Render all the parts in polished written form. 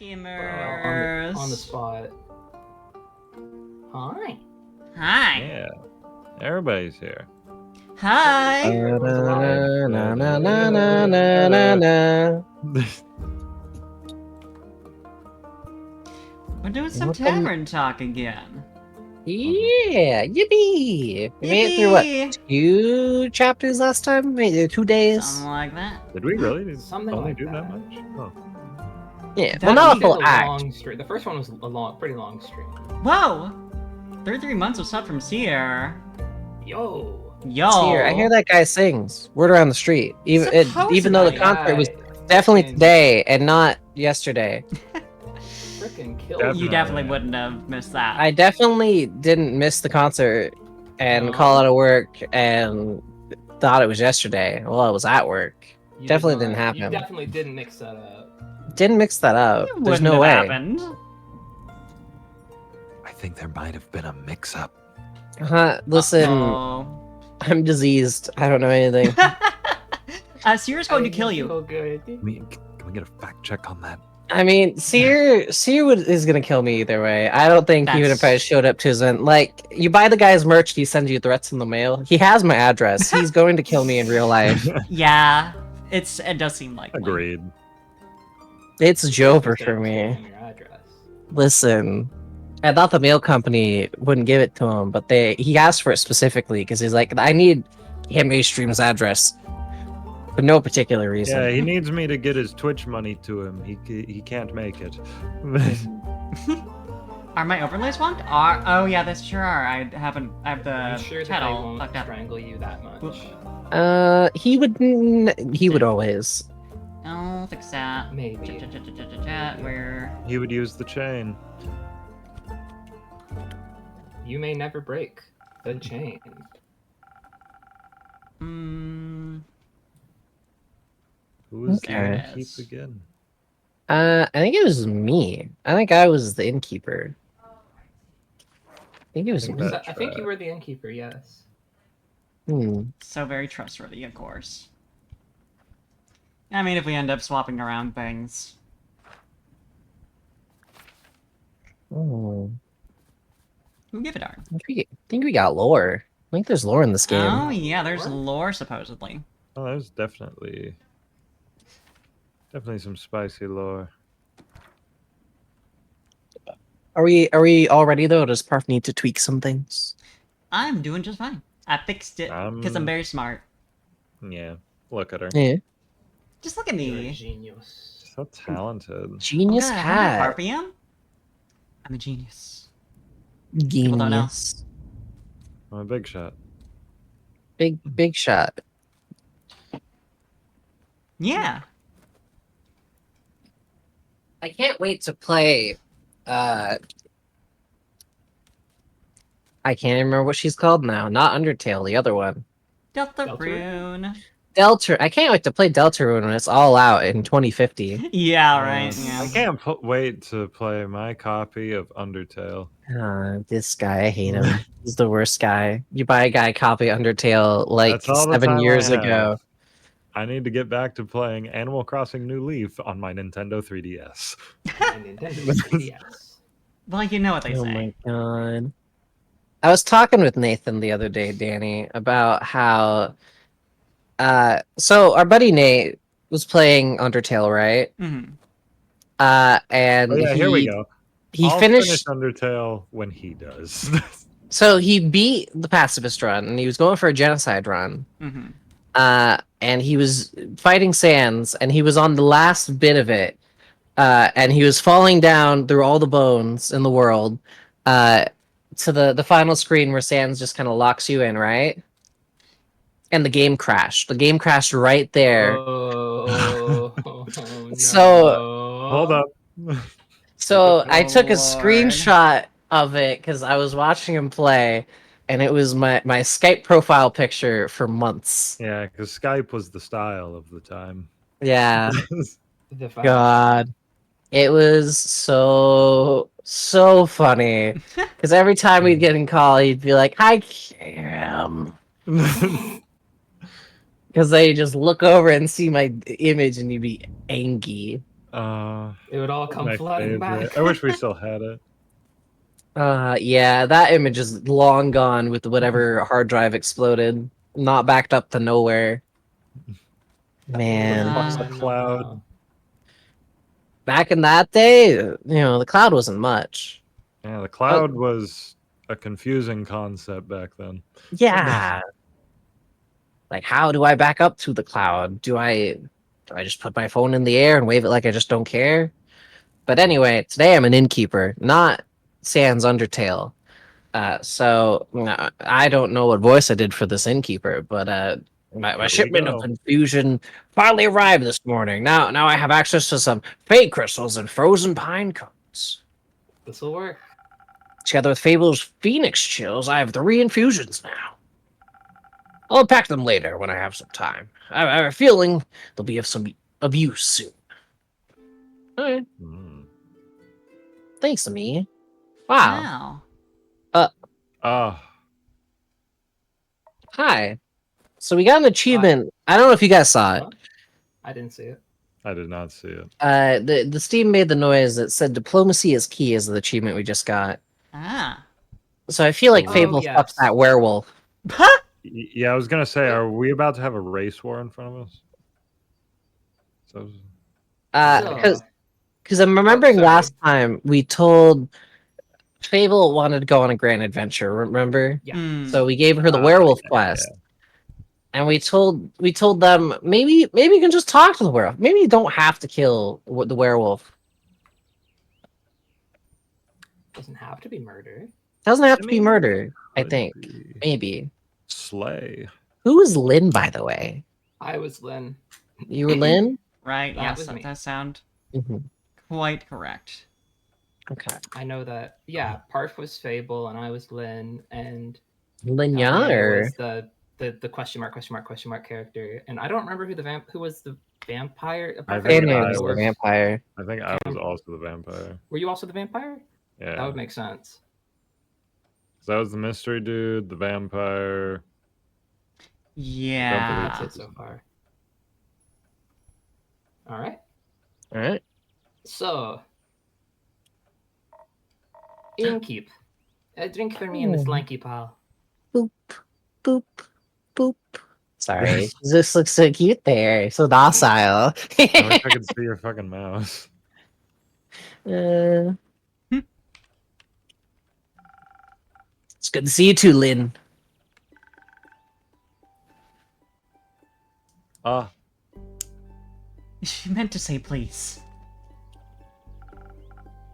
gamers. On the spot. Hi. Hi. Yeah, everybody's here. Hi. Everyone's alive. We're doing some Welcome- tavern talk again. Yeah, yippee! We made it through what? Yippee! 2 chapters last time? Made it 2 days? Something like that. Did we really Something only like do that that. much? Oh. Yeah, That well, not we a full did a act. long stream. The first one was a pretty long stream. Whoa! 33 months of sub from Seer. Yo. Yo. Here, I hear that guy sings. Word around the street. Even though the Supposedly. concert was Guy definitely freaking- today and not yesterday. Freaking killed. Definitely. You definitely wouldn't have missed that. I definitely didn't miss the concert and No. call out of work and thought it was yesterday. Well, I was at work. You definitely did didn't not- happen. You definitely didn't mix that up. Didn't mix that up. It There's wouldn't no have way. happened. I think there might have been a mix-up. Listen, Uh-oh. I'm diseased. I don't know anything. Seer's going to kill you. So good. Can we get a fact check on that? I mean, Seer is gonna kill me either way. I don't think even if I That's- showed up to his event, like you buy the guy's merch, he sends you threats in the mail. He has my address. He's going to kill me in real life. Yeah. It does seem like Agreed. It's Jover Instead for of me. taking your address. Listen, I thought the mail company wouldn't give it to him, but he asked for it specifically because he's like, I need him Stream's address for no particular reason. Yeah, he needs me to get his Twitch money to him. He can't make it. Are my overlays swamped? Oh yeah, they sure are. I have the I'm sure that they title won't fucked up. strangle you that much. He would always. I'll fix that. Maybe. Where? He would use the chain. You may never break the chain. Hmm. Who was Okay. the There it innkeep is. again? I think it was me. I think I was the innkeeper. I think it was me. That's I think you right. were the innkeeper, yes. So very trustworthy, of course. I mean, if we end up swapping around things. Oh. Who give a darn? I think we got lore. I think there's lore in this game. Oh yeah, there's What? lore supposedly. Oh, there's definitely some spicy lore. Are we all ready though? Or does Parf need to tweak some things? I'm doing just fine. I fixed it because I'm Um, very smart. Yeah, look at her. Yeah. Just look at You're a me. genius. So talented. Genius I'm hat. RPM? I'm a genius. don't know. Genius. I'm a big shot. Big shot. Yeah. I can't wait to play. I can't even remember what she's called now. Not Undertale, the other one. Deltarune. Delta. I can't wait to play Deltarune when it's all out in 2050. Yeah, right. I Yeah. can't wait to play my copy of Undertale. This guy, I hate him. He's the worst guy. You buy a guy copy of Undertale like That's all the 7 time I years have. ago. I need to get back to playing Animal Crossing New Leaf on my Nintendo 3DS. And Nintendo 3DS. Well, you know what they Oh say. my god. I was talking with Nathan the other day, Danny, about how so our buddy Nate was playing Undertale, right? Mhm. And Oh yeah, here we go. He I'll finished finish Undertale when he does. so he beat the pacifist run and he was going for a genocide run. Mhm. And he was fighting Sans and he was on the last bit of it. And he was falling down through all the bones in the world. To the final screen where Sans just kind of locks you in, right? And the game crashed. The game crashed right there. Oh, no. So- Hold up. So I took a Lord. screenshot of it because I was watching him play, and it was my Skype profile picture for months. Yeah, because Skype was the style of the time. Yeah, The fact- God, it was so funny because every time we'd get in call, he'd be like, "Hi, Cam," because they just look over and see my image, and he'd be angry. It would all come my flooding favorite. back. I wish we still had it. Yeah, that image is long gone with whatever hard drive exploded. Not backed up to nowhere. Man, fuck's a cloud? back in that day, the cloud wasn't much. Yeah, the cloud was a confusing concept back then. Yeah. Like, how do I back up to the cloud? Do I just put my phone in the air and wave it like I just don't care? But anyway, today I'm an innkeeper, not Sans Undertale. So I don't know what voice I did for this innkeeper, but my Here we shipment of go. infusion finally arrived this morning. Now I have access to some fey crystals and frozen pine cones. This will work. Together with Fable's Phoenix chills, I have 3 infusions now. I'll unpack them later when I have some time. I have a feeling they'll be of use soon. All right, Hmm. thanks to me. Wow. Wow. Ah, Hi. So we got an achievement. I don't know if you guys saw it. Huh? I didn't see it. I did not see it. The Steam made the noise that said "Diplomacy is key" is the achievement we just got. Ah. So I feel like Oh, Fable yes. fucked that werewolf. Yeah, I was gonna say, are we about to have a race war in front of us? So, Because I'm remembering sorry. last time we told Fable wanted to go on a grand adventure. Remember? Yeah. Hmm. So we gave her the werewolf quest, and we told them maybe you can just talk to the werewolf. Maybe you don't have to kill the werewolf. Doesn't have to be murder. Doesn't have I to be mean, murder. I could think be maybe. Slay. Who was Lynn, by the way? I was Lynn. You were Lynn. Right, That yes, was that me. does sound Mhm. quite correct. Okay. I know that. Yeah, Parf was Fable, and I was Lynn, and Lynn Amanda or was the question mark character, and I don't remember who was the vampire. Apart from think the Anya was the was- vampire. I think I was also the vampire. Were you also the vampire? Yeah. That would make sense. So that was the mystery dude, the vampire. Yeah. That's it so far. All right. All right. So, innkeep. A drink for me and this lanky pal. Boop, boop, boop. Sorry, this looks so cute there. So docile. I wish I could see your fucking mouse. Uh, it's good to see you too, Lynn. Ah, She meant to say please.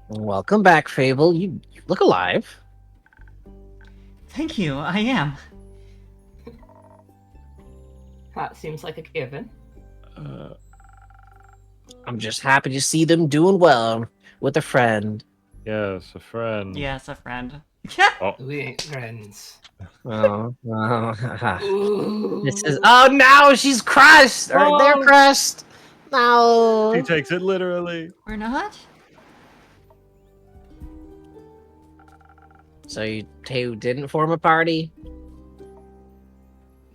Welcome back, Fable. You look alive. Thank you, I am. That seems like a given. I'm just happy to see them doing well with a friend. yes, a friend. Yes, a friend. We ain't friends. Oh, Ooh. this is. Oh no, she's crushed. Or they're Oh. crushed. No. He takes it literally. We're not? So you two didn't form a party?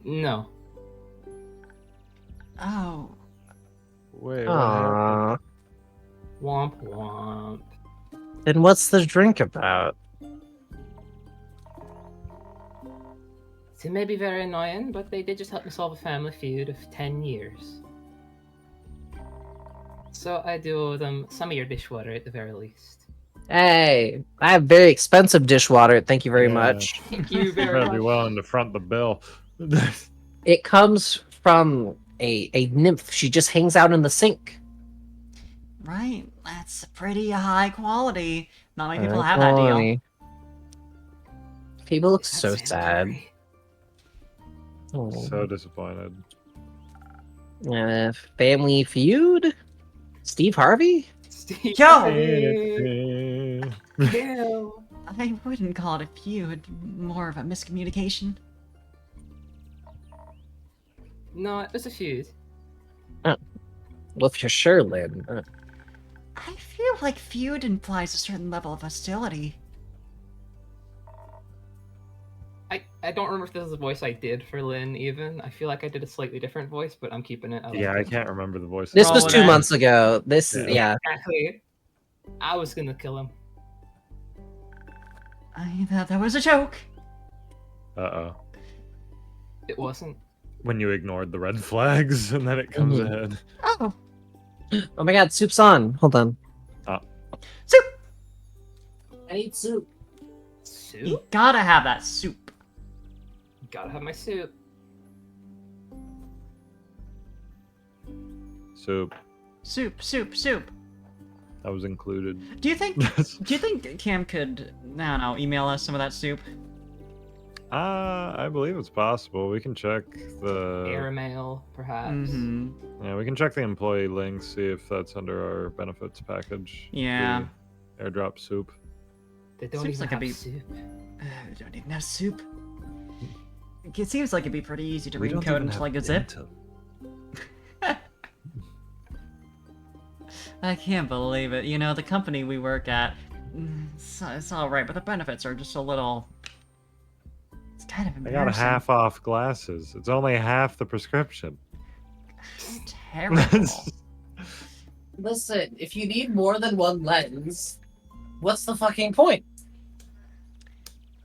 No. Oh. Wait, what happened? Aww. Womp womp. Then what's the drink about? It may be very annoying, but they did just help me solve a family feud of 10 years. So I do owe them some of your dishwater at the very least. Hey, I have very expensive dishwater. Thank you very Yeah. much. Thank you You very better much. be willing to front the bill. It comes from a nymph. She just hangs out in the sink. Right. That's pretty high quality. Not many people have that deal. Quality. People look That's so sad. sanitary. Oh. So disappointed. Family Feud? Steve Harvey? Steve Yo! Harvey. Kill. I wouldn't call it a feud, more of a miscommunication. No, it was a feud. Well, if you're sure, Lynn. I feel like feud implies a certain level of hostility. I I don't remember if this is the voice I did for Lynn. Even I feel like I did a slightly different voice, but I'm keeping it. Yeah, I like it. can't remember the voice. This Roll was with 2 it. months ago. This is Yeah. yeah. Exactly. I was gonna kill him. I thought that was a joke. Uh-oh. It wasn't. When you ignored the red flags and then it comes Mhm. ahead. Oh, Oh my god, soup's on. Hold on. soup! I need soup. Soup. You gotta have that soup. Gotta have my soup. Soup. Soup, soup, soup. That was included. Do you think Cam could, I don't know, email us some of that soup? I believe it's possible. We can check the Airmail, perhaps. Mm-hmm. yeah, we can check the employee links, see if that's under our benefits package. Yeah. The airdrop soup. They don't Seems even like have it'd be- soup. We don't even have soup. It seems like it'd be pretty easy to We read don't code even into have like a zip. Intel. I can't believe it. You know, the company we work at, it's all right, but the benefits are just a little. It's kind of I embarrassing. got half off glasses. It's only half the prescription. It's terrible. Listen, if you need more than one lens, what's the fucking point?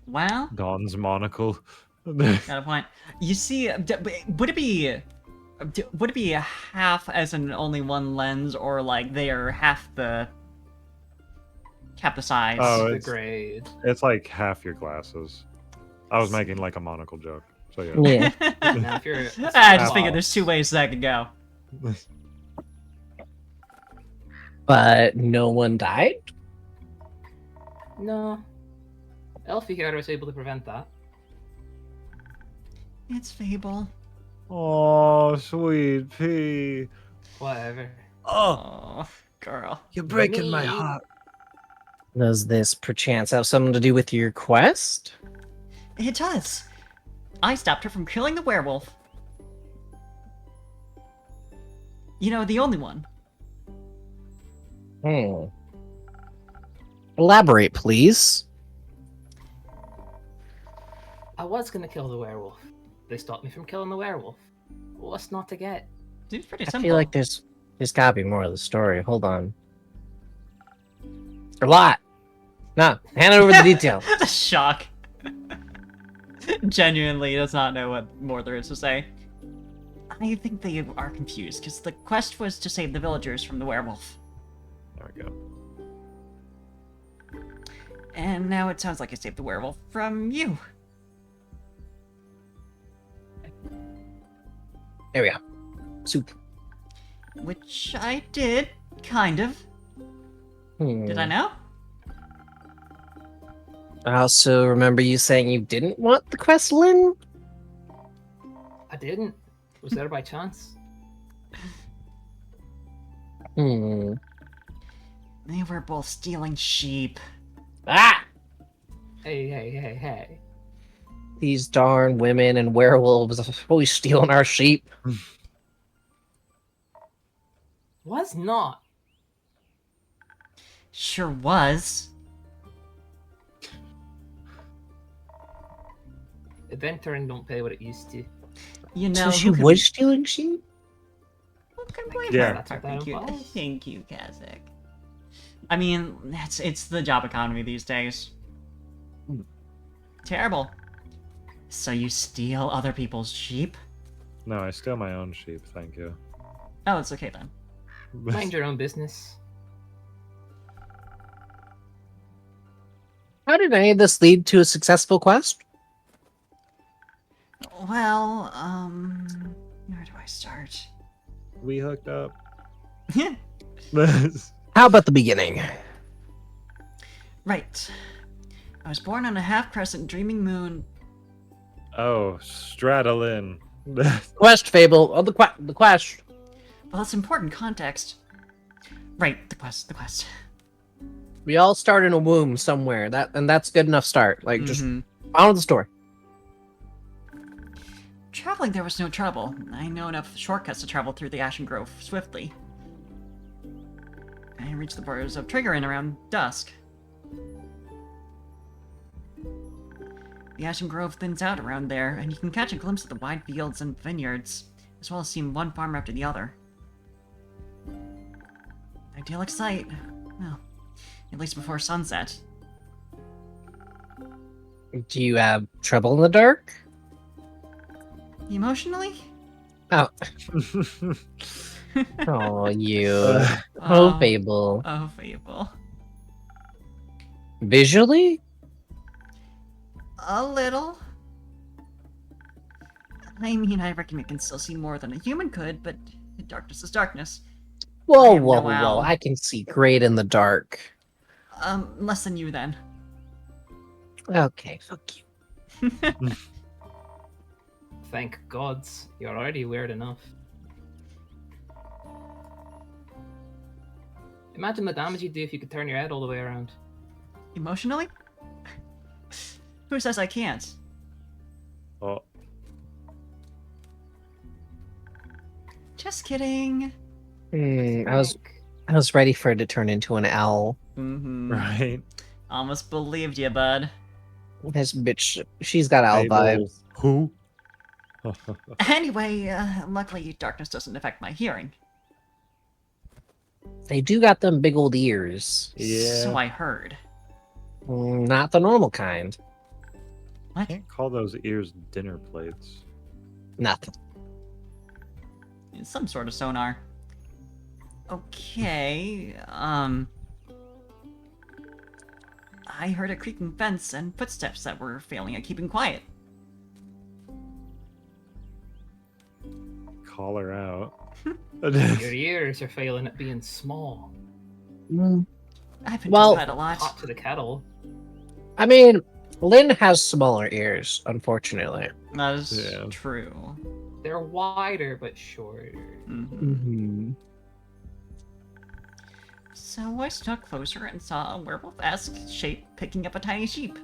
Well, Dawn's monocle. got a point. You see, would it be? Would it be a half as in only one lens, or like they are half the size? Oh, The it's- grade. It's like half your glasses. I was making like a monocle joke. So yeah. Yeah. Now, if you're, I just figured there's two ways that could go. But no one died? No. Elfie here was able to prevent that. It's Fable. Oh, sweet pea. Whatever. Oh, girl. You're breaking my Me. heart. Does this perchance have something to do with your quest? It does. I stopped her from killing the werewolf. You know, the only one. Hmm. Elaborate, please. I was gonna kill the werewolf. They stopped me from killing the werewolf. What's not to get? Seems pretty I simple. feel like there's gotta be more of the story. Hold on. A lot. Nah, hand over the detail. The shock. Genuinely does not know what more there is to say. I think they are confused, because the quest was to save the villagers from the werewolf. There we go. And now it sounds like I saved the werewolf from you. There we go. Soup. Which I did, kind of. Did I know? I also remember you saying you didn't want the quest, Lynn? I didn't. Was there by chance? Hmm. They were both stealing sheep. Ah! Hey, hey, hey, hey. These darn women and werewolves are always stealing our sheep. Was not. Sure was. Adventuring don't pay what it used to. You know, So she who could was be- stealing sheep? who can blame Yeah. her? That's what that Thank you, involves. thank you, Kazakh. I mean, it's the job economy these days. Terrible. So you steal other people's sheep? No, I steal my own sheep, thank you. Oh, it's okay then. Mind your own business. How did any of this lead to a successful quest? Well, where do I start? We hooked up. How about the beginning? Right. I was born on a half-crescent dreaming moon. Oh, Stradalin. Quest fable. Oh, the quest. Well, that's important context. Right, the quest. We all start in a womb somewhere. That's good enough start. Like just Mhm. on with the story. Traveling there was no trouble. I know enough shortcuts to travel through the Ashen Grove swiftly. I reached the borders of Triggerin around dusk. The the Ashen Grove thins out around there, and you can catch a glimpse of the wide fields and vineyards, as well as see one farm after the other. Idyllic sight. Well, at least before sunset. Do you have trouble in the dark? Emotionally? Oh, oh, you. Uh, Oh, Fable. Oh, Fable. Visually? A little. I mean, I reckon it can still see more than a human could, but darkness is darkness. Whoa, I am whoa, no whoa. owl. I can see great in the dark. Less than you then. Okay, fuck you. Thank gods, you're already weird enough. Imagine the damage you'd do if you could turn your head all the way around. Emotionally? Who says I can't? oh, Just kidding. I was ready for it to turn into an owl. Mm-hmm. right. Almost believed you, bud. This bitch, she's got owl Fable. vibes. Who? Anyway, luckily darkness doesn't affect my hearing. They do got them big old ears. Yeah. So I heard. Not the normal kind. What? Can't call those ears dinner plates. Nothing. It's some sort of sonar. Okay, I heard a creaking fence and footsteps that were failing at keeping quiet. Call her out. Your ears are failing at being small. I've been Well- told that a lot. Hot to the kettle. I mean, Lynn has smaller ears, unfortunately. That is Yeah. true. They're wider but shorter. Hmm. So I stuck closer and saw a werewolf-esque shape picking up a tiny sheep.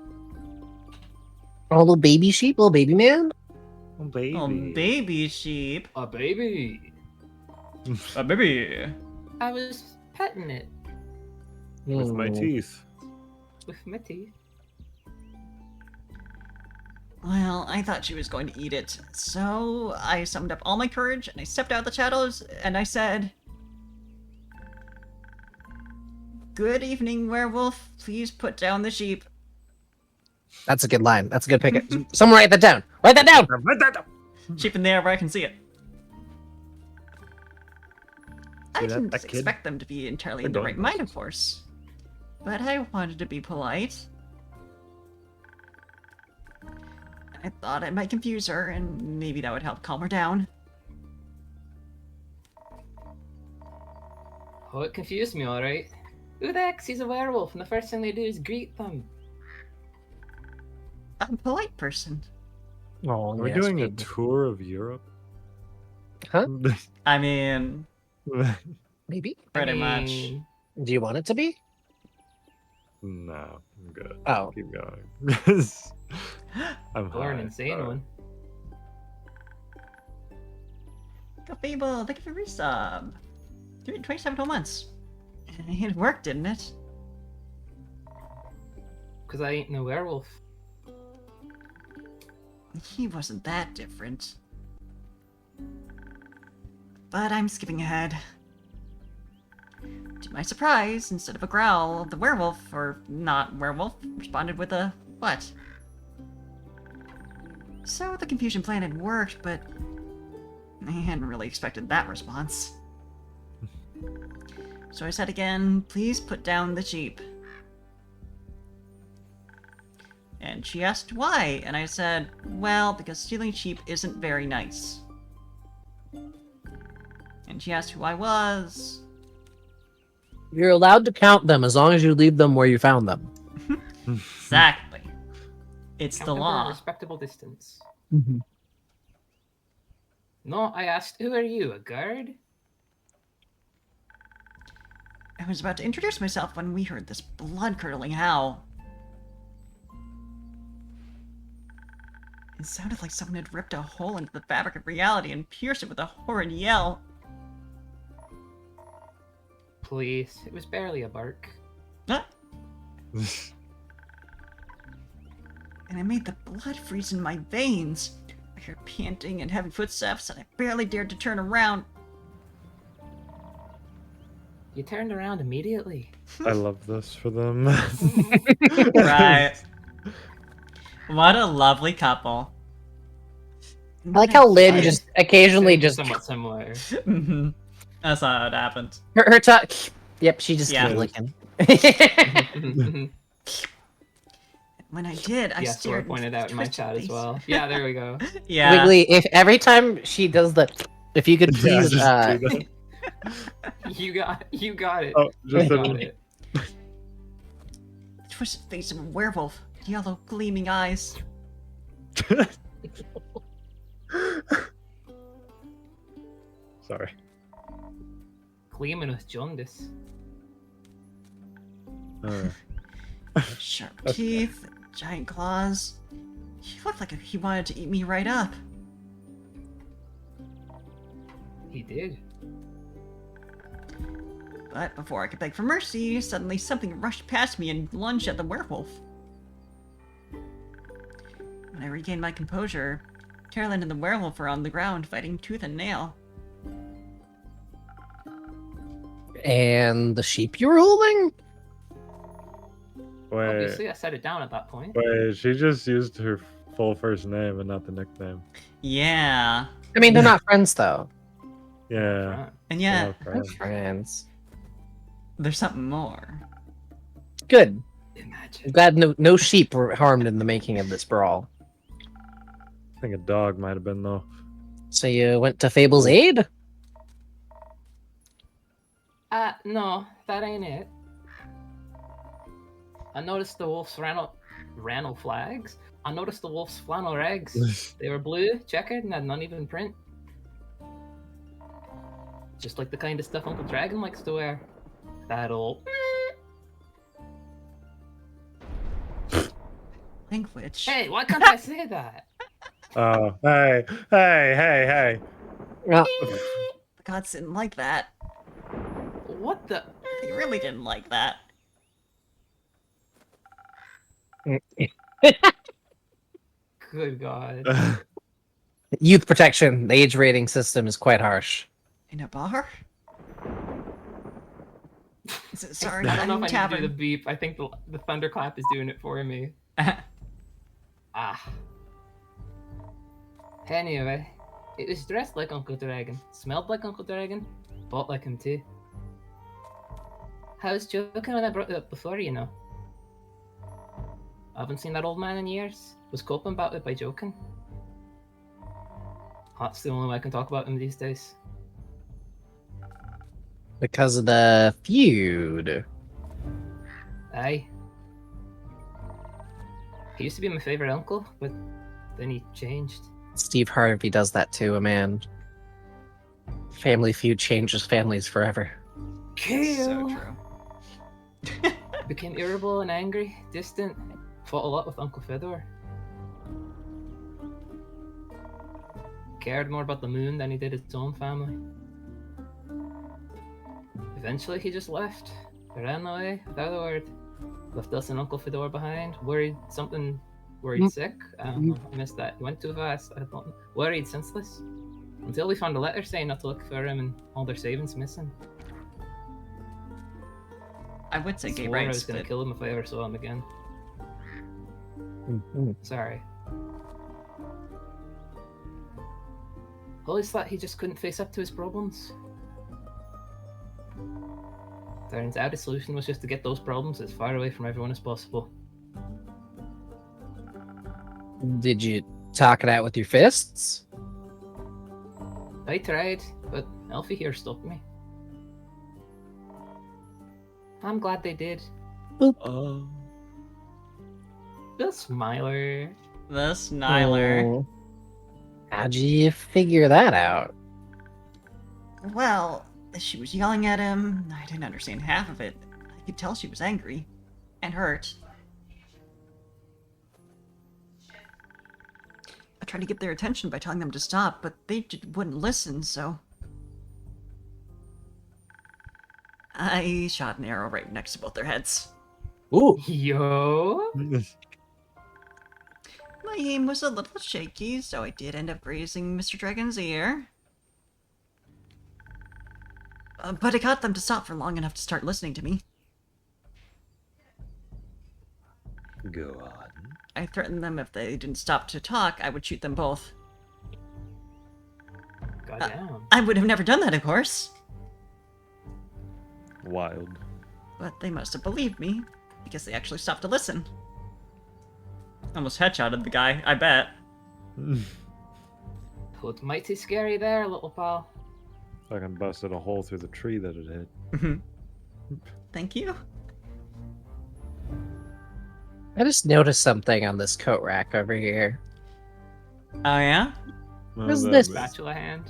A little baby sheep, little baby man? Oh, baby. Oh, baby sheep. A baby. A baby. I was petting it With my teeth. with my teeth. Well, I thought she was going to eat it, so I summoned up all my courage and I stepped out of the shadows and I said, "Good evening, werewolf. Please put down the sheep." That's a good line. That's a good pick. Someone write that down. Write that down! Sheep in the air where I can see it. I See that- didn't that kid? expect them to be entirely They're in the going right mind, of places. course. But I wanted to be polite. I thought I might confuse her, and maybe that would help calm her down. Oh, it confused me, alright. Who the heck sees a werewolf and the first thing they do is greet them? I'm a polite person. Oh, Are we yes, doing a baby. tour of Europe? Huh? I mean, Maybe. pretty I much. mean, Do you want it to be? No, I'm good. Oh. Keep going. I'm Or an high, insane sorry. one. Go Fable, thank you for resub. 27 whole months. It worked, didn't it? Because I ain't no werewolf. He wasn't that different. But I'm skipping ahead. To my surprise, instead of a growl, the werewolf, or not werewolf, responded with a what? So the confusion plan had worked, but I hadn't really expected that response. So I said again, "Please put down the sheep." And she asked why, and I said, "Well, because stealing sheep isn't very nice." And she asked who I was. You're allowed to count them as long as you leave them where you found them. Exactly. It's Count the them for a law. respectable distance. No, I asked, who are you, a guard? I was about to introduce myself when we heard this blood-curdling howl. It sounded like someone had ripped a hole into the fabric of reality and pierced it with a horrid yell. Please, it was barely a bark. Huh? and I made the blood freeze in my veins. I heard panting and heavy footsteps, and I barely dared to turn around. You turned around immediately. I love this for them. Right. What a lovely couple. I like how Lynn I- just occasionally Seems just somewhat similar. Mhm. That's how it happened. her talk. Yep, she just Yeah. kept licking. When I did, I Yes, Laura stared. pointed out in my chat as well. Yeah, there we go. Yeah. Wiggly, if every time she does the, if you could Yeah, please, just do that. You got it. Oh, just You a got it. The twisted face of a werewolf, yellow gleaming eyes. Sorry. Gleaming with jaundice. Sharp teeth, giant claws. He looked like he wanted to eat me right up. He did. But before I could beg for mercy, suddenly something rushed past me and lunged at the werewolf. When I regained my composure, Carolyn and the werewolf were on the ground fighting tooth and nail. and the sheep you were holding. Wait, Obviously, I set it down at that point. wait. She just used her full first name and not the nickname. Yeah. I mean, they're not friends though. Yeah. Right. And they're yeah, not They're friends. friends. there's something more. Good. I'm Imagine. glad no sheep were harmed in the making of this brawl. I think a dog might have been though. So you went to Fable's aid? No, that ain't it. I noticed the wolf's Rannel flags. I noticed the wolf's flannel rags. They were blue, checkered, and had an uneven print. Just like the kind of stuff Uncle Dragon likes to wear. That old. Language. Hey, why can't I say that? Oh, hey, hey, hey, hey. Well, The gods didn't like that. What the? They really didn't like that. Good God. youth protection, the age rating system is quite harsh. In a bar? Sorry, I don't know if I need to do tavern. the beep. I think the thunderclap is doing it for me. Ah. Anyway, it was dressed like Uncle Dragon, smelled like Uncle Dragon, bought like him too. I was joking when I brought it up before, you know. I haven't seen that old man in years. Was coping about it by joking. That's the only way I can talk about him these days. Because of the feud. Aye. He used to be my favorite uncle, but then he changed. Steve Harvey does that to a man. Family feud changes families forever. So true. Became irritable and angry, distant. Fought a lot with Uncle Fedor. Cared more about the moon than he did his own family. Eventually, he just left. Ran away without a word. Left us and Uncle Fedor behind. Worried sick. I missed that. He went too fast. I don't. Worried, senseless. Until we found a letter saying not to look for him and all their savings missing. I would say gay Swore I rights, was gonna but kill him if I ever saw him again. Sorry. Always thought he just couldn't face up to his problems. Turns out his solution was just to get those problems as far away from everyone as possible. Did you talk it out with your fists? I tried, but Elfie here stopped me. I'm glad they did. Oh. The Smiler. the Sniler. Oh. How'd you figure that out? Well, she was yelling at him. I didn't understand half of it. I could tell she was angry and hurt. I tried to get their attention by telling them to stop, but they just wouldn't listen, so I shot an arrow right next to both their heads. Ooh. Yo. my aim was a little shaky, so I did end up grazing Mr. Dragon's ear. But I got them to stop for long enough to start listening to me. Go on. I threatened them if they didn't stop to talk, I would shoot them both. Goddamn. I would have never done that, of course. Wild. But they must have believed me, because they actually stopped to listen. Almost headshotted the guy, I bet. Looked mighty scary there, little pal. Fucking busted a hole through the tree that it hit. Thank you. I just noticed something on this coat rack over here. Oh yeah? What is that this? was- Spatula hand.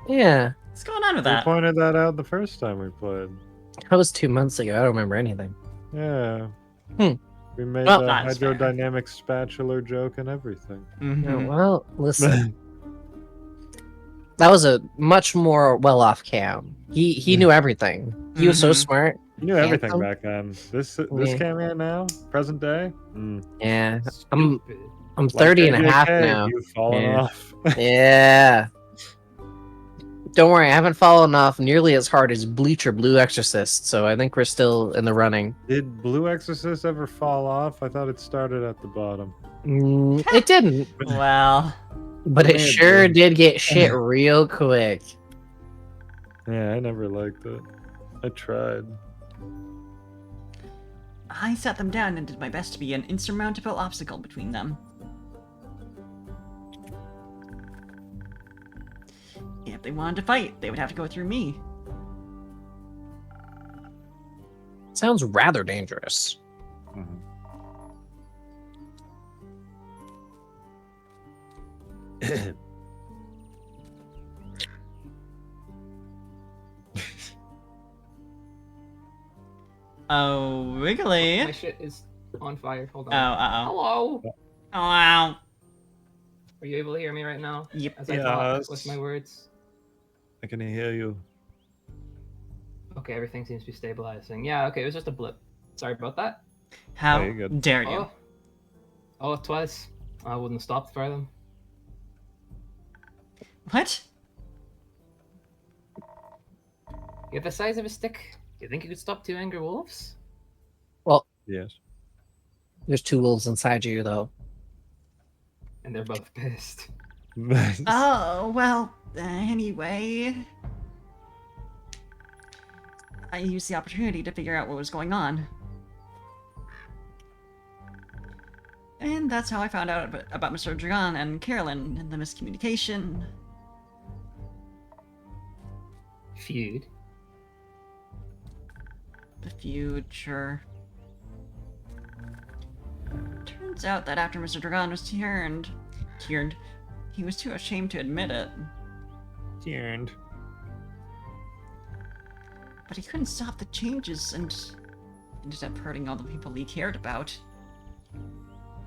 Yeah, What's going on with We that? pointed that out the first time we played. that was 2 months ago. I don't remember anything. Yeah. Hmm. We made Well, the that's fair. hydrodynamic spatula joke and everything. Mhm. Well, listen. That was a much more well-off Cam. He knew everything. He was so Mhm. smart. You knew everything Anthem? back then. This Yeah. came in now, present day. Yeah, Stupid. I'm Like 30 and a half AJK, now. You've fallen Yeah. off. Yeah. Don't worry, I haven't fallen off nearly as hard as Bleach or Blue Exorcist, so I think we're still in the running. Did Blue Exorcist ever fall off? I thought it started at the bottom. It didn't, Well, but it It sure did. did get shit real quick. Yeah, I never liked it. I tried. I sat them down and did my best to be an insurmountable obstacle between them. If they wanted to fight, they would have to go through me. Sounds rather dangerous. Mhm. Oh, Wiggly. My shit is on fire. Hold Oh, on. uh-oh. Hello. Oh, wow. Are you able to hear me right now? Yep. As I talk Yes. with my words. I can hear you. Okay, everything seems to be stabilizing. Yeah, okay, it was just a blip. Sorry about that. How Oh, you're good. dare you? Oh, it was. I wouldn't have stopped for them. What? You're the size of a stick. You think you could stop 2 angry wolves? Yes. There's 2 wolves inside you, though. And they're both pissed. Oh, well, anyway. I used the opportunity to figure out what was going on. And that's how I found out about Mr. Dragon and Carolyn and the miscommunication. Feud. The future. Turns out that after Mr. Dragon was turned, he was too ashamed to admit it. Turned. But he couldn't stop the changes and ended up hurting all the people he cared about.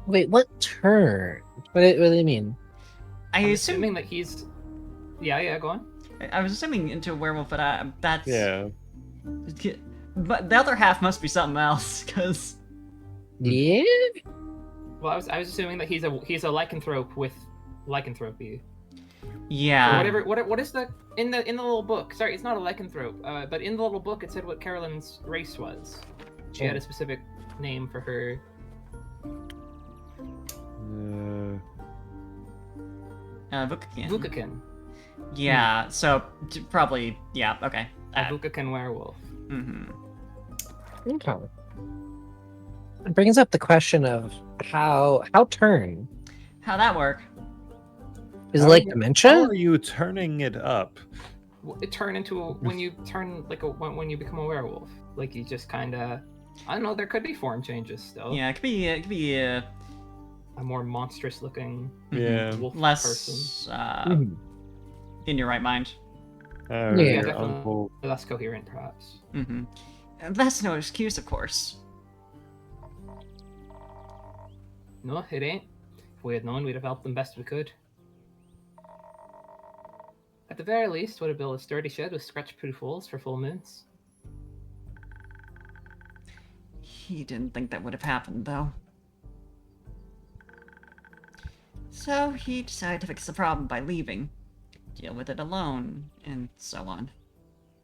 Wait, what turn? What do you mean? I I'm assume assuming that he's. Yeah, go on. I was assuming into a werewolf, but that's Yeah. But the other half must be something else, because Yeah? Well, I was assuming that he's a lycanthrope with lycanthropy. yeah. Or whatever. What is the in the little book? Sorry, it's not a lycanthrope. But in the little book, it said what Carolyn's race was. She had a specific name for her. Vukakin. Vukakin. Yeah. So probably yeah. Okay. A Vukakin werewolf. Mm-hmm. Okay. It brings up the question of how turn? How'd that work? Is it How like are you- dementia? How are you turning it up? It turn into when you turn like when you become a werewolf. Like you just kind of. I don't know. There could be form changes still. Yeah, it could be A more monstrous looking Yeah. wolf person. less Mhm. in your right mind. Oh, Yeah, your definitely. uncle. Less coherent, perhaps. Mm-hmm. That's no excuse, of course. No, it ain't. If we had known, we'd have helped them best we could. At the very least, would have built a sturdy shed with scratch-proof walls for full moons. He didn't think that would have happened, though. So he decided to fix the problem by leaving, deal with it alone, and so on.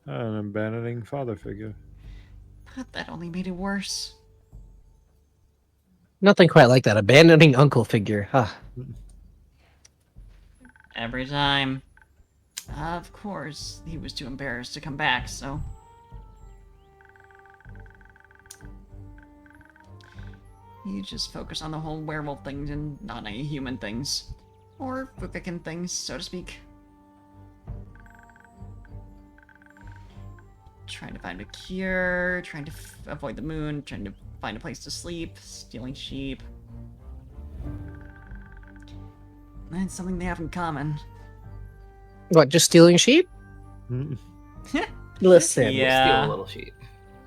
An abandoning father figure. But that only made it worse. Nothing quite like that abandoning uncle figure. Huh. Every time. Of course, he was too embarrassed to come back, so... You just focus on the whole werewolf things and not any human things. Or Fukikin things, so to speak. Trying to find a cure, trying to avoid the moon, trying to find a place to sleep, stealing sheep. That's something they have in common. What, just stealing sheep? Listen, Yeah. Steal a little sheep.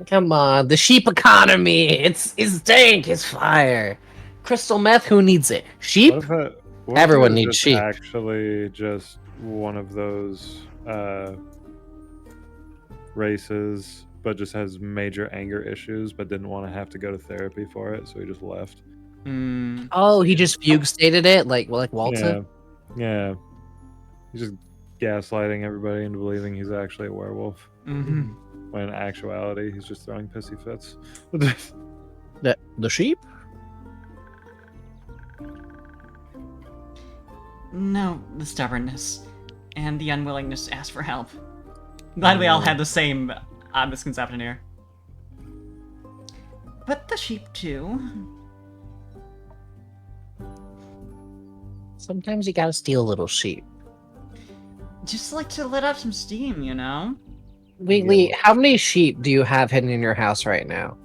come on, the sheep economy. It's dank, it's fire. Crystal meth, who needs it? Sheep? What if Everyone it was needs just sheep. Actually, just one of those races, but just has major anger issues, but didn't want to have to go to therapy for it, so he just left. Mm. Oh, he just fugue stated it like Walter. Yeah. He's just gaslighting everybody into believing he's actually a werewolf, Mm-hmm. when in actuality he's just throwing pissy fits. The sheep? No, the stubbornness. And the unwillingness to ask for help. Glad we all had the same misconception here. But the sheep too. Sometimes you gotta steal a little sheep. Just like to let off some steam, you know? Wiggly, how many sheep do you have hidden in your house right now?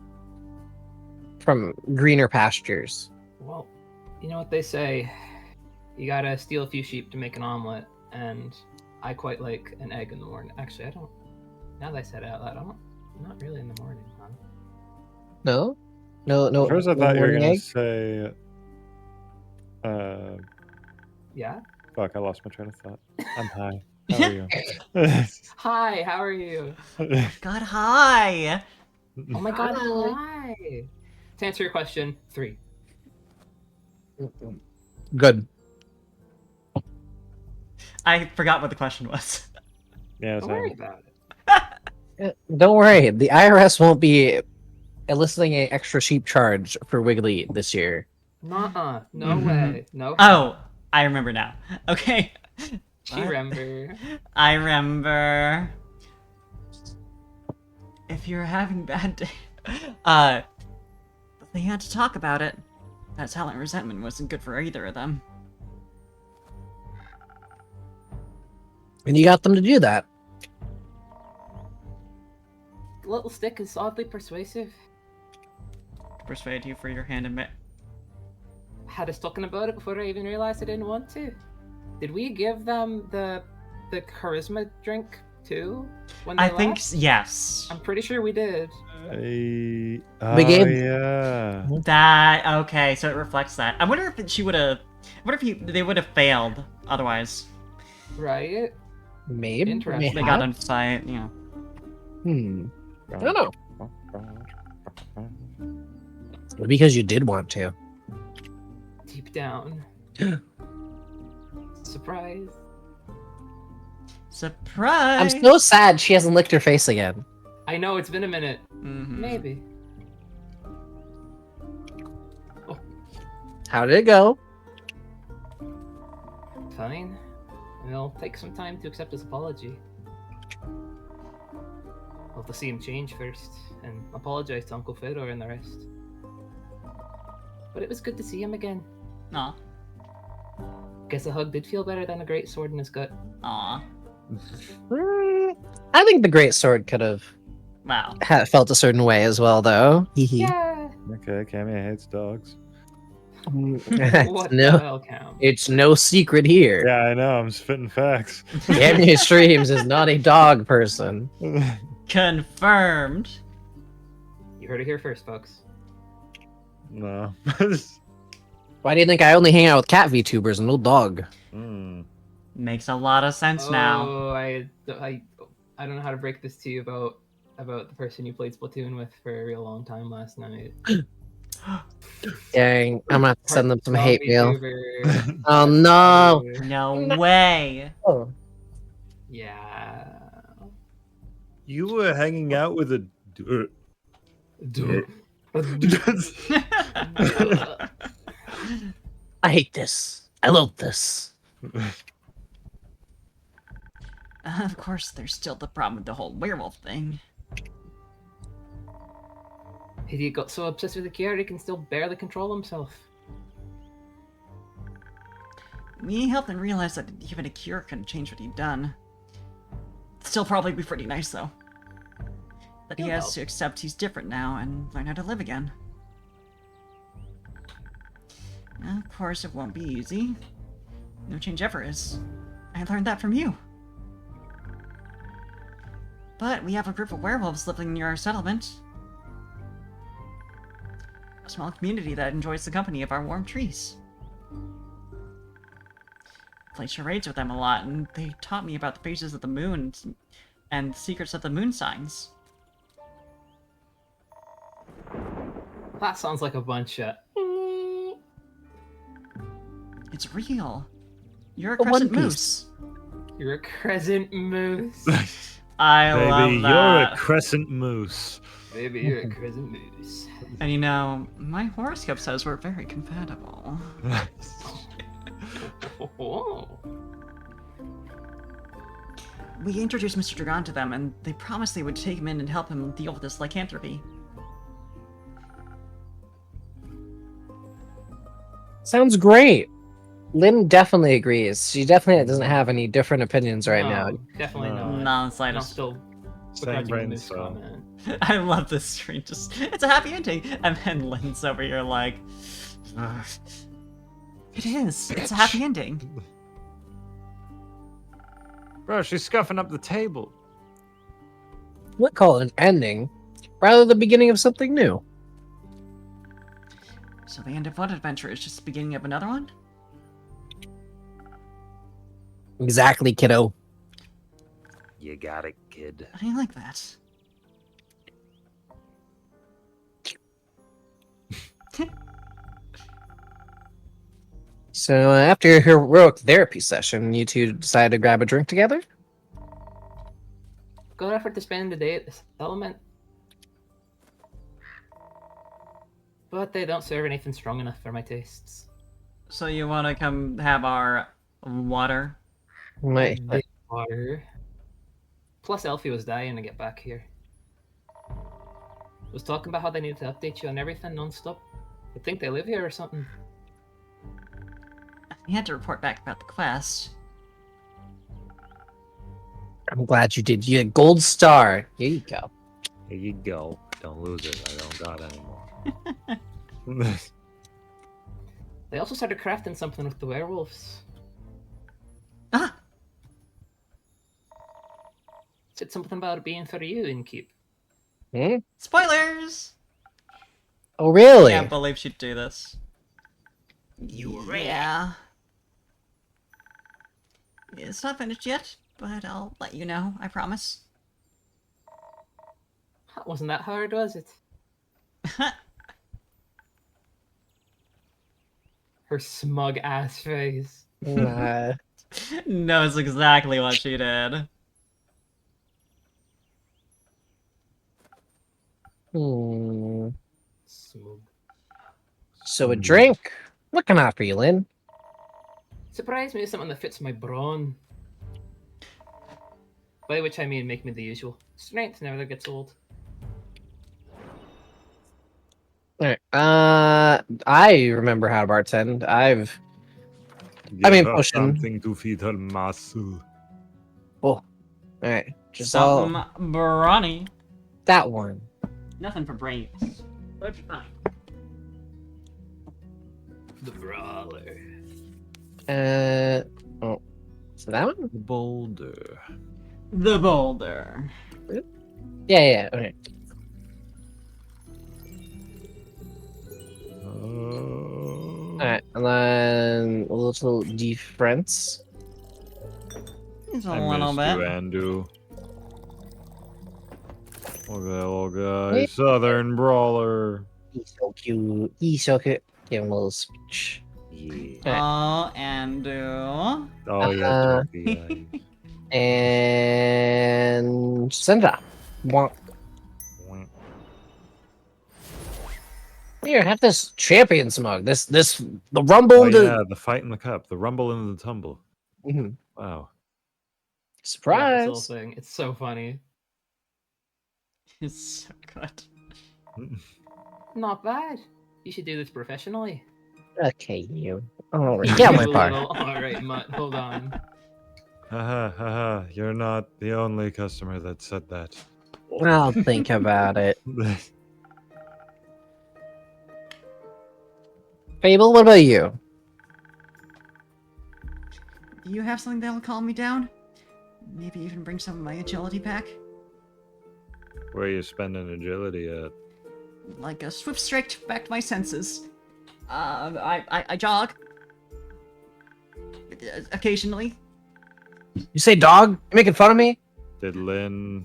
From greener pastures. Well, you know what they say. You gotta steal a few sheep to make an omelet, and I quite like an egg in the morning. Actually, I don't. Now that I said it out loud, I'm not really in the morning, huh? No? No. At first, I no thought you were morning gonna egg? say, Yeah. "Fuck, I lost my train of thought." I'm high. How are Hi, how are you? you? God, hi! Oh my god, Hi. hi. To answer your question, 3. Good. I forgot what the question was. Yeah, Don't worry same. about it. Don't worry, the IRS won't be eliciting an extra sheep charge for Wiggly this year. Nuh-uh. No Mhm. way. No. Oh, I remember now. Okay. She remember. I remember. If you're having bad day, they had to talk about it. That silent resentment wasn't good for either of them. And you got them to do that. The little stick is oddly persuasive. To persuade you for your hand in Had us talking about it before I even realized I didn't want to. Did we give them the charisma drink too when they I think left? yes. I'm pretty sure we did. Oh, gave- yeah. That okay, so it reflects that. I wonder if she would have. What if they would have failed otherwise? Right? Maybe. Interesting. They got in fight, you know. I don't know. Because you did want to. Deep down. Surprise. Surprise! I'm so sad she hasn't licked her face again. I know it's been a minute. Mhm. Maybe. How did it go? Fine. It'll take some time to accept his apology. We'll have to see him change first, and apologize to Uncle Fedor and the rest. But it was good to see him again. Aw. Guess a hug did feel better than a great sword in his gut. Aw. I think the Great Sword could have Wow. felt a certain way as well, though. Yeah. Okay, Cammy hates dogs. What the no, hell count? it's no secret here. Yeah, I know. I'm spitting facts. Cammy Streams is not a dog person. Confirmed. You heard it here first, folks. No. Why do you think I only hang out with cat VTubers and no dog? Makes a lot of sense now. Oh, I don't know how to break this to you about the person you played Splatoon with for a real long time last night. Dang, I'm gonna have to send them some hate Zombie mail. tuber. Oh no! No way. Oh. Yeah. You were hanging out with a. Dude. I hate this. I love this. Of course, there's still the problem with the whole werewolf thing. He got so obsessed with the cure he can still barely control himself. We helped him realize that even a cure couldn't change what he'd done. Still probably be pretty nice, though. That he He'll has help. to accept he's different now and learn how to live again. Of course, it won't be easy. No change ever is. I learned that from you. But we have a group of werewolves living near our settlement. A small community that enjoys the company of our warm trees. I played charades with them a lot, and they taught me about the phases of the moon and the secrets of the moon signs. That sounds like a bunch of. It's real. You're a A One crescent Piece. moose. You're a crescent moose. I Baby, love you're that. a crescent moose. Baby, you're a crescent moose. And you know, my horoscope says we're very compatible. Oh. We introduced Mr. Dragon to them, and they promised they would take him in and help him deal with this lycanthropy. Sounds great. Lynn definitely agrees. She definitely doesn't have any different opinions right now. No, definitely No. not. Not the I'm slightest. still Same begrudging the brain moose cell. comment. I love this screen. Just it's a happy ending, and then Lynn's over here like, "Ugh." It is. It's a happy ending. Bro, she's scuffing up the table. Would call it an ending, rather the beginning of something new. So the end of one adventure is just the beginning of another one. Exactly, kiddo. You got it, kid. I like that. So after your heroic therapy session, you two decided to grab a drink together? Good effort to spend the day at the settlement. But they don't serve anything strong enough for my tastes. So you want to come have our water? My, Water. Plus, Elfie was dying to get back here. Was talking about how they needed to update you on everything non-stop. I think they live here or something. He had to report back about the quest. I'm glad you did. You had gold star. Here you go. Here you go. Don't lose it. I don't got anymore. They also started crafting something with the werewolves. Ah! Said something about it being for you in keep. Hmm? Spoilers! Oh, really? Can't believe she'd do this. Yeah. It's not finished yet, but I'll let you know, I promise. That wasn't that hard, was it? Her smug ass face. Knows exactly what she did. Hmm. Smug. So a drink? What can I offer you, Lynn? Surprise me with something that fits my brawn. By which I mean make me the usual. Strength never gets old. Alright. I remember how to bartend. I mean, Give her potion. something to feed her muscle. Alright. Just all Something brawny. that one. Nothing for brains. But fine. The brawler. Oh. So that one? Boulder. The boulder. Yeah, okay. Alright, and then a little difference. Just a I little missed bit. you, Andu. Look at that little guy. Southern brawler. He's so cute. He's so cute. Give him a little speech. Yeah. Oh, and Oh, yeah, Uh, doggy eyes. And Sandra. Wonk. Here, have this champion smug. The rumble. Oh, yeah, the fight in the cup, the rumble and the tumble. Mhm. Wow. I love Surprise. this whole thing. It's so funny. it's so good. Not bad. You should do this professionally. Okay, you. Oh, yeah, my You part. little- All right, Mutt. Hold on. Haha, haha, you're not the only customer that said that. I'll think about it. Fable, what about you? Do you have something that'll calm me down? Maybe even bring some of my agility back? Where you spending agility at? Like a swift strike back to my senses. I jog. Occasionally. You say dog? You making fun of me? Did Lynn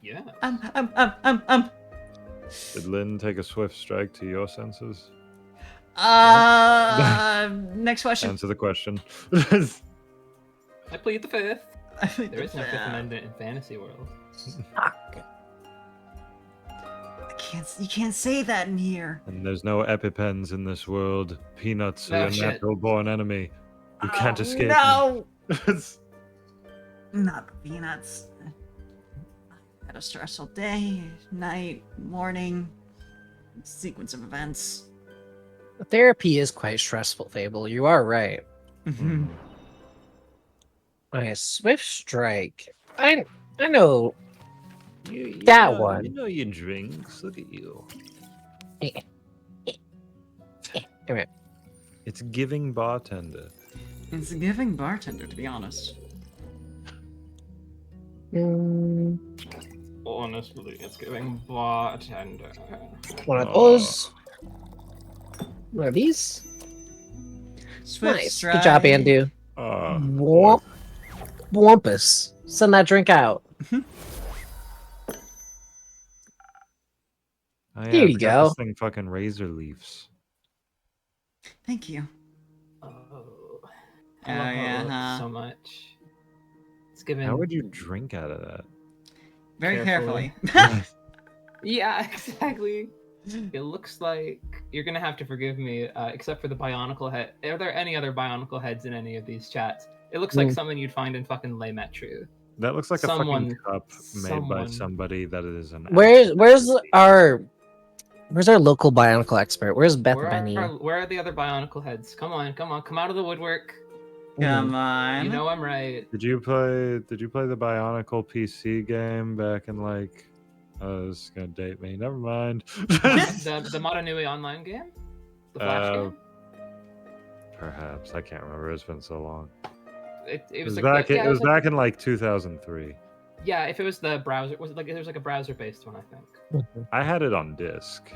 Yeah. did Lynn take a swift strike to your senses? Next question. Answer the question. I plead the fifth. There is no Fifth Amendment in Fantasy World. You can't say that in here. And there's no EpiPens in this world. Peanuts Oh, are your shit. natural born enemy. You can't Oh, escape. No! Me. Not the peanuts. Had a stressful day, night, morning, sequence of events. Therapy is quite stressful, Fable. You are right. Mm-hmm. Okay, Swift Strike. I know. You That know, one. You know your drinks. Look at you. Come here. It's giving bartender. It's a giving bartender, to be honest. Mm, Honestly, it's giving bartender. one of those. One of these. Swift Nice. strike. Good job, Andu. Womp. Wampus. Send that drink out. Oh, yeah, Here I you forgot go. This thing fucking razor leaves. Thank you. Oh, Oh, I love how yeah, it looks huh? so much. It's giving. How would you drink out of that? Very Carefully. carefully. Yeah, exactly. It looks like you're gonna have to forgive me, except for the Bionicle head. Are there any other Bionicle heads in any of these chats? It looks like Mm. something you'd find in fucking Les Metru. That looks like a fucking Someone- cup made by somebody that is an. Where's actual our local Bionicle expert? Where's Beth Benny? Where are the other Bionicle heads? Come on, come out of the woodwork. Come on. You know I'm right. Did you play the Bionicle PC game back in like? Oh, this is gonna date me. Never mind. The Motonui online game? The Flash game? Perhaps I can't remember. It's been so long. It It was was like back. the, yeah, It was like- back in like 2003. Yeah, if it was the browser, was it like there was like a browser based one, I think. I had it on disc.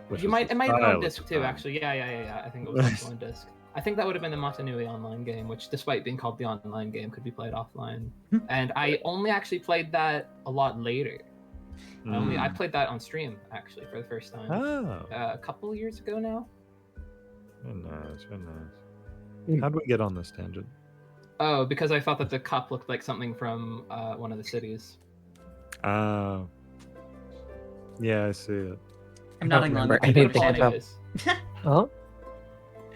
which You was might the it might have been style on at disc the too, time. actually. Yeah. I think it was also on disc. I think that would have been the Motonui online game, which, despite being called the online game, could be played offline. And I only actually played that a lot later. I played that on stream actually for the first time Oh, a couple years ago now. very nice, very nice. Hmm. How do we get on this tangent? Oh, because I thought that the cup looked like something from one of the cities. Yeah, I see it. I'm don't not remember ignoring anything the about- Apologize. Oh,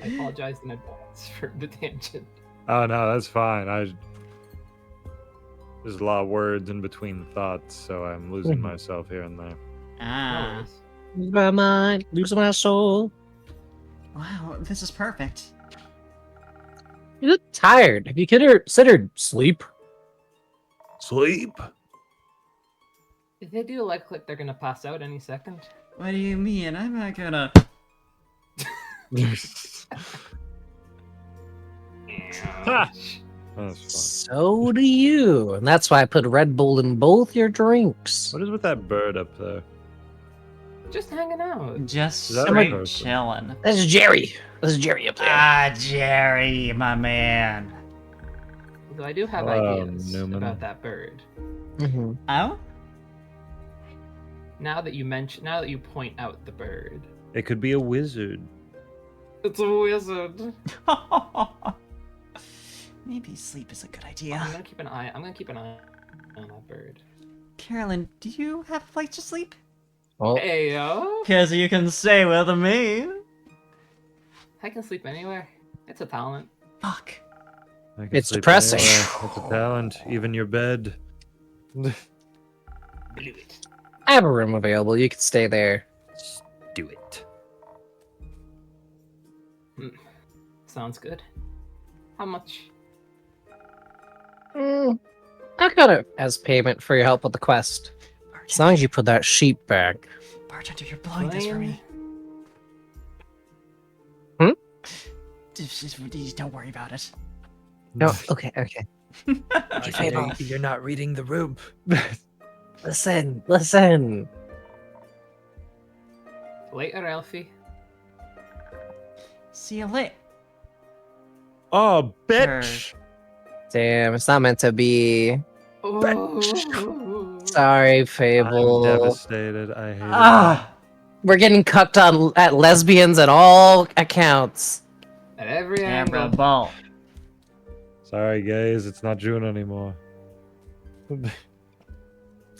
I apologize in advance for the tangent. Oh no, that's fine. There's a lot of words in between thoughts, so I'm losing Mhm. myself here and there. No Ah. worries. lose my mind, lose my soul. Wow, this is perfect. You look tired. Have you considered sleep? Sleep. They do look like they're gonna pass out any second. What do you mean? I'm not gonna. Ha! That's fun. So do you, and that's why I put Red Bull in both your drinks. What is with that bird up there? Just hanging out. Just Is that straight a person? chilling. This is Jerry. This is Jerry up there. Ah, Jerry, my man. Although I do have Hello, ideas Newman. about that bird. Mhm. Oh? Now that you point out the bird, It could be a wizard. It's a wizard. Maybe sleep is a good I'm idea. gonna keep an eye. I'm gonna keep an eye on that bird. Carolyn, do you have a place to sleep? Well, Hey yo, Cause you can stay with me. I can sleep anywhere. It's a talent. Fuck. I can It's sleep depressing. anywhere. It's a talent. Even your bed. Blew it. I have a room available. You can stay there. Do it. Sounds good. How much? I got it as payment for your help with the quest. As long as you put that sheep back. Bartender, you're blowing this for me. Just don't worry about it. No, okay. Fable, you're not reading the room. Listen. Later, Elfie. See you later. Oh, bitch! Damn, it's not meant to be. Oh. Sorry, I'm Fable. devastated. I hate it. Ah! We're getting cucked on at lesbians at all accounts. At every Camera angle. ball. Sorry, guys. It's not June anymore.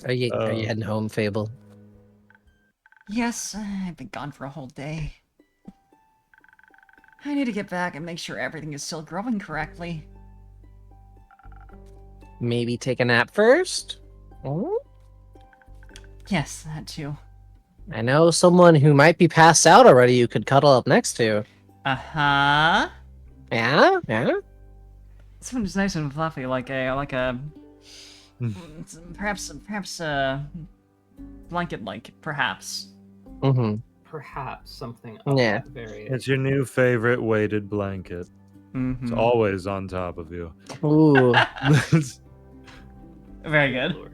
Are you heading home, Fable? Yes, I've been gone for a whole day. I need to get back and make sure everything is still growing correctly. Maybe take a nap first? Oh? Yes, that too. I know someone who might be passed out already you could cuddle up next to. Uh-huh. Yeah? Someone who's nice and fluffy, like a perhaps a blanket-like, perhaps. Mm-hmm. Perhaps something of Yeah. that very. It's your new favorite weighted blanket. Mm-hmm. It's always on top of you. Ooh. Very good. Lord.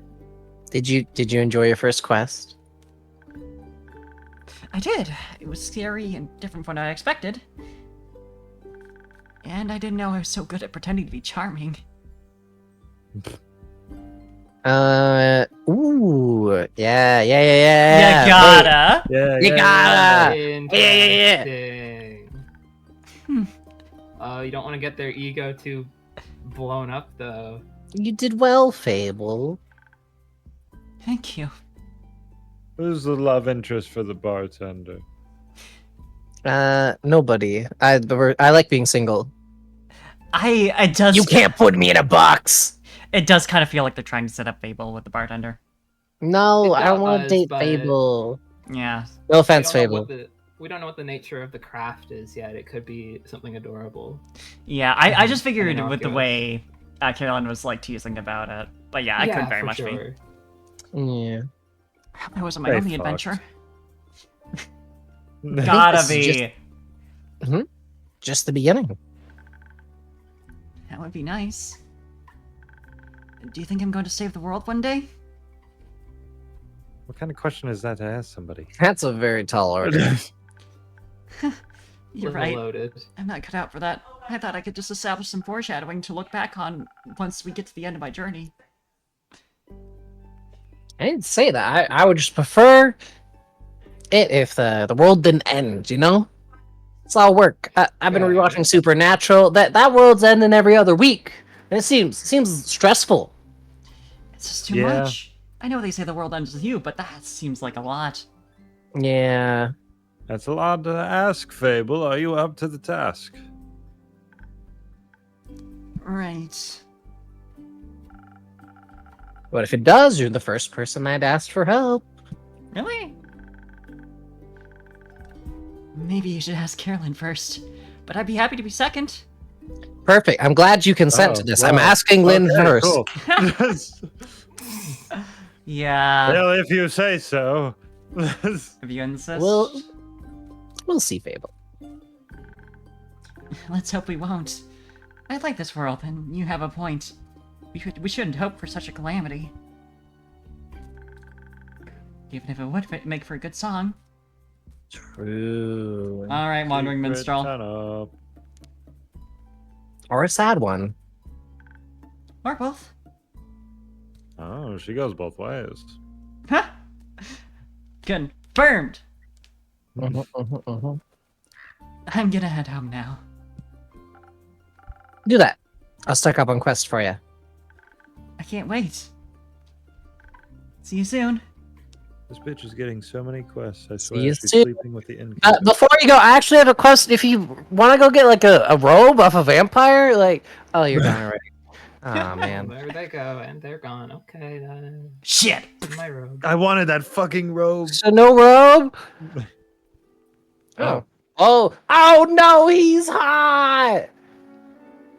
Did you enjoy your first quest? I did. It was scary and different from what I expected. And I didn't know I was so good at pretending to be charming. Ooh. Yeah. You gotta. Yeah, You gotta. Yeah. Interesting. Hmm. You don't want to get their ego too blown up, though. You did well, Fable. Thank you. Who's the love interest for the bartender? Nobody. I like being single. It does. You can't put me in a box. It does kind of feel like they're trying to set up Fable with the bartender. No, It I don't want to does, date but- Fable. Yeah. No offense, We don't know Fable. we don't know what the nature of the craft is yet. It could be something adorable. Yeah. I just figured Innocuous. with the way Carolyn was like teasing about it, but yeah, I could very for much be. sure. Yeah. I hope I wasn't my They only fucked. adventure. think Gotta this is be. Just the beginning. That would be nice. Do you think I'm going to save the world one day? What kind of question is that to ask somebody? That's a very tall order. You're Little right. Loaded. I'm not cut out for that. I thought I could just establish some foreshadowing to look back on once we get to the end of my journey. I didn't say that. I would just prefer it if the world didn't end, you know? It's all work. I've been Yeah. rewatching Supernatural. That world's ending every other week. And it seems stressful. It's just too Yeah. much. I know they say the world ends with you, but that seems like a lot. Yeah. That's a lot to ask, Fable. Are you up to the task? Right. But if it does, you're the first person I'd ask for help. Really? Maybe you should ask Carolyn first. But I'd be happy to be second. Perfect. I'm glad you consent to Oh, this. I'm wow. asking Lynn Okay, first. cool. Yeah. Well, if you say so. If you insist. We'll see, Fable. Let's hope we won't. I like this world, and you have a point. We shouldn't hope for such a calamity. Even if it would make for a good song. True. Alright, Wandering Secret Minstrel. tunnel. Or a sad one. Or both. Oh, she goes both ways. Ha! Confirmed! I'm gonna head home now. Do that. I'll stock up on quests for you. I can't wait. See you soon. This bitch is getting so many quests. I See swear you she's soon. sleeping with the innkeeper. Before you go, I actually have a question. If you want to go get like a robe off a vampire, like, oh, you're gone already. Oh And man. there they go, and they're gone. Okay, Shit. my robe. I wanted that fucking robe. So no robe. Oh. Oh no, he's hot.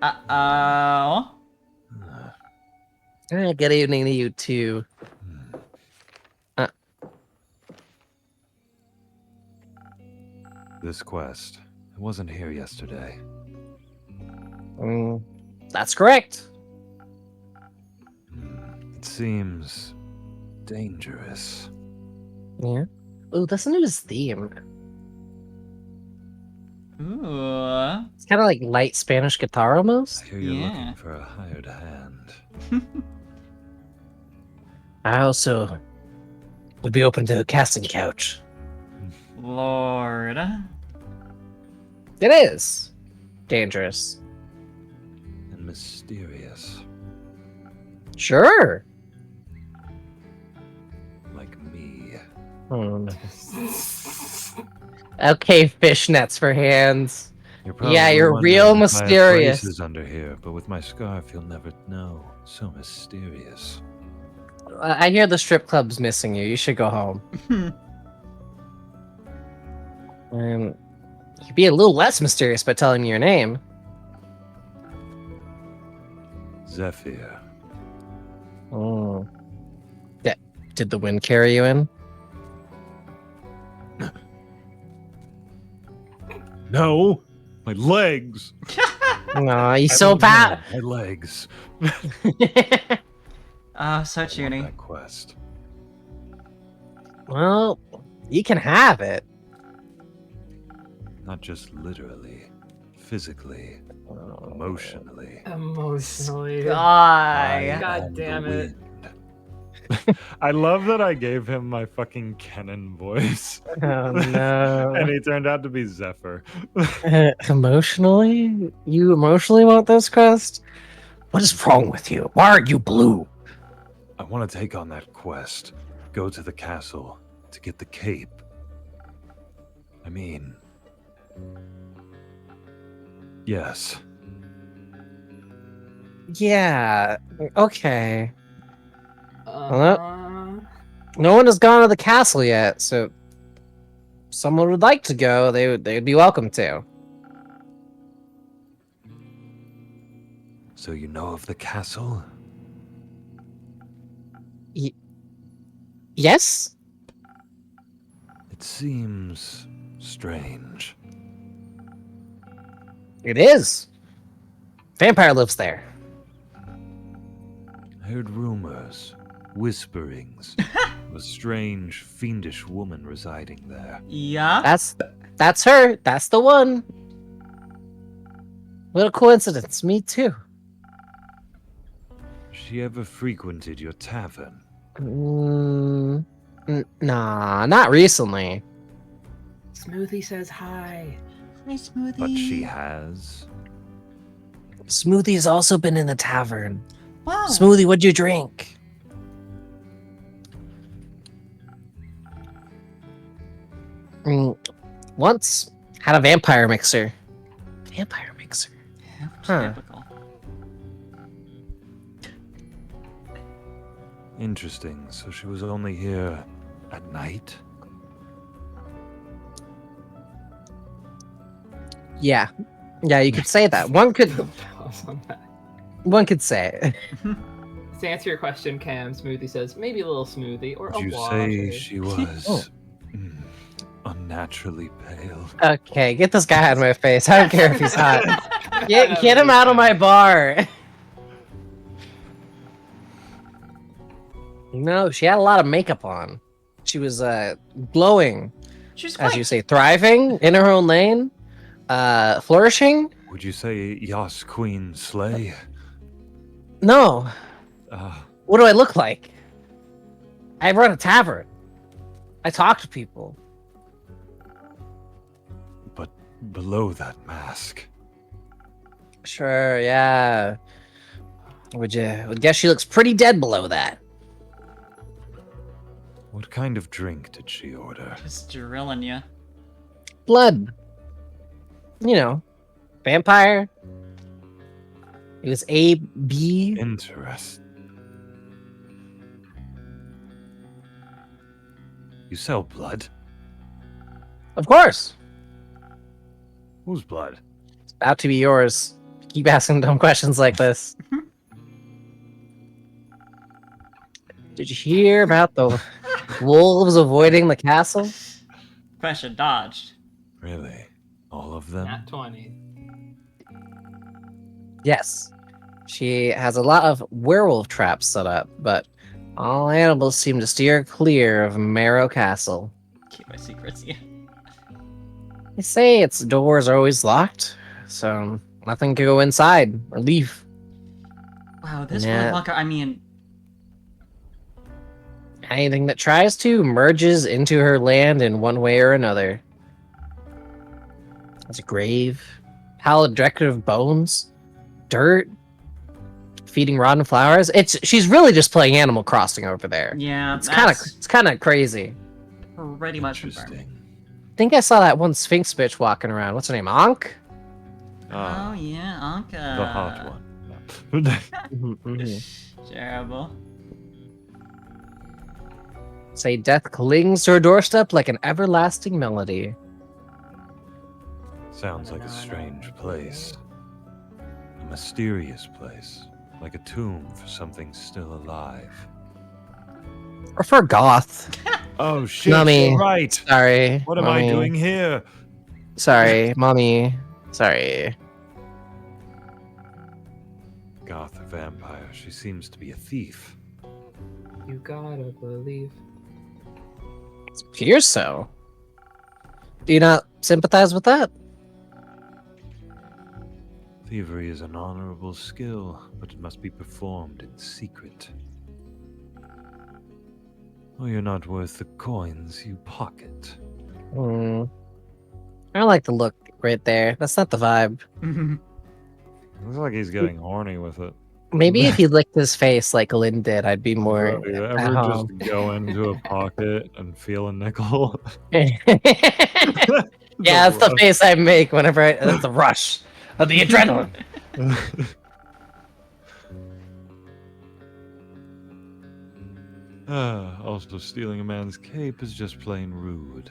Uh-oh. Good evening to you too. This quest, it wasn't here yesterday. That's correct. It seems dangerous. Yeah. Ooh, that's a new theme. Ooh. It's kind of like light Spanish guitar I almost. hear you're Yeah. looking for a hired hand. I also would be open to a casting couch. Lord. It is dangerous. And mysterious. Sure. Like me. Okay, fishnets for hands. You're You're wondering real if I have mysterious. braces under here, but with my scarf, you'll never know. So mysterious. I hear the strip club's missing you. You should go home. You could be a little less mysterious by telling me your name. Zephyr. Oh. Yeah. Did the wind carry you in? No, my legs. No, you I so don't bad. know, my legs. Oh, so I want juny. that quest. Well, you can have it. Not just literally, physically, emotionally. Emotionally. Guy. God am damn the it. wind. I love that I gave him my fucking Kennen voice. Oh no. And he turned out to be Zephyr. Emotionally? You emotionally want this quest? What is wrong with you? Why are you blue? I want to take on that quest. Go to the castle to get the cape. I mean... Yes. Yeah. Okay. Uh, No one has gone to the castle yet, so if someone would like to go, they'd be welcome to. So you know of the castle? Yes? It seems strange. It is. Vampire lives there. I heard rumors, whisperings of a strange, fiendish woman residing there. Yeah. That's her. That's the one. What a coincidence. Me too. She ever frequented your tavern? Nah, not recently. Smoothie says hi. Hi, Smoothie. But she has. Smoothie's also been in the tavern. Wow. Smoothie, what'd you drink? Once had a vampire mixer. Vampire mixer. Huh. Typical. Interesting. So she was only here at night? Yeah. Yeah, you could say that. One could Pause on that. say it. To answer your question, Cam, Smoothie says maybe a little smoothie or Would a you water. say she was Oh. unnaturally pale? Okay, get this guy out of my face. I don't care if he's hot. Get him out of my bar. No, she had a lot of makeup on. She was glowing, She's as quite you say, thriving in her own lane, flourishing. Would you say Yas Queen Slay? No, what do I look like? I run a tavern. I talk to people. below that mask? Sure, yeah. Would guess she looks pretty dead below that. What kind of drink did she order? Just drilling you. Blood. You know, vampire. It was A, B. Interesting. You sell blood? Of course. Whose blood? It's about to be yours. Keep asking dumb questions like this. Did you hear about the wolves avoiding the castle? Question dodged. Really? All of them? Nat 20. Yes. She has a lot of werewolf traps set up, but all animals seem to steer clear of Marrow Castle. Keep my secrets, yeah. They say its doors are always locked, so nothing can go inside or leave. Wow, this Yeah. motherfucker, I mean, Anything that tries to merges into her land in one way or another. There's a grave, pallid decorative bones, dirt, feeding rotten flowers. She's really just playing Animal Crossing over there. yeah, It's kind of that's crazy. pretty much confirmed. Interesting. I think I saw that one Sphinx bitch walking around. What's her name? Ankh? Oh yeah, Anka. The hot one. No. Terrible. Say death clings to her doorstep like an everlasting melody. Sounds like a strange place. A mysterious place. Like a tomb for something still alive. Or for goth. Oh shit, Mommy. you're right! Sorry. What am mommy. I doing here? Sorry, mommy. Sorry. Goth a vampire. She seems to be a thief. You gotta believe. It appears so. Do you not sympathize with that? Thievery is an honorable skill, but it must be performed in secret. Or you're not worth the coins you pocket. Hmm. I don't like the look right there. That's not the vibe. Looks like he's getting horny with it. Maybe if he licked his face like Lynn did, I'd be more. Bro, you at ever home. just go into a pocket and feel a nickel? Yeah, that's the face I make whenever that's the rush of the adrenaline. Also, stealing a man's cape is just plain rude.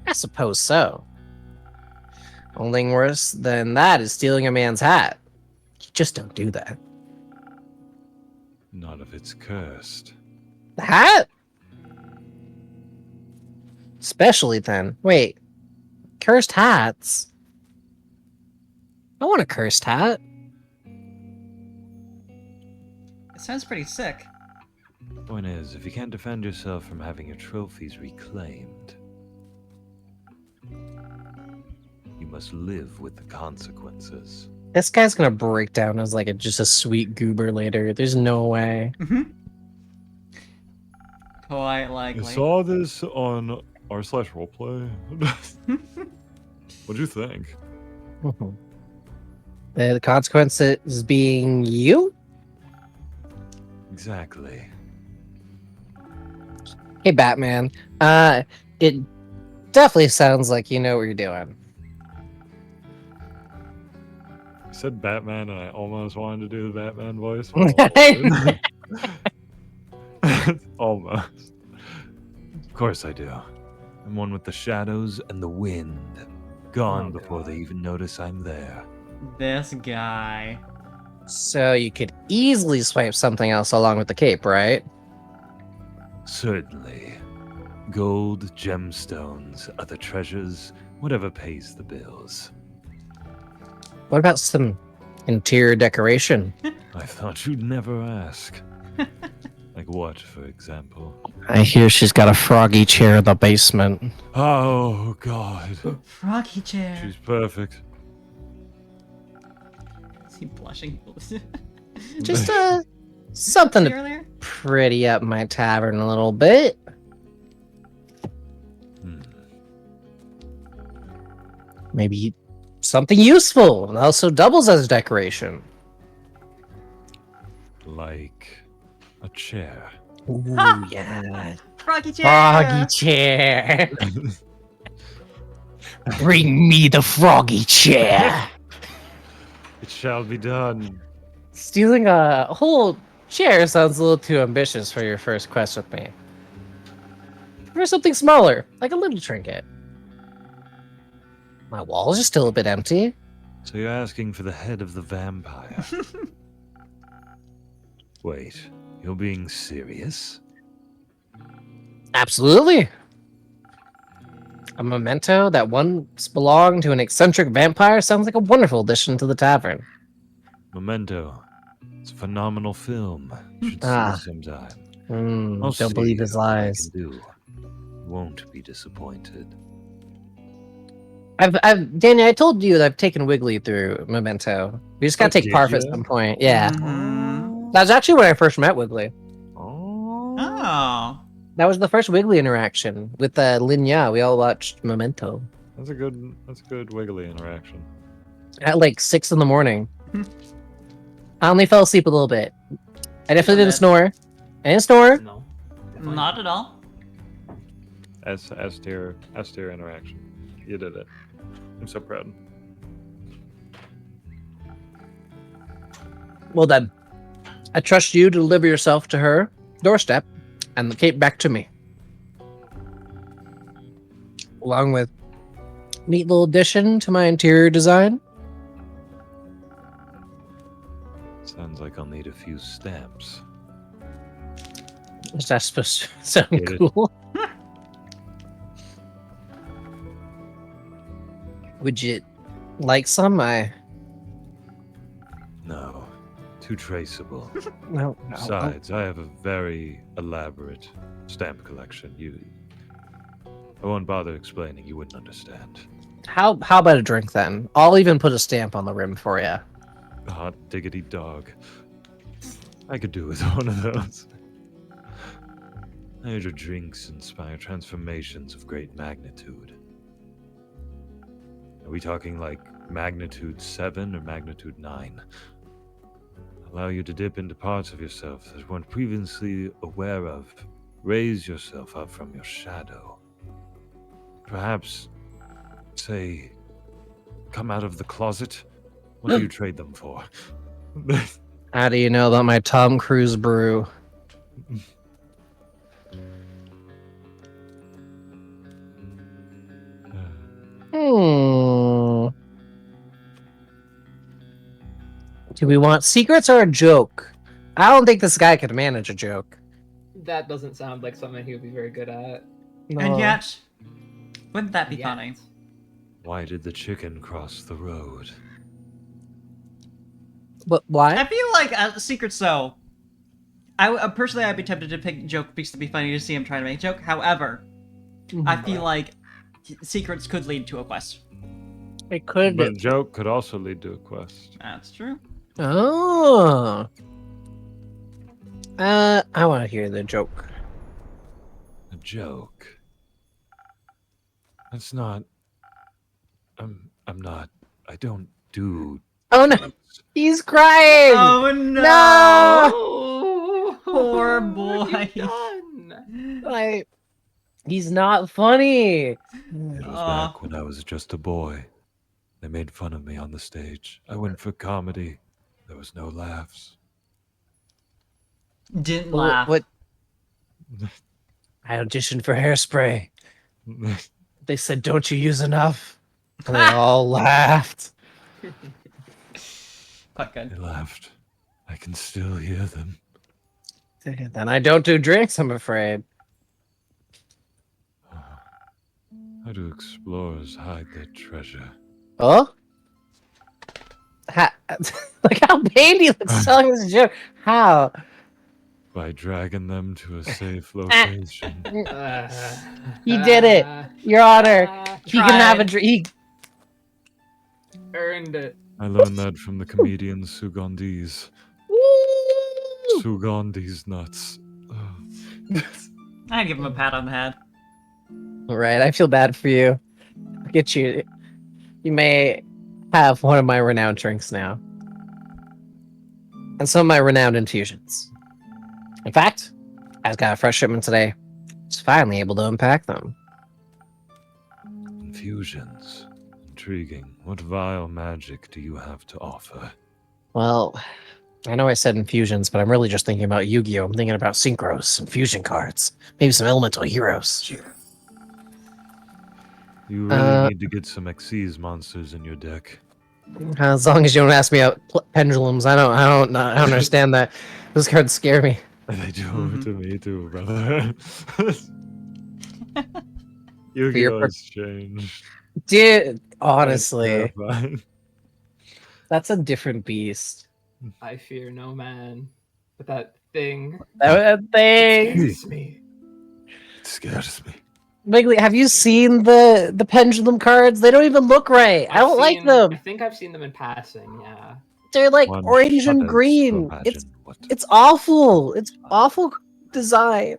I suppose so. Only thing worse than that is stealing a man's hat. You just don't do that. Not if it's cursed. The hat? Especially then. Wait. Cursed hats? I want a cursed hat. It sounds pretty sick. Point is, if you can't defend yourself from having your trophies reclaimed, you must live with the consequences. This guy's gonna break down as like just a sweet goober later. There's no way. Quite I likely. saw this on r/roleplay. What'd you think? The consequences being you? Exactly. Hey, Batman. It definitely sounds like you know what you're doing. I said Batman, and I almost wanted to do the Batman voice. Almost. Of course I do. I'm one with the shadows and the wind. Gone Oh, before God. they even notice I'm there. This guy. So you could easily swipe something else along with the cape, right? Certainly. Gold, gemstones, other treasures, whatever pays the bills. What about some interior decoration? I thought you'd never ask. Like what, for example? I hear she's got a froggy chair in the basement. Oh, God. Froggy chair. She's perfect. Is he blushing? Just something to earlier? pretty up my tavern a little bit. Hmm. maybe something useful and also doubles as decoration. Like a chair. Ooh, Ha! yeah. Froggy chair. Froggy chair. Bring me the froggy chair. It shall be done. Stealing a whole chair sounds a little too ambitious for your first quest with me. For something smaller, like a little trinket. My walls are still a bit empty. So you're asking for the head of the vampire? Wait, you're being serious? Absolutely. A memento that once belonged to an eccentric vampire sounds like a wonderful addition to the tavern. Memento. It's a phenomenal film. You should Ah. see it sometime. I'll Don't believe see his what I lies. can do. You won't be disappointed. Daniel, I told you that I've taken Wiggly through Memento. We just gotta Oh, take did Parf at you? some point. Yeah. Mhm. That's actually when I first met Wiggly. Oh. Oh. That was the first Wiggly interaction with Linya. We all watched Memento That's a good wiggly interaction. at like 6 in the morning. I only fell asleep a little bit. I definitely didn't snore. I didn't snore. No. definitely Not at all. S tier interaction. You did it. I'm so proud. Well then, I trust you to deliver yourself to her doorstep and the cape back to me. Along with neat little addition to my interior design. Sounds like I'll need a few stamps. Is that supposed to sound Get it. cool? Would you like some? No, too traceable. No. Besides, I have a very elaborate stamp collection. I won't bother explaining. You wouldn't understand. How about a drink then? I'll even put a stamp on the rim for you. Hot diggity dog. I could do with one of those. I heard your drinks inspire transformations of great magnitude. Are we talking like magnitude 7 or magnitude 9? Allow you to dip into parts of yourself that weren't previously aware of. Raise yourself up from your shadow. Perhaps, say, come out of the closet? What do you trade them for? How do you know about my Tom Cruise brew? Hmm. Do we want secrets or a joke? I don't think this guy could manage a joke. That doesn't sound like something he would be very good at. No. And yet, wouldn't that be Yet. funny? Why did the chicken cross the road? But why? I feel like secrets though. Personally, I'd be tempted to pick joke because it'd be funny to see him trying to make a joke. However, I feel like secrets could lead to a quest. It could. But a joke could also lead to a quest. That's true. Oh. I want to hear the joke. A joke? That's not... I'm not... I don't do... Oh no, he's crying. Oh no! No! Oh, Poor what have you boy. done? Like, he's not funny. It was Aw. back when I was just a boy. They made fun of me on the stage. I went for comedy. There was no laughs. Didn't laugh. What? I auditioned for Hairspray. They said, "Don't you use enough?" And they all laughed. Quite good. They laughed. I can still hear them. Then I don't do drinks, I'm afraid. How do explorers hide their treasure? Oh? Look how Bandy was telling this joke. How? By dragging them to a safe location. He did it. Your Honor. He can have a drink. Earned it. I learned that from the comedian Sugandis. Sugandis nuts. I'd give him a pat on the head. All right, I feel bad for you. I'll get you. you may have one of my renowned drinks now. And some of my renowned infusions. In fact, I just got a fresh shipment today. Was finally able to unpack them. Infusions. Intriguing. What vile magic do you have to offer? Well, I know I said infusions, but I'm really just thinking about Yu-Gi-Oh! I'm thinking about synchros, infusion cards, maybe some elemental heroes. You really need to get some Xyz monsters in your deck. As long as you don't ask me about pendulums, I don't understand that. Those cards scare me. They do Mhm. to me too, brother. your Yu-Gi-Oh! Has changed. Dude, That's honestly, terrifying. that's a different beast. I fear no man, but that thing That thing. scares me. It scares me. Bigley, have you seen the pendulum cards? They don't even look right. I don't like I them. think I've seen them in passing. Yeah. They're like One orange and shudders to green. imagine what It's awful. It's awful design.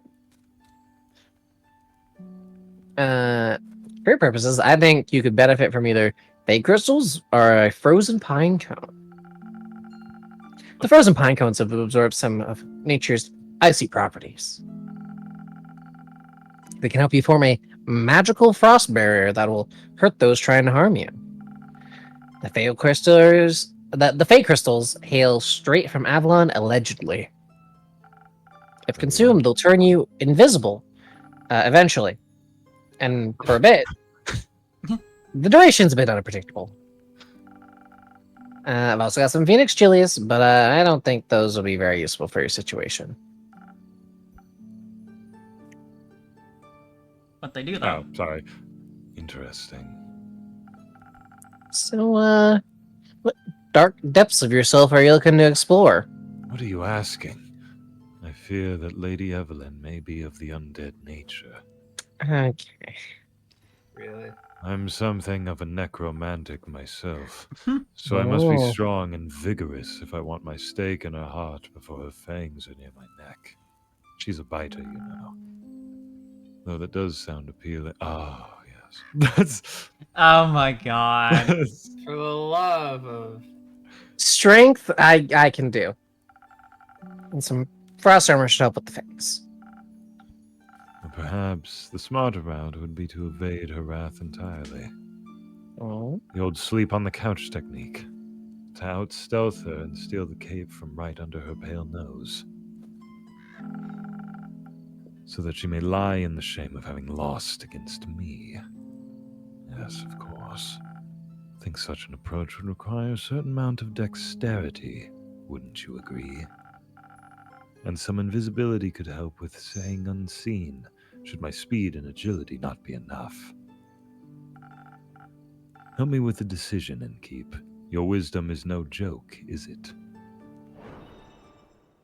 For your purposes, I think you could benefit from either fake crystals or a frozen pine cone. The frozen pine cones have absorbed some of nature's icy properties. They can help you form a magical frost barrier that will hurt those trying to harm you. The fake crystals hail straight from Avalon, allegedly. If consumed, they'll turn you invisible, eventually. And for a bit, the duration's a bit unpredictable. I've also got some Phoenix Chilies, but I don't think those will be very useful for your situation. What they do though. Oh, sorry. Interesting. So, what dark depths of yourself are you looking to explore? What are you asking? I fear that Lady Evelyn may be of the undead nature. Okay. Really. I'm something of a necromantic myself, so I must be Oh. strong and vigorous if I want my stake in her heart before her fangs are near my neck. She's a biter, you know. Though that does sound appealing. Oh, yes. That's... Oh my god. For the love of. Strength, I can do. And some frost armor should help with the fangs. Perhaps the smarter route would be to evade her wrath entirely. Oh. The old sleep on the couch technique. To out-stealth her and steal the cape from right under her pale nose. So that she may lie in the shame of having lost against me. Yes, of course. I think such an approach would require a certain amount of dexterity, wouldn't you agree? And some invisibility could help with staying unseen, should my speed and agility not be enough. Help me with the decision, Innkeep. Your wisdom is no joke, is it?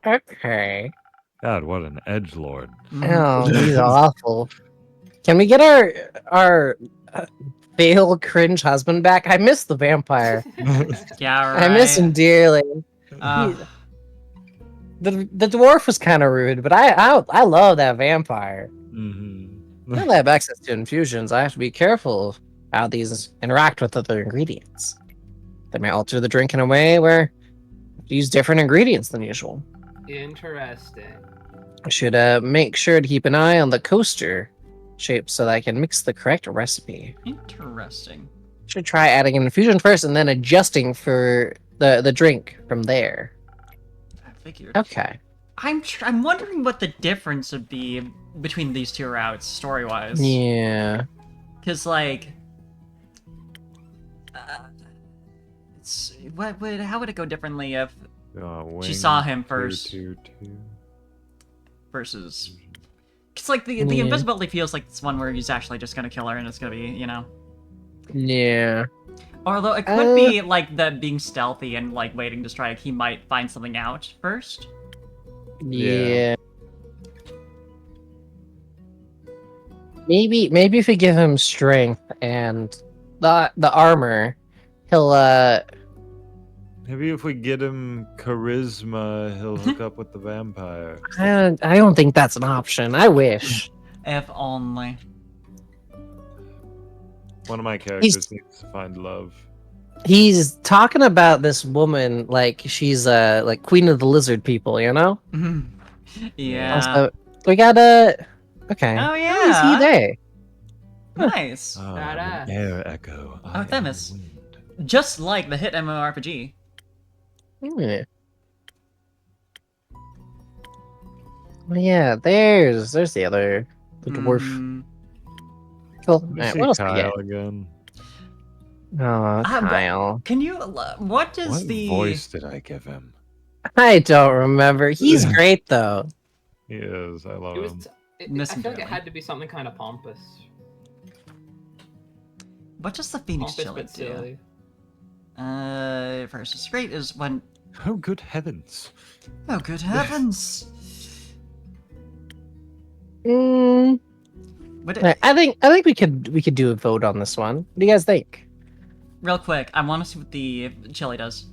Okay. God, what an edgelord. Oh, he's awful. Can we get our pale cringe husband back? I miss the vampire. Yeah, right. I miss him dearly. Uh, The dwarf was kind of rude, but I love that vampire. Now that I have access to infusions, I have to be careful how these interact with other ingredients. They may alter the drink in a way where you use different ingredients than usual. Interesting. I should make sure to keep an eye on the coaster shape so that I can mix the correct recipe. interesting. Should try adding an infusion first and then adjusting for the drink from there. I figured. Okay. I'm wondering what the difference would be between these two routes, story-wise. Yeah. Because, like... how would it go differently if she saw him first Tier 2. versus... Because, like, the Yeah. invisibility feels like it's one where he's actually just gonna kill her and it's gonna be, you know... Yeah. Although it could be, like, the being stealthy and, like, waiting to strike, he might find something out first. Yeah. Maybe if we give him strength and the armor, he'll Maybe if we get him charisma, he'll hook up with the vampire. I don't think that's an option. I wish. If only. One of my characters needs to find love. He's talking about this woman like she's like queen of the lizard people, you know? Yeah. Also, we got a. Okay. Oh How is yeah. he there? Nice. Ah, Badass. an air echo. I am Themis. the wind. Just like the hit MMORPG. Hmm. Well, yeah, there's the other the dwarf. Mhm. Cool. Let me Alright, see what else we get? Kyle again. Oh, Ah, but- Kyle. Can you? What is What the? voice did I give him? I don't remember. He's great though. He is. I love It was. him. I Listen feel like to it him. had to be something kind of pompous. What does the Phoenix Pompous Chili but do? silly. Versus great is when. Oh, good heavens! Oh, good heavens! Mm, But alright, I think we could do a vote on this one. What do you guys think? real quick, I want to see what the chili does.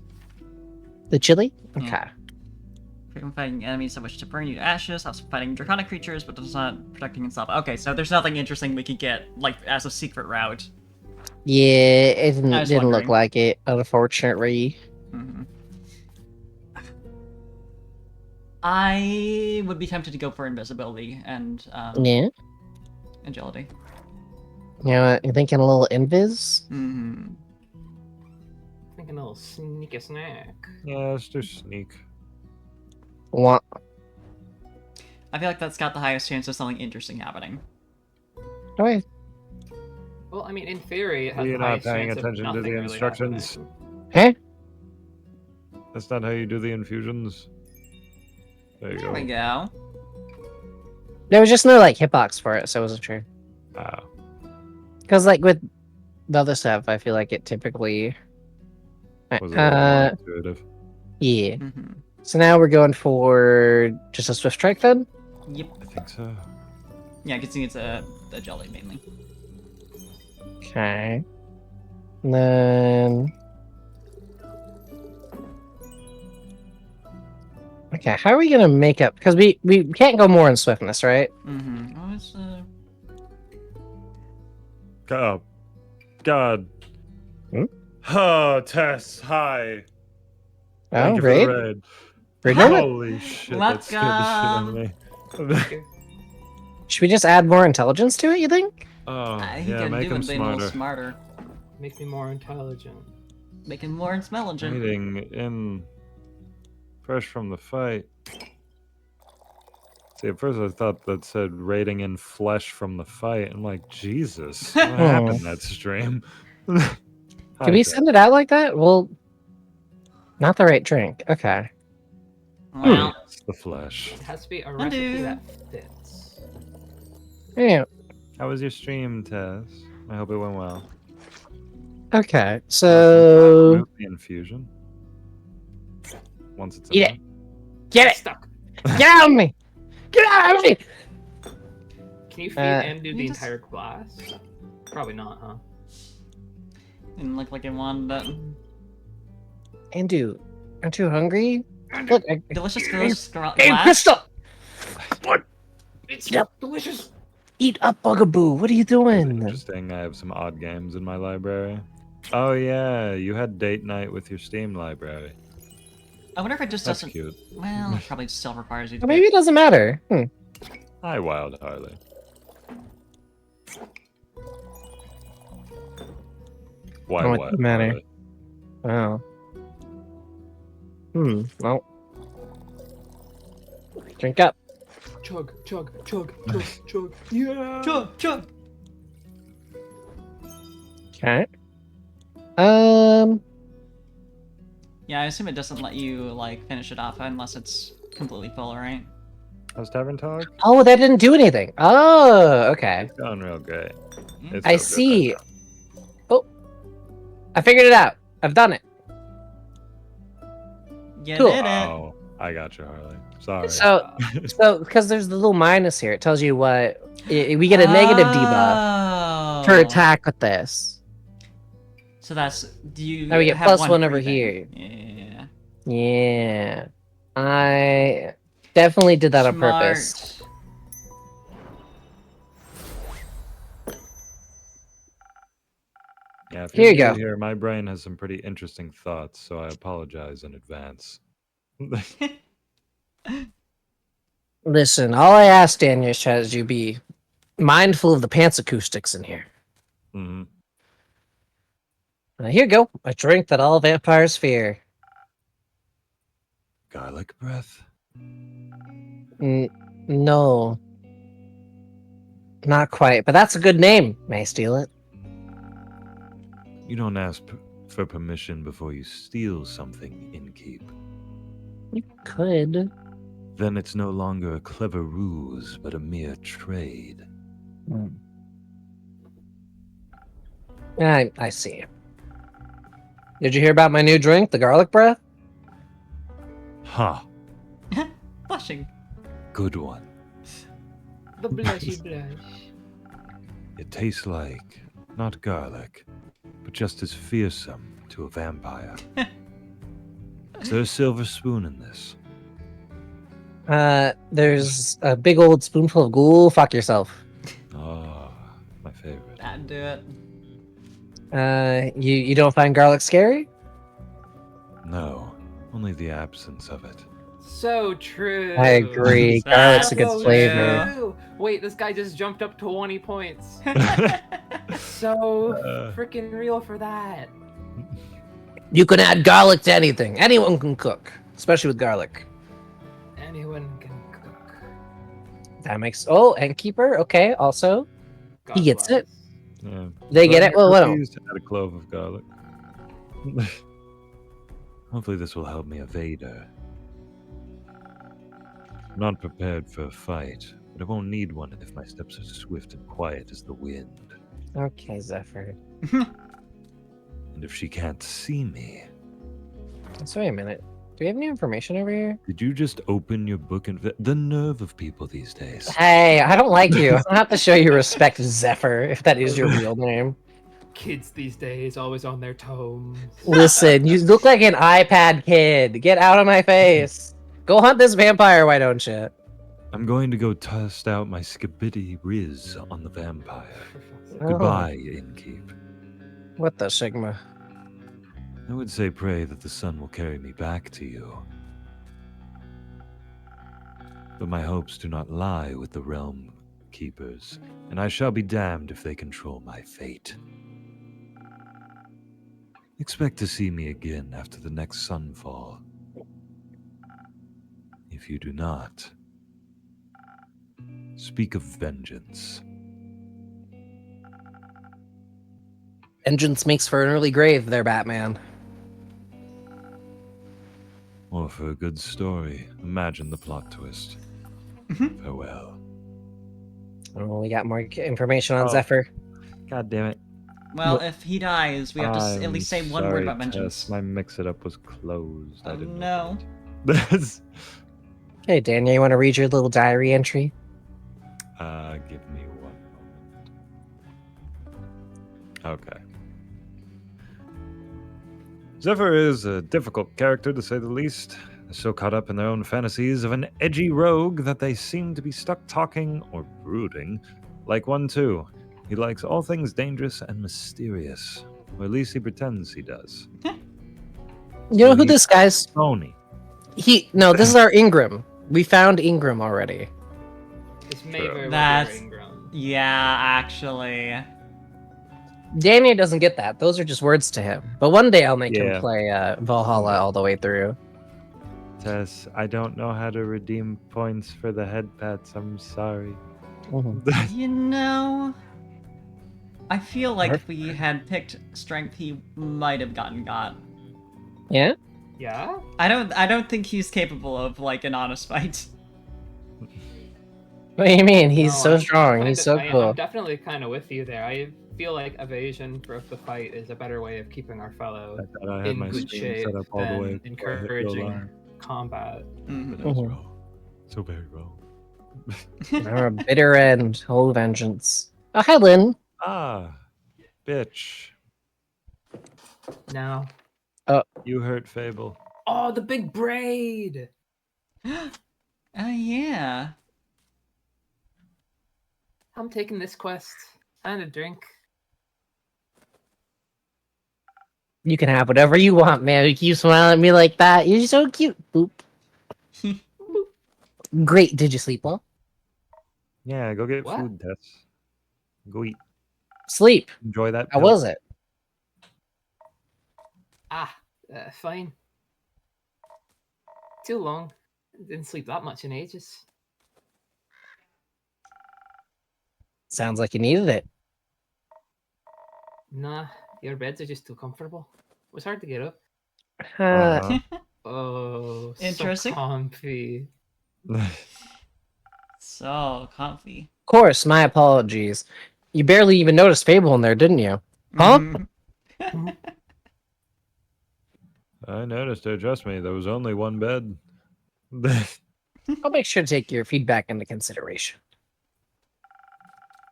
The chili? Yeah. Okay. Frequent fighting enemies that wish to burn you to ashes, helps fighting draconic creatures, but does not protecting itself. Okay, so there's nothing interesting we could get, like, as a secret route. Yeah, it didn't, I was didn't look wondering. like it, unfortunately. Mhm. I would be tempted to go for invisibility and Yeah. agility. You know what? You're thinking a little invis? Mm-hmm. Thinking a little sneaky snack. Yeah, let's do sneak. Want I feel like that's got the highest chance of something interesting happening. okay. Well, I mean, in theory, it has You're the not highest paying chance of attention to nothing the really instructions. happening. Huh? That's not how you do the infusions. There you There go. we go. There was just no like hitbox for it, so it wasn't sure. Ah, Because like with the other stuff, I feel like it typically. was a little more Uh, intuitive. yeah. Mm-hmm. So now we're going for just a swift strike then. Yep. I think so. Yeah, I can see it's a agility mainly. Okay. And then. Okay, how are we gonna make up? Because we can't go more in swiftness, right? Mm-hmm. Oh, it's God. God. Hmm? Oh, Tess, hi. Thank Oh, you for great. the raid. We're doing it. Holy shit, that scared the shit out of me. Should we just add more intelligence to it? You think? Oh, he yeah, can make do him it being a little smarter. smarter. Make me more intelligent. Make him more intelligent. Raiding in fresh from the fight. See, at first I thought that said raiding in flesh from the fight. I'm like, Jesus, what happened in that stream? Can we send it out like that? Well, not the right drink. Okay. Well, It's the flesh. It has to be a Undo. recipe that fits. Yeah. How was your stream, Tess? I hope it went well. Okay. So Remove the infusion. Once it's in Eat there. it. Get it. Stuck. Get out of me. Get out of me. Can you feed you Andu the just- entire class? Probably not, huh? didn't look like it wanted that. Andu, aren't you hungry? Look, Delicious Hey, glass. hey, Crystal. It's Yep. delicious. Eat up, Bugaboo. What are you It's doing? interesting. I have some odd games in my library. Oh yeah, you had date night with your Steam library. I wonder if it just That's doesn't. cute. Well, it probably still requires you to. Or maybe it doesn't matter. Hi, Wild Harley. Why Oh, it Wild doesn't matter. Harley? Wow. Well. Drink up. Chug, chug, chug, chug, chug. Yeah. Chug, chug. Okay. Yeah, I assume it doesn't let you like finish it off unless it's completely full, right? How's Tavern Talk? Oh, that didn't do anything. Oh, okay. It's going real great. It's I real good see. right Oh, I figured it out. I've done it. You Cool. did now. it. Oh, I got you, Harley. Sorry. So because there's the little minus here, it tells you what we get a negative debuff for Oh. attack with this. So that's do you? Now we get have +1 over free here. thing. Yeah. Yeah, I definitely did that on purpose. Smart. Yeah, if Here you're you go. new here, my brain has some pretty interesting thoughts, so I apologize in advance. Listen, all I ask, Daniel, is you be mindful of the pants acoustics in here. hmm Here you go. A drink that all vampires fear. Garlic breath? No. Not quite, but that's a good name. May I steal it? You don't ask for permission before you steal something, Innkeep. You could. Then it's no longer a clever ruse, but a mere trade. I see. Did you hear about my new drink, the garlic breath? Ha! Blushing. Good one. The blushy blush. It tastes like, not garlic, but just as fearsome to a vampire. Is there a silver spoon in this? There's a big old spoonful of ghoul. Fuck yourself. Ah, my favorite. That'd do it. You don't find garlic scary? No, only the absence of it. So true. I agree. Garlic's a good So flavor. True. Wait, this guy just jumped up 20 points. So freaking real for that. You can add garlic to anything. Anyone can cook, especially with garlic. Anyone can cook. That makes and keeper. Okay, also God He gets it. bless. Yeah. they get it. Well, what? Cookies, add a clove of garlic. Hopefully this will help me evade her. I'm not prepared for a fight, but I won't need one if my steps are swift and quiet as the wind. Okay, Zephyr. And if she can't see me... So wait a minute. Do we have any information over here? Did you just open your book and... The nerve of people these days. Hey, I don't like you. I have to show you respect, Zephyr, if that is your real name. Kids these days always on their toes. Listen, you look like an iPad kid. Get out of my face. Go hunt this vampire, why don't you? I'm going to go test out my skibidi riz on the vampire. Oh. Goodbye, Innkeep. What the Sigma? I would say pray that the sun will carry me back to you. But my hopes do not lie with the realm keepers, and I shall be damned if they control my fate. Expect to see me again after the next sunfall. If you do not, speak of vengeance. Vengeance makes for an early grave there, Batman. Or for a good story, imagine the plot twist. Farewell. Oh, we got more information on Oh. Zephyr. God damn it. Well, if he dies, we have to at least say one word about vengeance. Tess, my mix-it-up was closed. I Oh, didn't no. know that. Hey, Daniel, you want to read your little diary entry? Give me one moment. Okay. Zephyr is a difficult character, to say the least. They're so caught up in their own fantasies of an edgy rogue that they seem to be stuck talking, or brooding, like one too. He likes all things dangerous and mysterious, or at least he pretends he does. You know who this guy's? Phony. No, this is our Ingram. We found Ingram already. This may very well be That's- Ingram. Yeah, actually. Danny doesn't get that. Those are just words to him. But one day I'll make Yeah. him play Valhalla all the way through. Tess, I don't know how to redeem points for the head pats. I'm sorry. Mhm. You know, I feel like if we had picked strength, he might have gotten got. Yeah? Yeah? I don't think he's capable of like an honest fight. What do you mean? He's No, so I'm strong. He's so cool. I'm definitely kind of with you there. I feel like evasion for the fight is a better way of keeping our fellow I thought I had in my good stream shape set up all the way than before I hit go encouraging live. combat. Mhm. But I was Mhm. wrong. So very wrong. Our bitter end. Oh, vengeance. Oh, hi, Lynn. Ah, bitch. Now, You hurt Fable. oh, the big braid! Yeah. I'm taking this quest and a drink. You can have whatever you want, man. You keep smiling at me like that. You're so cute. Boop. Great. Did you sleep well? Yeah, go get What? food, Tess. Go eat. Sleep. Enjoy that. How pill. was it? Fine. Too long. Didn't sleep that much in ages. Sounds like you needed it. Nah, your beds are just too comfortable. It was hard to get up. Uh-huh. Oh, Interesting. So comfy. So comfy. Of course, my apologies. You barely even noticed Fable in there, didn't you? Huh? Mhm. I noticed it. Trust me, there was only one bed. I'll make sure to take your feedback into consideration.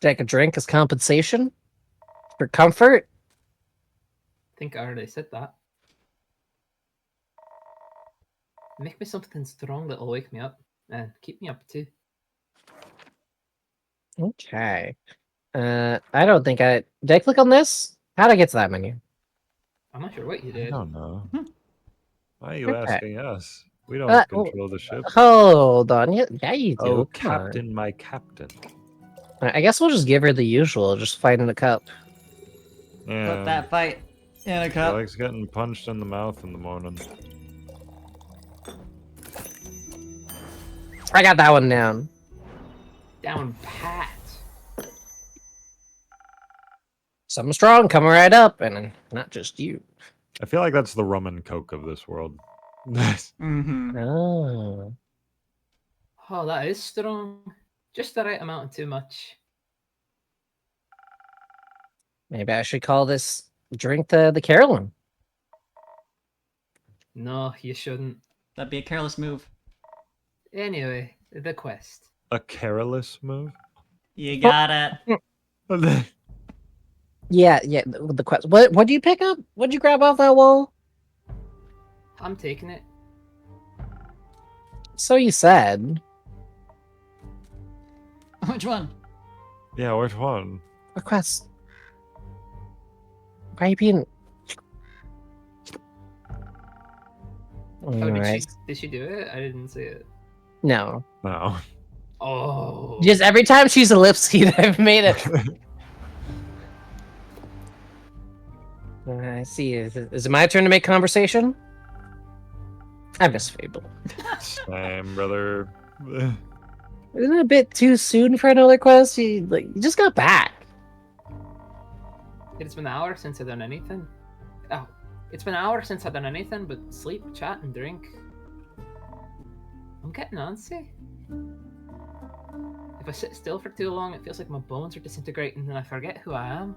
Take a drink as compensation for comfort. I think I already said that. Make me something strong that'll wake me up and keep me up too. Okay. I don't think I did. I click on this? How'd I get to that menu? I'm not sure what you I did. don't know. Why are you Okay. asking us? We don't Oh, control the ship. Hold on. Yeah, you do. Oh, Come on. Captain, my captain. I guess we'll just give her the usual, just fight in a cup. Yeah. Put that fight in a He cup. likes getting punched in the mouth in the morning. I got that one down. Down pat. Something strong coming right up, and not just you. I feel like that's the rum and coke of this world. Mm-hmm. Oh. Oh, that is strong. Just the right amount and too much. Maybe I should call this drink the Carolyn. No, you shouldn't. That'd be a careless move. Anyway, the quest. A careless move? You got it. Yeah, the quest. What do you pick up? What'd you grab off that wall? I'm taking it. So you said. Which one? Yeah, which one? What quest? Why are you being? Oh, did Alright. she do it? I didn't see it. No. No. Oh. Just every time she's ellipses, I've made it. I see. Is it my turn to make conversation? I miss Fable. Same, brother. Isn't it a bit too soon for another quest? You just got back. It's been an hour since I've done anything. Oh, it's been an hour since I've done anything but sleep, chat, and drink. I'm getting antsy. If I sit still for too long, it feels like my bones are disintegrating and I forget who I am.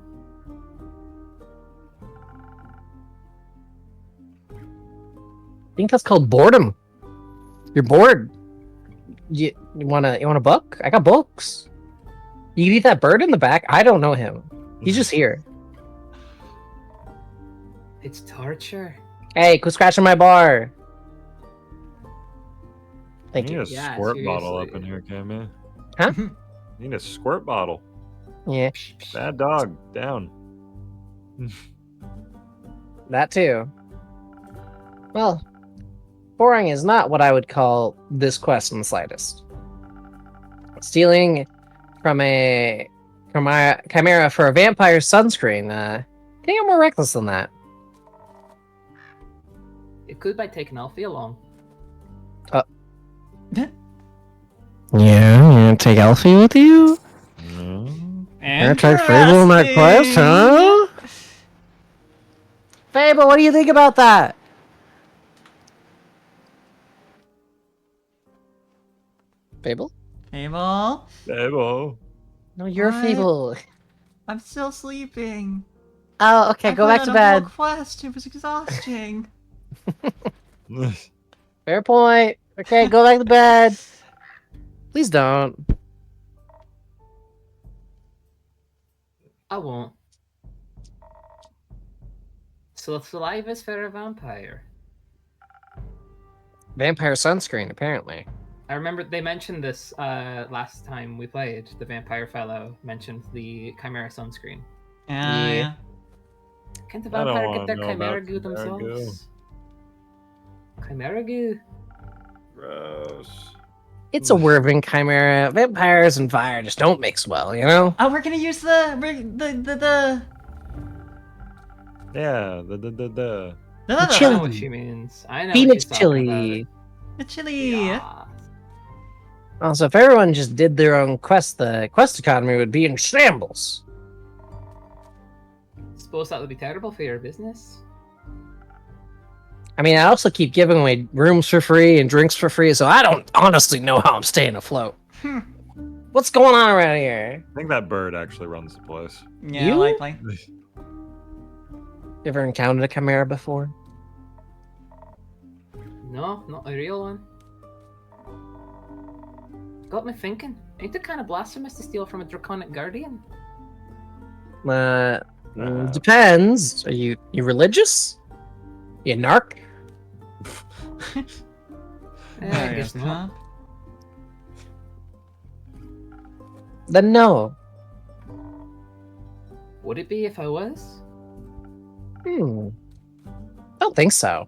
I think that's called boredom. You're bored. You want a book? I got books. You can eat that bird in the back. I don't know him. He's just here. It's torture. Hey, quit scratching my bar. Thank You you. need a Yeah, squirt bottle up seriously. in here, Cam, yeah? Huh? You need a squirt bottle. Yeah, Bad dog, down. that too. Well, boring is not what I would call this quest in the slightest. Stealing from a chimera for a vampire sunscreen. I think I'm more reckless than that. It could by taking Alfie along. Yeah, you take Elfie with you? No. Take Fable in that quest, huh? Fable, what do you think about that? Fable? Fable? Fable. No, you're What? Fable. I'm still sleeping. Oh, okay, I go went back to on a bed. whole quest. It was exhausting. Fair point. Okay, go back to bed. Please don't. I won't. So saliva is for a vampire. Vampire sunscreen, apparently. I remember they mentioned this last time we played. The vampire fellow mentioned the Chimera sunscreen. Yeah. Yeah. Can't the I don't vampire wanna get their know about chimera goo chimera goo. themselves? Chimera goo? Gross. It's a Wervin chimera. Vampires and fire just don't mix well, you know? Oh, we're gonna use the Yeah, The I know chili. what she means. I know Phoenix what she's talking chili. the chili. about. Also, if everyone just did their own quest, the quest economy would be in shambles. Suppose that would be terrible for your business. I mean, I also keep giving away rooms for free and drinks for free, so I don't honestly know how I'm staying afloat. Hmm. What's going on around here? I think that bird actually runs the place. Yeah, You? likely. You ever encountered a chimera before? No, not a real one. Got me thinking. Ain't it kind of blasphemous to steal from a draconic guardian? Depends. Are you religious? You narc? I guess not. Then no. Would it be if I was? Don't think so.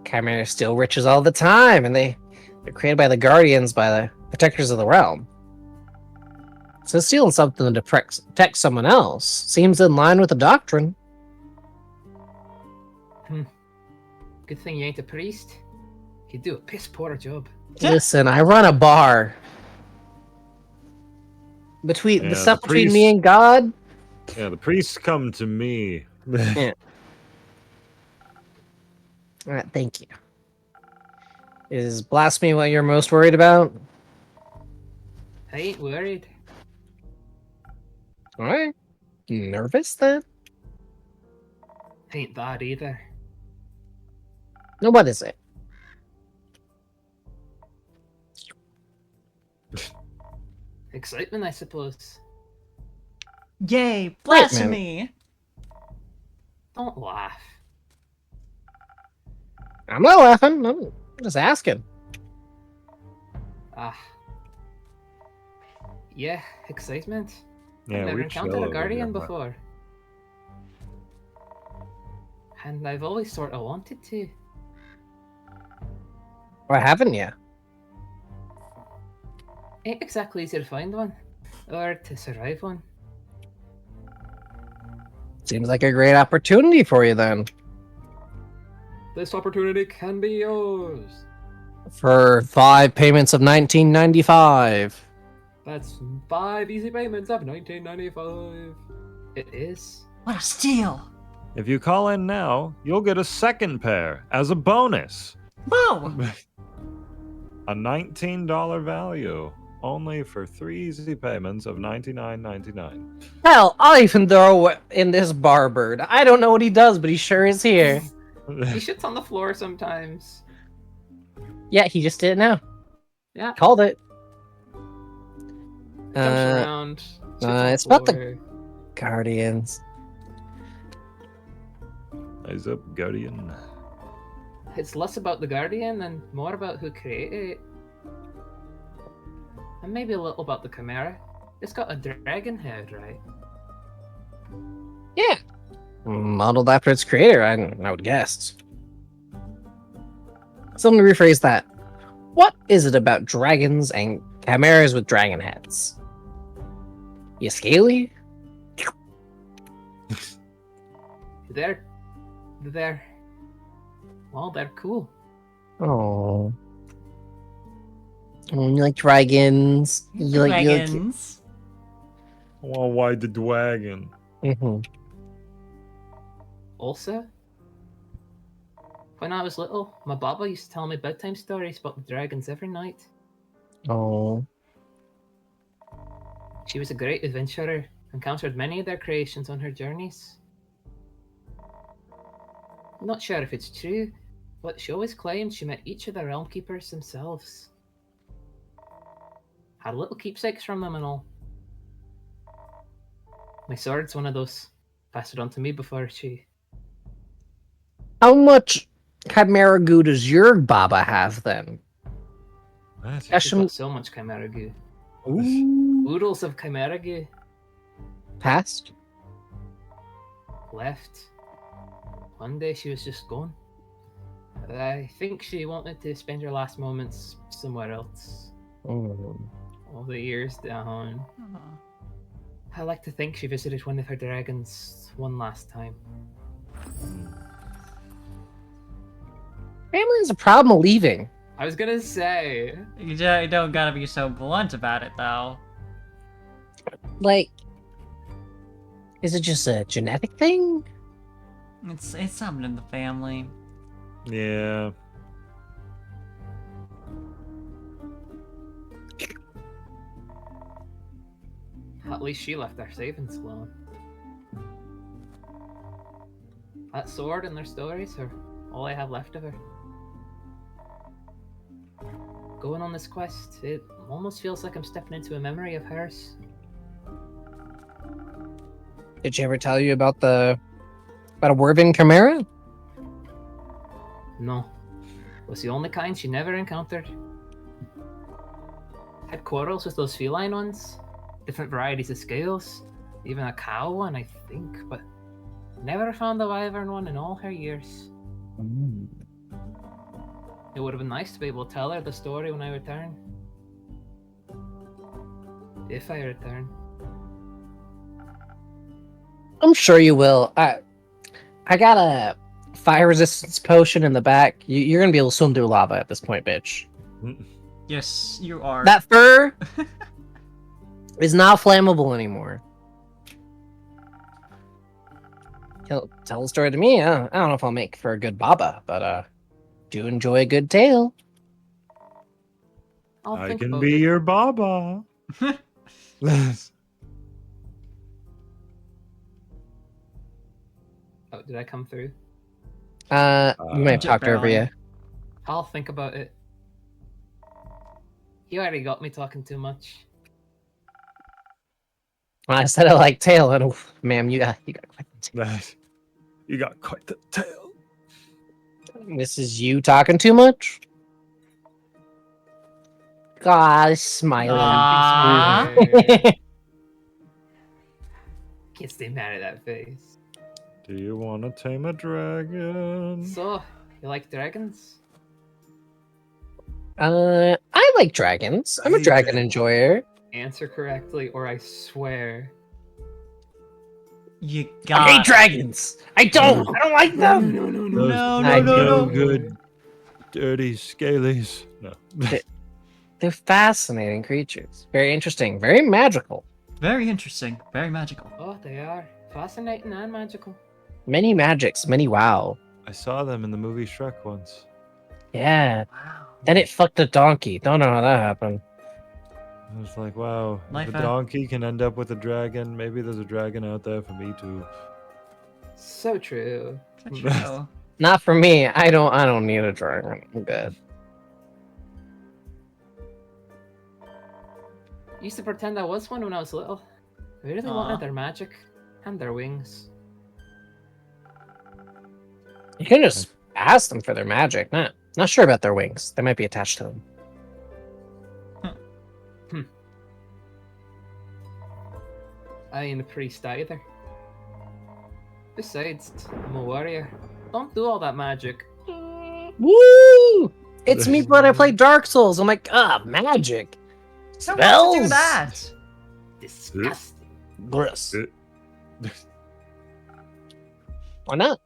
Chimeras steal riches all the time, and they're created by the guardians, by the protectors of the realm. So stealing something to protect someone else seems in line with the doctrine. Good thing you ain't a priest. You'd do a piss poor job. Listen, I run a bar. Between Yeah, the stuff the between me priest- and God. Yeah, the priests come to me. All right, thank you. Is blasphemy what you're most worried about? I ain't worried. All right. Nervous then? Ain't that either. No, what is it? Excitement, I suppose. Yay, blasphemy! Don't laugh. I'm not laughing. I'm just asking. Ah. Yeah, excitement. Yeah, I've never we encountered chill a over guardian here, but- before. And I've always sort of wanted to. Or haven't you? Ain't exactly easy to find one. Or to survive one. Seems like a great opportunity for you then. This opportunity can be yours. For 5 payments of $19.95. That's 5 easy payments of 1995. It is. What a steal! If you call in now, you'll get a second pair as a bonus. Whoa! A $19 value. Only for 3 easy payments of $99.99. Hell, I'll even throw in this barbird. I don't know what he does, but he sure is here. He shits on the floor sometimes. Yeah, he just did it now. Yeah. Called it. Jumps around. Shits on it's about the- floor. Guardians. Eyes up, Guardian. It's less about the Guardian and more about who created it. And maybe a little about the Chimera. It's got a dragon head, right? Yeah. Modeled after its creator, I would guess. So let me rephrase that. What is it about dragons and chimeras with dragon heads? You scaly? Well, they're cool. Oh. You like dragons? You like Dragons. Well, why the dragon? Mhm. Also, when I was little, my baba used to tell me bedtime stories about the dragons every night. Oh. She was a great adventurer, encountered many of their creations on her journeys. Not sure if it's true, but she always claimed she met each of the realm keepers themselves. Had little keepsakes from them and all. My sword's one of those. Passed it on to me before she... How much chimera goo does your baba have then? What? She's Question- got so much chimera goo. Ooh. Oodles of chimera goo. Past? left. One day she was just gone. I think she wanted to spend her last moments somewhere else. Mm. All the years down. Aw. I like to think she visited one of her dragons one last time. Family has a problem leaving. I was gonna say, Don't gotta be so blunt about it, though. Like, is it just a genetic thing? It's something in the family. Yeah. at least she left our savings alone. That sword and their stories are all I have left of her. Going on this quest, it almost feels like I'm stepping into a memory of hers. Did she ever tell you about a Wervin Chimera? No. Was the only kind she never encountered. Had quarrels with those feline ones, different varieties of scales, even a cow one, I think, but never found a wyvern one in all her years. It would have been nice to be able to tell her the story when I return. If I return. I'm sure you will. I got a fire resistance potion in the back. You're gonna be able to swim through lava at this point, bitch. Yes, you are. That fur is not flammable anymore. Tell the story to me. I don't know if I'll make for a good baba, but do enjoy a good tale. I'll I think can about be it. your Baba. Oh, did I come through? We might have just talked over barely. you. I'll think about it. You already got me talking too much. When I said I like tail, and ma'am, you got quite the tail. Nice. You got quite the tail. This is you talking too much. God, smiling. Aw. Can't stay mad at that face. Do you want to tame a dragon? So, you like dragons? I like dragons. I'm a Hey, dragon man. enjoyer. Answer correctly, or I swear. You I got hate dragons. I don't like them. No, no, Those no, no. good, dirty scalies. No. They're fascinating creatures. Very interesting. Very magical. Very interesting. Very magical. Oh, they are. Fascinating and magical. Many magics. Many wow. I saw them in the movie Shrek once. Yeah. Wow. Then it fucked a donkey. Don't know how that happened. I was like, wow, Life if a out. donkey can end up with a dragon, maybe there's a dragon out there for me too. So true. So true. Not for me. I don't need a dragon. I'm good. Used to pretend I was one when I was little. I really Aw. wanted their magic and their wings. You can just ask them for their magic. Not sure about their wings. They might be attached to them. I ain't a priest either. Besides, I'm a warrior. Don't do all that magic. Woo! It's me when I play Dark Souls. I'm like, magic. So why do Spells. that? Disgusting. Gross. Why not?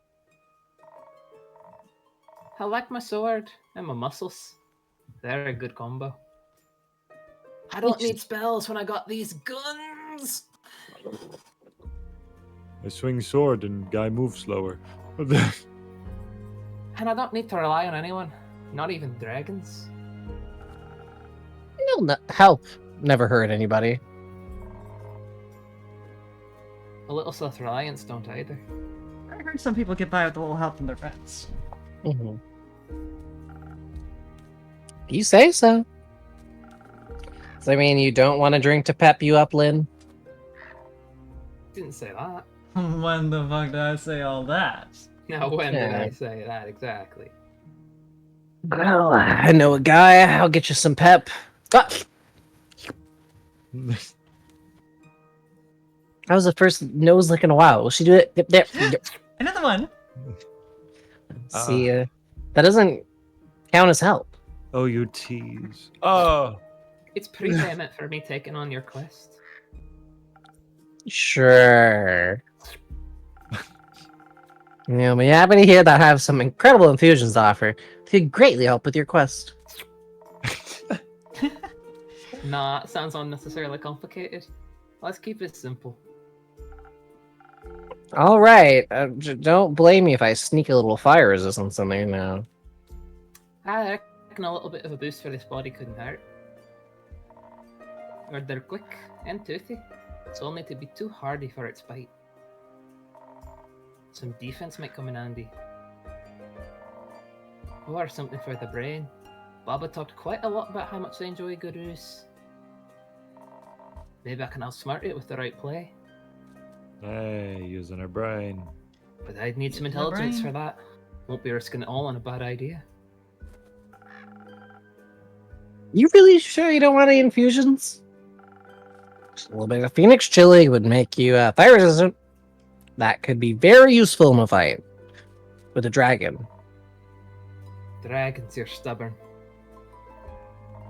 I like my sword and my muscles. They're a good combo. I don't need spells when I got these guns. I swing sword and guy moves slower. And I don't need to rely on anyone, not even dragons. No, help never hurt anybody. A little self-reliance don't either. I heard some people get by with a little help from their friends. Mm-hmm. You say so. Does that mean you don't want a drink to pep you up, Lynn? Didn't say that. When the fuck did I say all that? Now when did Yeah. I say that exactly? Well, I know a guy. I'll get you some pep. Ah! That was the first nose lick in a while. Will she do it? Yep, yep, yep. Another one. See, that doesn't count as help. Oh, you tease. Oh. It's prepayment for me taking on your quest. Sure. We happen to hear that have some incredible infusions to offer. They could greatly help with your quest. Nah, it sounds unnecessarily complicated. Let's keep it simple. All right. Don't blame me if I sneak a little fire resistance in there now. I reckon a little bit of a boost for this body couldn't hurt. Or they're quick and toothy. It's only to be too hardy for its bite. Some defense might come in handy. Or something for the brain. Baba talked quite a lot about how much they enjoy gurus. Maybe I can outsmart it with the right play. Hey, using her brain. But I'd need some Using the intelligence brain. for that. Won't be risking it all on a bad idea. You really sure you don't want any infusions? Just a little bit of Phoenix Chili would make you fire resistant. That could be very useful in a fight with a dragon. Dragons, you're stubborn.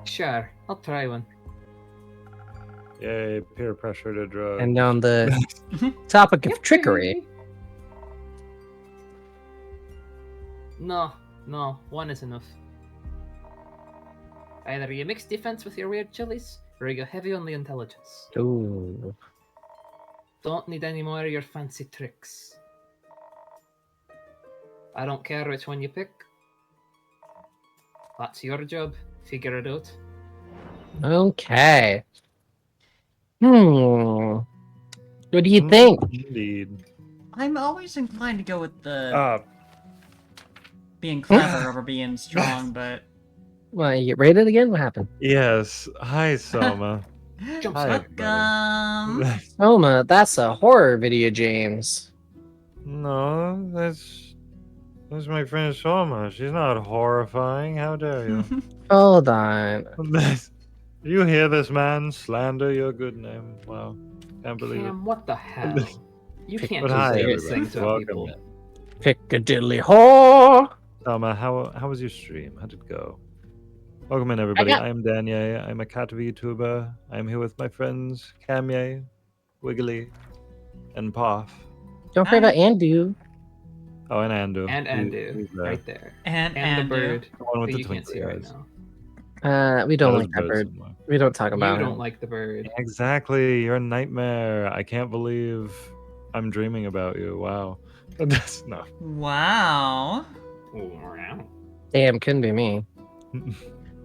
Sure, I'll try one. Yay, peer pressure to drugs. And on the topic of trickery, No, one is enough. Either you mix defense with your weird chilies, or you go heavy on the intelligence. ooh, Don't need any more of your fancy tricks. I don't care which one you pick. That's your job. Figure it out. okay. What do you think? Indeed. I'm always inclined to go with the Uh, being clever over being strong, but Well, you get rated again? What happened? yes. Hi, Soma. Jump Hi, start. welcome. Oma, that's a horror video, James. No, that's my friend Soma. She's not horrifying. How dare you? Hold on. You hear this man slander your good name? Wow, can't believe it. Cam, what the hell? You can't But do hi, serious everybody. things about Welcome. people. Piccadilly whore. Soma, how was your stream? How did it go? Welcome in, everybody. got- I am Danye. I'm a cat VTuber. I'm here with my friends Kamye, Wiggly, and Poff. Don't forget about Andu. Oh, and Andu. And Andu, He's there. right there. And And the bird, The one with who the you can't see twinkly right eyes. now. We don't That like is that bird. somewhere. We don't talk You about don't him. like the bird. Exactly. You're a nightmare. I can't believe I'm dreaming about you. Wow. That's no. wow. Damn, couldn't be me.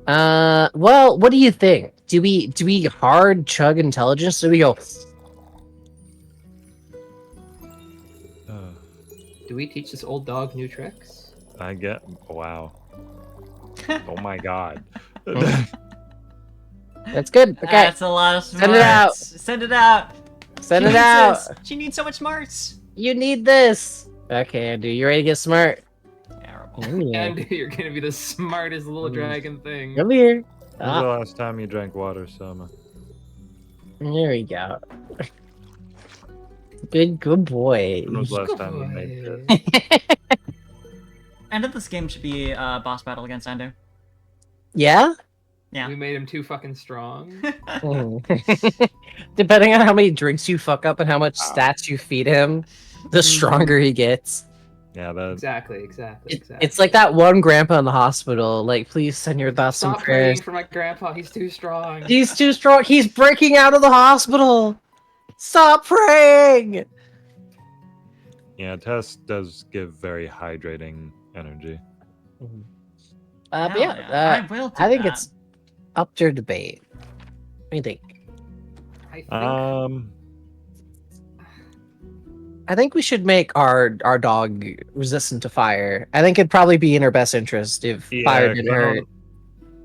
Well, what do you think? Do we hard chug intelligence? Do we go? Do we teach this old dog new tricks? I get. Wow. Oh my god. That's good. Okay, That's a lot of smarts. Send it out. Send it out. send She it needs out. this. She needs so much smarts. You need this. Okay, Andu, you ready to get smart? Terrible. Yeah. And you're gonna be the smartest little Mm. dragon thing. Come here. When was the Ah, last time you drank water, Soma? there we go. Good boy. When was the last Good time you made boy. this? End of this game should be a boss battle against Endo. Yeah? Yeah. We made him too fucking strong. Mm. Depending on how many drinks you fuck up and how much stats you feed him, the stronger he gets. Yeah, that. Exactly. It's like that one grandpa in the hospital. Like, please send your thoughts and Stop praying prayers. for my grandpa. He's too strong. He's too strong. He's breaking out of the hospital. Stop praying. Yeah, Tess does give very hydrating energy. But Hell yeah, I will do I think that. it's up to debate. What do you think? I think we should make our dog resistant to fire. I think it'd probably be in her best interest if fire 'cause didn't hurt.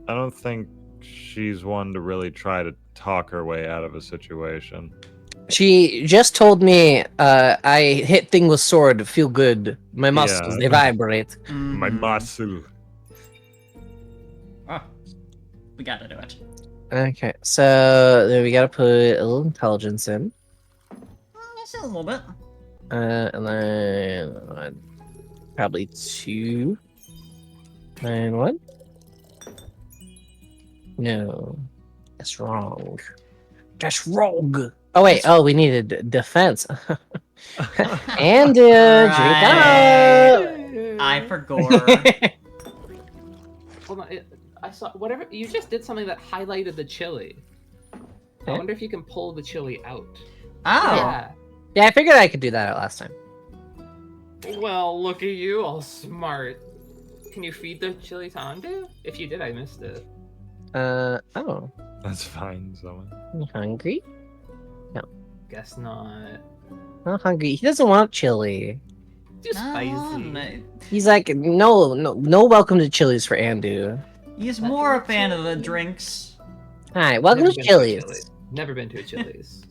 I don't think she's one to really try to talk her way out of a situation. She just told me I hit thing with sword, feel good. My muscles, they vibrate. My Mhm. muscle. Oh, we gotta do it. Okay, so then we gotta put a little intelligence in. Just a little bit. And then probably 2. And what? No, that's wrong. That's wrong. Oh wait. Oh, we needed defense. And drink up. I for gore. Hold on, I saw whatever you just did something that highlighted the chili. I Okay. wonder if you can pull the chili out. Oh. Yeah. Yeah, I figured I could do that last time. Well, look at you, all smart. Can you feed the chili to Andu? If you did, I missed it. Oh, That's fine, someone. you hungry? Guess not. Not hungry. He doesn't want chili. Too spicy. He's like, no welcome to Chili's for Andu. He's Not more a too fan much of the chili. drinks. Hi, welcome Never to been to a Chili's. Chili's. Never been to a Chili's.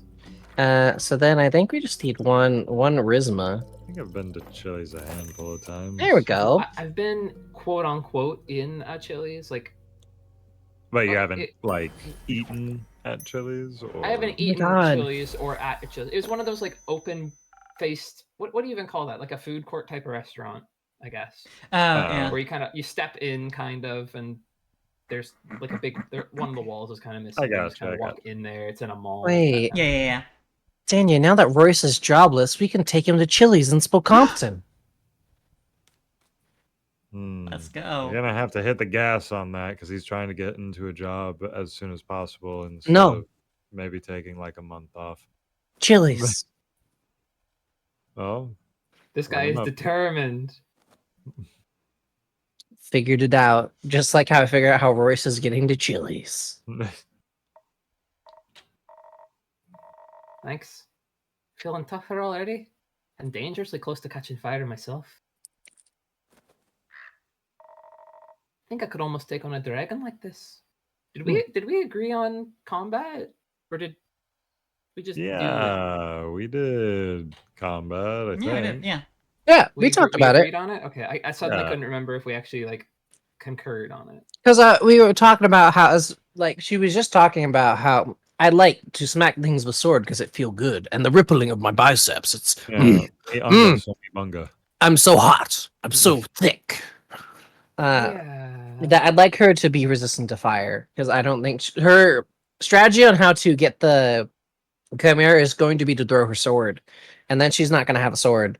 So then I think we just need one Rizma. I think I've been to Chili's a handful of times. There we go. I've been quote unquote in a Chili's. Like But you Oh, haven't it- like eaten at Chili's, or I haven't eaten God. Chili's or at a Chili's. It was one of those like open faced. What do you even call that? Like a food court type of restaurant, I guess. Oh, yeah. Where you step in kind of and there's like a big one of the walls is kind of missing. I You just gotcha, kind I of walk in there. It's in a mall. Wait. Yeah, yeah, yeah. Daniel, now that Royce is jobless, we can take him to Chili's in Spokompton. Let's You're go. gonna have to hit the gas on that because he's trying to get into a job as soon as possible, instead No. of maybe taking like a month off. Chili's. Oh, This guy Line is up. determined. Figured it out. Just like how I figured out how Royce is getting to Chili's. Thanks. Feeling tougher already? I'm dangerously close to catching fire myself. I think I could almost take on a dragon like this. Did we agree on combat? Or did we just do it? yeah, we did combat. I Yeah, I think. did. Yeah. Yeah, we talked about agreed it. on it? Okay, I suddenly Yeah. couldn't remember if we actually like concurred on it. Because we were talking about how, she was just talking about how I like to smack things with sword because it feel good, and the rippling of my biceps. It's Yeah. Hey, Unga, Sonny Bunga. I'm so hot. I'm so thick. Yeah. That I'd like her to be resistant to fire because I don't think her strategy on how to get the Chimera is going to be to throw her sword, and then she's not going to have a sword.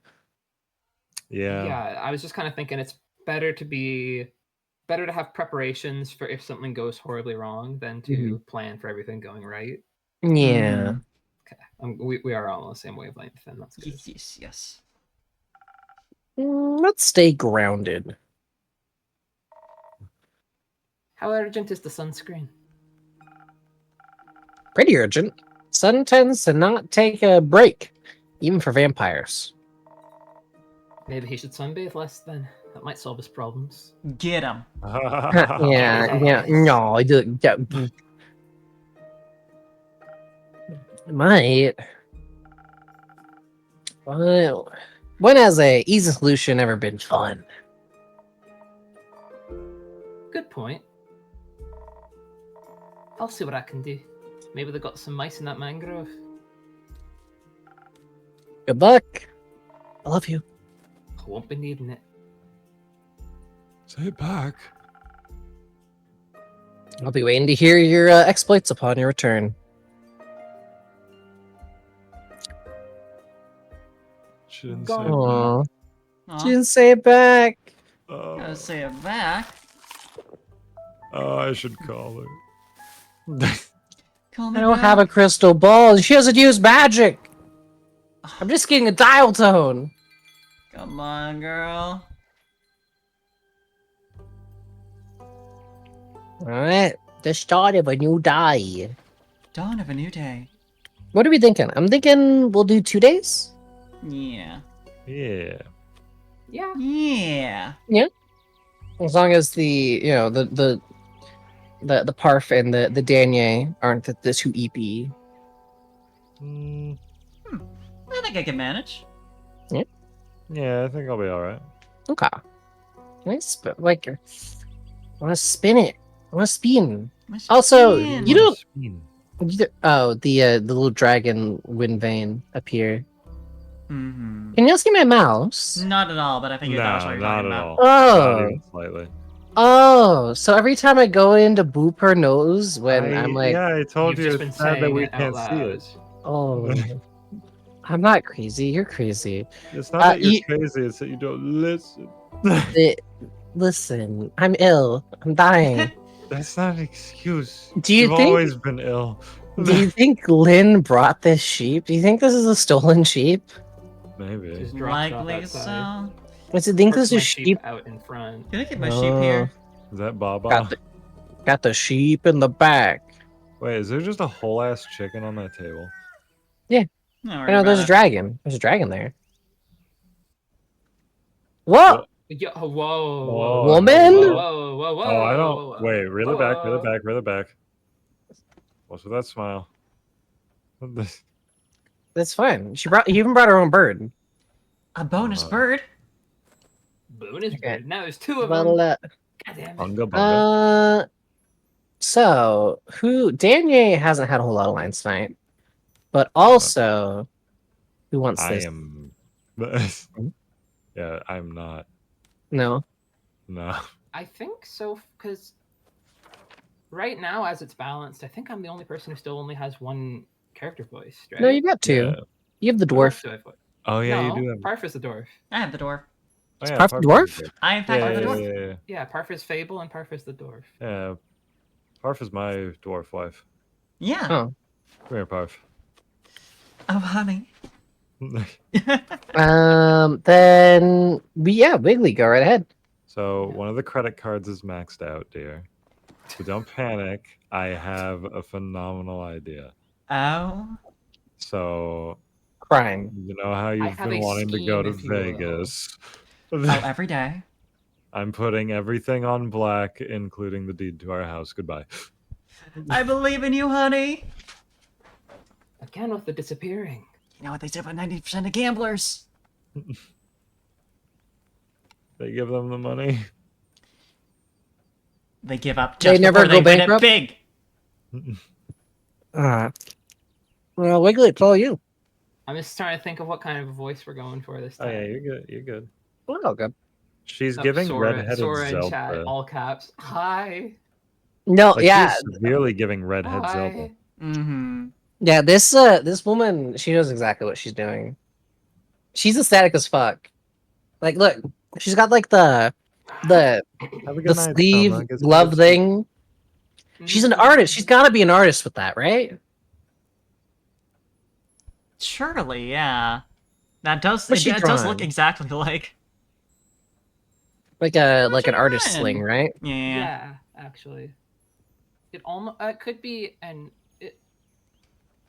Yeah. Yeah, I was just kind of thinking it's better to have preparations for if something goes horribly wrong than to plan for everything going right. Yeah. Okay, we are all on the same wavelength, then that's good. Yes. Let's stay grounded. How urgent is the sunscreen? Pretty urgent. Sun tends to not take a break, even for vampires. Maybe he should sunbathe less then. That might solve his problems. Get him. Yeah, no, I do. Yeah. Might. Well, when has a easy solution ever been fun? Good point. I'll see what I can do. Maybe they got some mice in that mangrove. Good luck. I love you. I won't be needing it. Say it back. I'll be waiting to hear your exploits upon your return. She didn't Gone. say it. Aww. Aw, She didn't say it back. gotta say it back. Oh, I should call her. Call me I don't back. have a crystal ball. She doesn't use magic. I'm just getting a dial tone. Come on, girl. Alright. The start of a new day. Dawn of a new day. What are we thinking? I'm thinking we'll do 2 days. Yeah. Yeah. Yeah. Yeah. As long as the Parf and the Danye aren't the 2 EP. Mm, I think I can manage. yeah, I think I'll be all right. Okay. Nice, but like, I want to spin it. I want to spin. What's Also, in? you don't- Spin. Oh, the little dragon wind vein up here. Mm-hmm. Can you see my mouse? Not at all, but I think that's what No, you're not talking at about. all. Not Oh. even slightly. Oh, so every time I go in to boop her nose when I'm like, Yeah, I told You've you just been it's sad that saying we it out can't see loud. it. oh, I'm not crazy. You're crazy. It's not that you're you- crazy, it's that you don't listen. Listen, I'm ill. I'm dying. That's not an excuse. Do you You've think- always been ill. Do you think Lynn brought this sheep? Do you think this is a stolen sheep? Maybe. Just dropped off Likely outside. so. Does it think Parks this is my sheep sheep? out in front. Can I get my sheep here? Is that Baba? Got the sheep in the back. Wait, is there just a whole ass chicken on that table? Don't I worry know about there's a it. dragon. There's a dragon there. Whoa! Yo, whoa, Oh, Woman? whoa, whoa, whoa, whoa. Oh, I whoa, don't. Wait, reel it back, reel it whoa. back, reel it back. What's with that smile? That's fine. She even brought her own bird. A bonus Uh, bird? Bonus Okay. bird. Now there's two of Well, them. God damn it. Bunga bunga. So Danye hasn't had a whole lot of lines tonight, but also, who wants I this? am. Yeah, I'm not. No. No. I think so, because right now, as it's balanced, I think I'm the only person who still only has one character voice, right? No, you got two. Yeah. You have the Who else dwarf. do I voice? Oh yeah, no, you do have. Parf is the dwarf. I have the dwarf. Oh, Is yeah, Parf the Parf dwarf? is good. I in fact Yeah, have the yeah, dwarf. yeah, yeah. Yeah, Parf is Fable and Parf is the dwarf. Yeah. Parf is my dwarf wife. Yeah. Oh. Come here, Parf. Oh, honey. Then Wiggly, go right ahead. So one of the credit cards is maxed out, dear. So don't panic. I have a phenomenal idea. Oh. So Crime. you know how you've have been a wanting to go to scheme, if you will. Vegas. Oh, every day. I'm putting everything on black, including the deed to our house. Goodbye. I believe in you, honey. Again with the disappearing. You know what they say about 90% of gamblers? They give them the money. They give up They just never before go they win it bankrupt? big. Well, Wiggly, it's all you. I'm just trying to think of what kind of voice we're going for this Oh time. yeah, you're good. You're good. Well, good. She's Oh, giving Sora, redheaded Sora in chat, Zelda. all caps. Hi. No, Like, yeah, she's severely giving redhead Hi. Zelda. Mm-hmm. yeah. This woman, she knows exactly what she's doing. She's ecstatic as fuck. Like, look, she's got like the Have a good the night, sleeve Summer. Get some glove good sleep. thing. She's an artist. She's got to be an artist with that, right? Surely, yeah. That does What's she it does look drawing? exactly like. Like What's an she artist drawing? sling, right? Yeah. Yeah, actually. It almost could be an. Oh,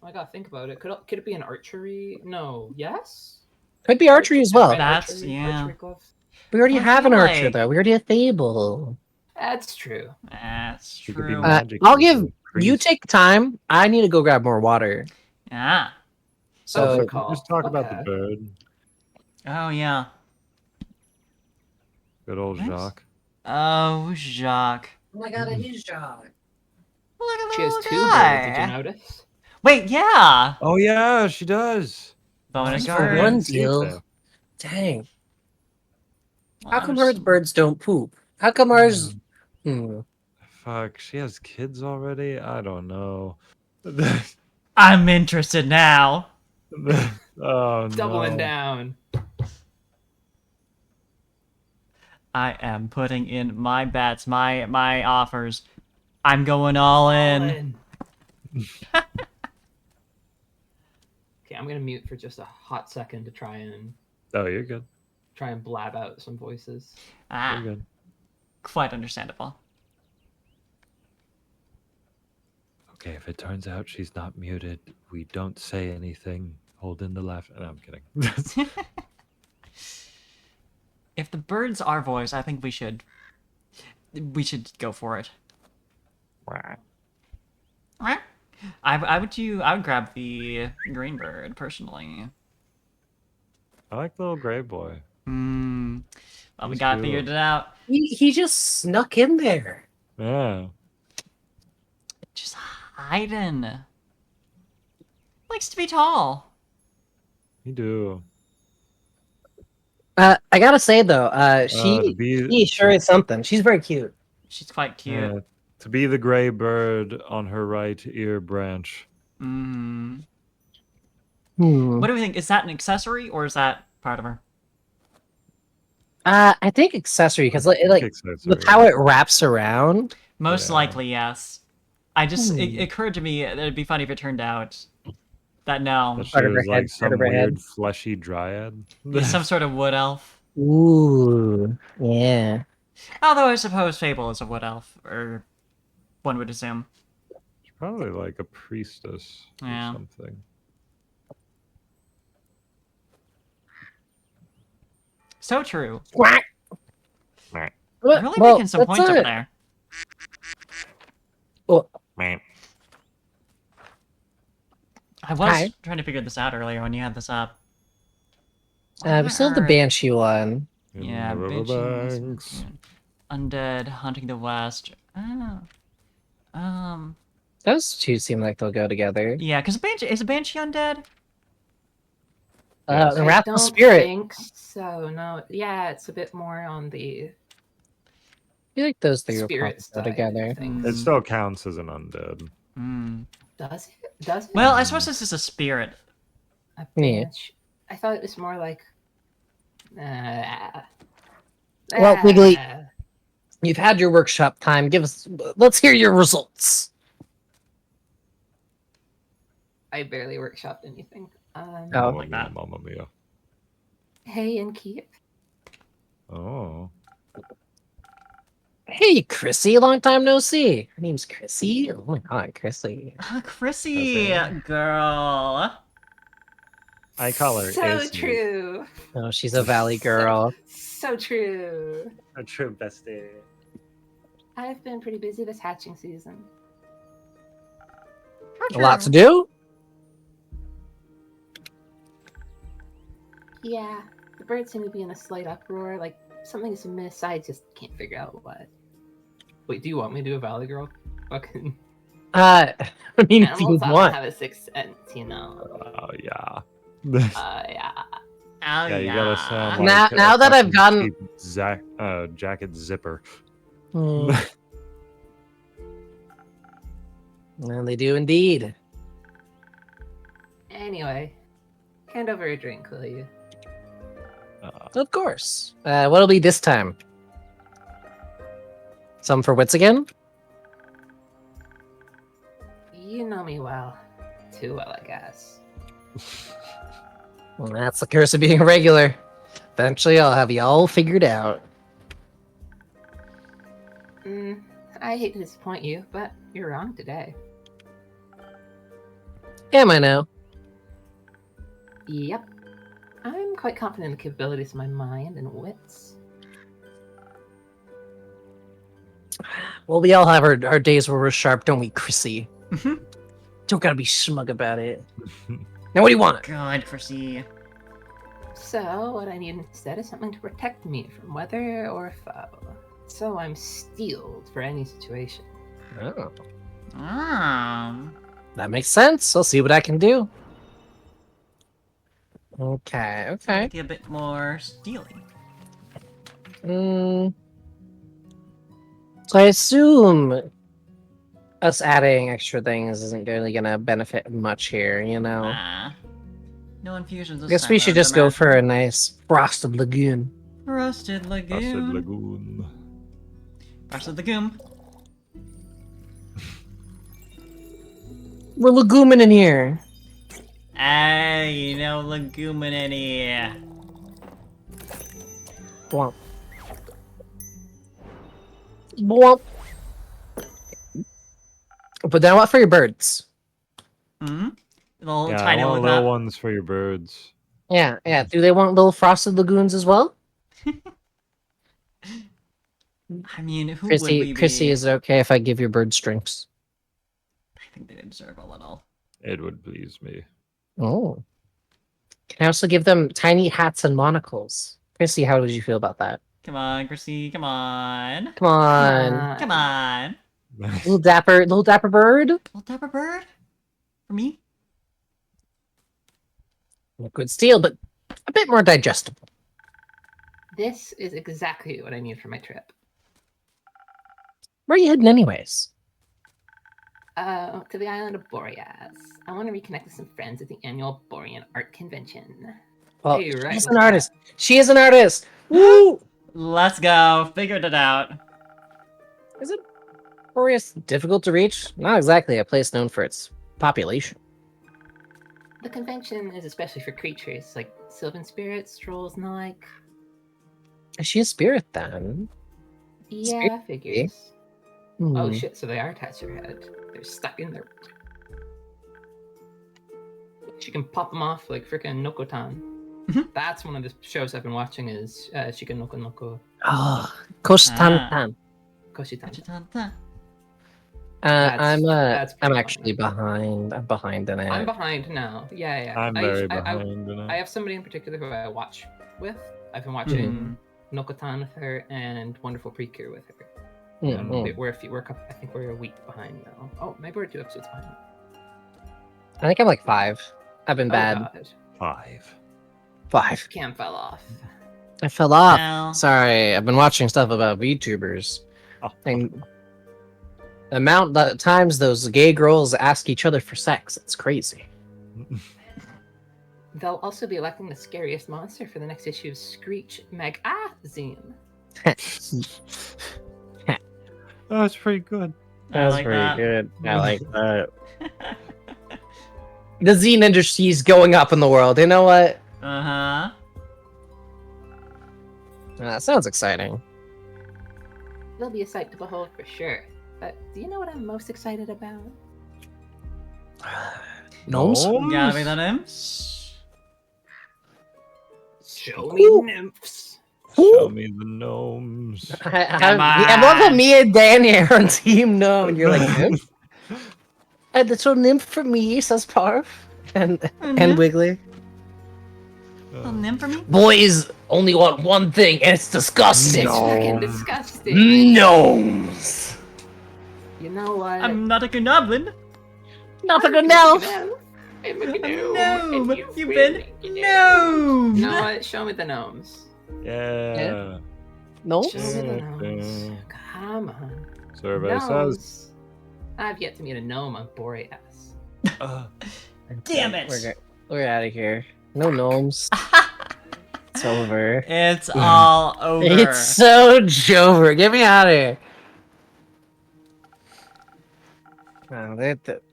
I gotta think about it. Could it be an archery? No. Yes. Could be archery as well. That's- yeah. Archery gloves. We already I have feel an archer like- though. We already have Fable. That's true. That's She could be true. magic I'll using give you priest. take time. I need to go grab more water. Ah. So Good call. Just talk about the Okay. bird. Oh yeah. Good old Nice. Jacques. Oh, Jacques. oh my god, it is Jacques. Look at the She has little two guy. birds. Did you notice? Wait, yeah. Oh yeah, she does. Bonus God, bird. I One didn't see it deal. there. Dang. Well, How come I'm hers just- birds don't poop? How come ours? Fuck, she has kids already? I don't know. I'm interested now. Oh Doubling no. down. I am putting in my bets, my offers. I'm going all in. Okay, I'm gonna mute for just a hot second to try and Oh, you're good. blab out some voices. Ah, You're good. quite understandable. Okay, if it turns out she's not muted, we don't say anything. Hold in the laugh. No, I'm kidding. If the bird's our voice, I think we should go for it. I would grab the green bird personally. I like the little gray boy. Well, we He's got cute. figured it out. He just snuck in there. Yeah. Just hiding. Likes to be tall. You do. I gotta say though, to she be sure is something. She's very cute. She's quite cute. yeah, to be the gray bird on her right ear branch. Mm. Hmm. What do we think? Is that an accessory or is that part of her? I think accessory because I think like accessory. with how it wraps around. Most Yeah. likely, yes. I just it Hmm. occurred to me that it'd be funny if it turned out that no, That she Part of her was head, like part some of her head. weird fleshy dryad. it's some sort of wood elf. Ooh, yeah. Although I suppose Fable is a wood elf, or one would assume. She's probably like a priestess Yeah. or something. So true. Quack. Meh. Really making some points over there. Well, Meh. I was Hi. trying to figure this out earlier when you had this up. we still have the Where- Banshee one. In Yeah, the Banshee was- riverbanks. Undead hunting the west. Those two seem like they'll go together. Yeah, because is a banshee undead? Yes. The I Wrathful don't Spirit. think so. No. Yeah, it's a bit more on the I feel like those three will probably spirit go side. together. I think. It still counts as an undead. Hmm. Does it? Does it? Well, I suppose this is a spirit. A Yeah. bench. I thought it was more like. Well, Wiggly- ah. You've had your workshop time. Let's hear your results. I barely workshopped anything. Oh. Mamma Like mia, that. Mamma mia. Hey, and keep. Oh. Hey, Chrissy, long time no see. Her name's Chrissy. Oh my god, Chrissy. Chrissy, Okay. girl. I call her So Esme. true. Oh, she's a valley girl. So true. A true bestie. I've been pretty busy this hatching season. A lot to do. Yeah, the birds seem to be in a slight uproar. Like something's amiss. I just can't figure out what. Wait, do you want me to do a Valley Girl? Fucking I mean, if you animals often want. have a sixth sense, you know. Oh yeah. Yeah. Oh, Yeah, you gotta sound Now- like a now that I've fucking gotten- cheap jacket zipper. Hmm. Well, they do indeed. Anyway, hand over a drink, will you? Of course. What'll be this time? Some for wits again? You know me well. Too well, I guess. Well, that's the curse of being a regular. Eventually, I'll have you all figured out. I hate to disappoint you, but you're wrong today. Am I now? Yep. I'm quite confident in the capabilities of my mind and wits. Well, we all have our days where we're sharp, don't we, Chrissy? Mhm. Don't gotta be smug about it. Now, what do you want? God, Chrissy. So, what I need instead is something to protect me from weather or foe. So I'm steeled for any situation. Oh, Um, that makes sense. I'll see what I can do. Okay, okay. Make it a bit more steely. So I assume us adding extra things isn't really gonna benefit much here, you know? Ah. No infusions. I guess we should just go for a nice frosted lagoon. Roasted Acid Lagoon. Lagoon. Roasted Lagoon. We're lagooming in here. Hey, no legumin in here. Blump. Blump. But then what for your birds? Hmm? Little Yeah, tiny I want little little ones for your birds. Yeah, yeah. Do they want little frosted lagoons as well? I mean, who would we Chrissy, be? is it okay if I give your birds drinks? I think they deserve a little. It would please me. Oh. Can I also give them tiny hats and monocles? Chrissy, how would you feel about that? Come on, Chrissy. Come on. Come on. Come on. Little dapper bird? Little dapper bird? For me? Liquid steel, but a bit more digestible. This is exactly what I need for my trip. Where are you heading, anyways? To the island of Boreas. I want to reconnect with some friends at the annual Borean Art Convention. Well, Hey, you're right, she's what's an that? artist. She is an artist. Woo! Let's go. Figured it out. Is it Boreas difficult to reach? Not exactly a place known for its population. The convention is especially for creatures like sylvan spirits, trolls, and the like. Is she a spirit then? Yeah, figures. Hmm. Oh shit, so they are attached to her head. They're stuck in there. She can pop them off like freaking Nokotan. That's one of the shows I've been watching is Shiken Noko Noko Oh, Koshtan. Koshitan. I'm that's pretty I'm funny. actually behind. I'm behind in it. I'm behind now. Yeah. I'm very behind in I it. have somebody in particular who I watch with. I've been watching Nokotan with her and Wonderful Precure with her. Mm. We're I think we're a week behind now. Oh, maybe we're 2 episodes behind. I think I'm like 5. I've been Oh, bad. God. 5. 5. Cam fell off. I fell off. Well, Sorry, I've been watching stuff about VTubers. Oh. And the amount of times those gay girls ask each other for sex, it's crazy. They'll also be electing the scariest monster for the next issue of Screech Magazine. Oh, that's pretty good. I like that. good. I like that. The zine industry is going up in the world. You know what? Uh-huh. That sounds exciting. They'll be a sight to behold for sure. But do you know what I'm most excited about? Gnomes? Gotta be the nymphs. Show me nymphs. Show me the gnomes. I love how me and Danny are on Team Gnome, and you're like, nymph? A little nymph for me, says Parf. And Wiggly. A nymph for me? Boys only want one thing, and it's disgusting. It's freaking disgusting. Gnomes. You know what? I'm not a goblin. Not a good now. I'm a gnome. Gnome. and You've will been be a gnome. You know what? Show me the gnomes. Yeah. No? Show me the gnomes. Okay. Come on. So everybody says. Gnomes. I've yet to meet a gnome on Boreas. Damn it. We're out of here. No gnomes. It's over. It's all over. It's so over. Get me out of here.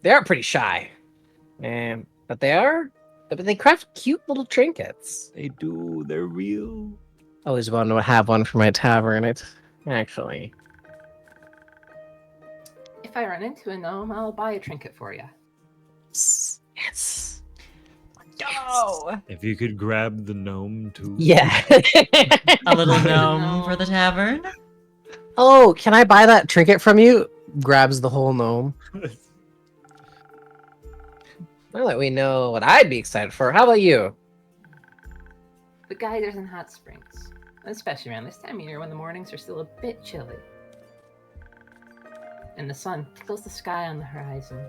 They are pretty shy. But they craft cute little trinkets. They do. They're real. Always wanted to have one for my tavern. Actually. If I run into a gnome, I'll buy a trinket for you. Yes. Go. If you could grab the gnome too. Yeah. A little gnome for the tavern. Oh, can I buy that trinket from you? Grabs the whole gnome. Now that we know what I'd be excited for, how about you? The geysers and hot springs. Especially around this time of year when the mornings are still a bit chilly. And the sun tickles the sky on the horizon.